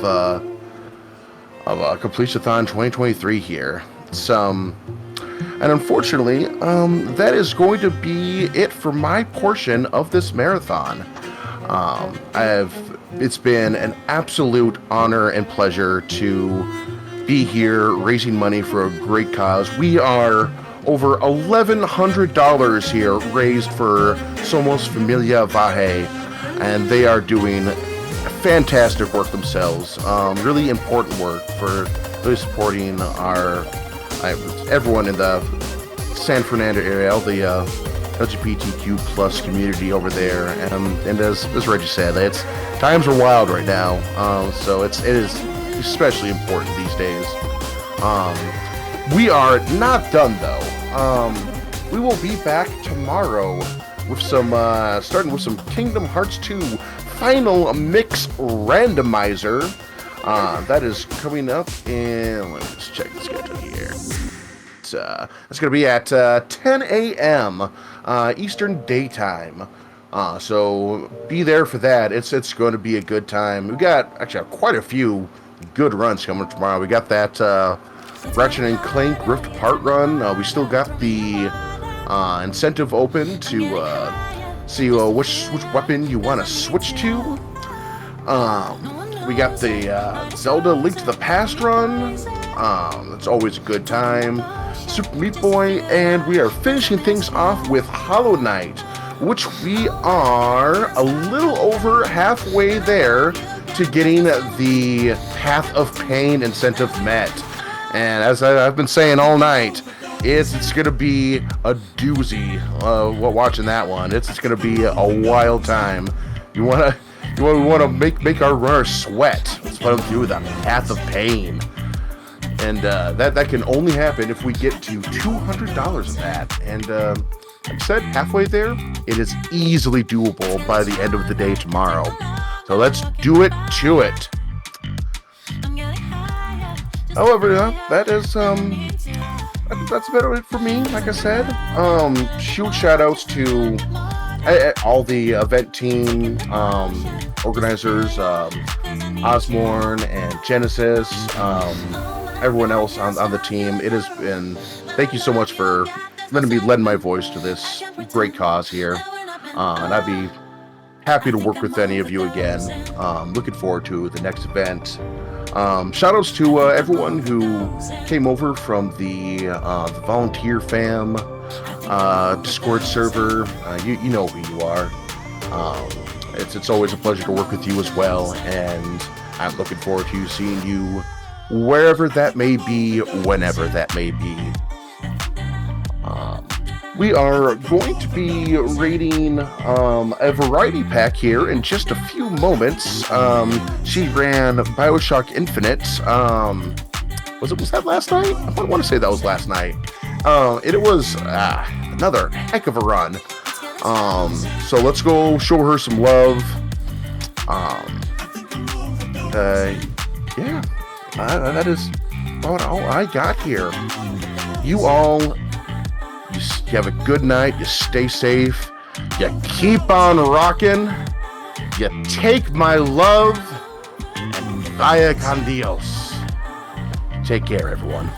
Completithon 2023 here. And unfortunately, that is going to be it for my portion of this marathon. It's been an absolute honor and pleasure to be here raising money for a great cause. We are over $1,100 here raised for Somos Familia Vahe. And they are doing fantastic work themselves. Really important work for really supporting everyone in the San Fernando area, all the LGBTQ plus community over there. And as Reggie said, times are wild right now. So it is especially important these days. We are not done though. We will be back tomorrow with starting with some Kingdom Hearts 2 Final Mix Randomizer. That is coming up in, let me just check the schedule here. It's going to be at 10 a.m. Eastern Daytime. So be there for that. It's going to be a good time. We got actually quite a few good runs coming tomorrow. We got that Ratchet and Clank Rift Apart run. We still got the incentive open to see which weapon you want to switch to. We got the Zelda Link to the Past run. That's always a good time. Super Meat Boy, and we are finishing things off with Hollow Knight, which we are a little over halfway there to getting the Path of Pain incentive met. And as I've been saying all night, it's going to be a doozy watching that one. It's going to be a wild time. You want to make our runners sweat. Let's let them do the Path of Pain. And that can only happen if we get to $200 of that. And like I said, halfway there, it is easily doable by the end of the day tomorrow. So let's do it to it. However, that's about it for me. Like I said, huge shout outs to all the event team organizers, Osmorn and Genesis, everyone else on the team. It has been, thank you so much for letting me lend my voice to this great cause here, and I'd be happy to work with any of you again. Looking forward to the next event. Shout outs to everyone who came over from the volunteer fam Discord server. You know who you are. It's always a pleasure to work with you as well, and I'm looking forward to seeing you wherever that may be, whenever that may be. We are going to be rating a variety pack here in just a few moments. She ran BioShock Infinite. Was that last night? I want to say that was last night. It was another heck of a run. So let's go show her some love. Yeah, that is about all I got here. You all, you have a good night. You stay safe. You keep on rocking. You take my love and vaya con Dios. Take care, everyone.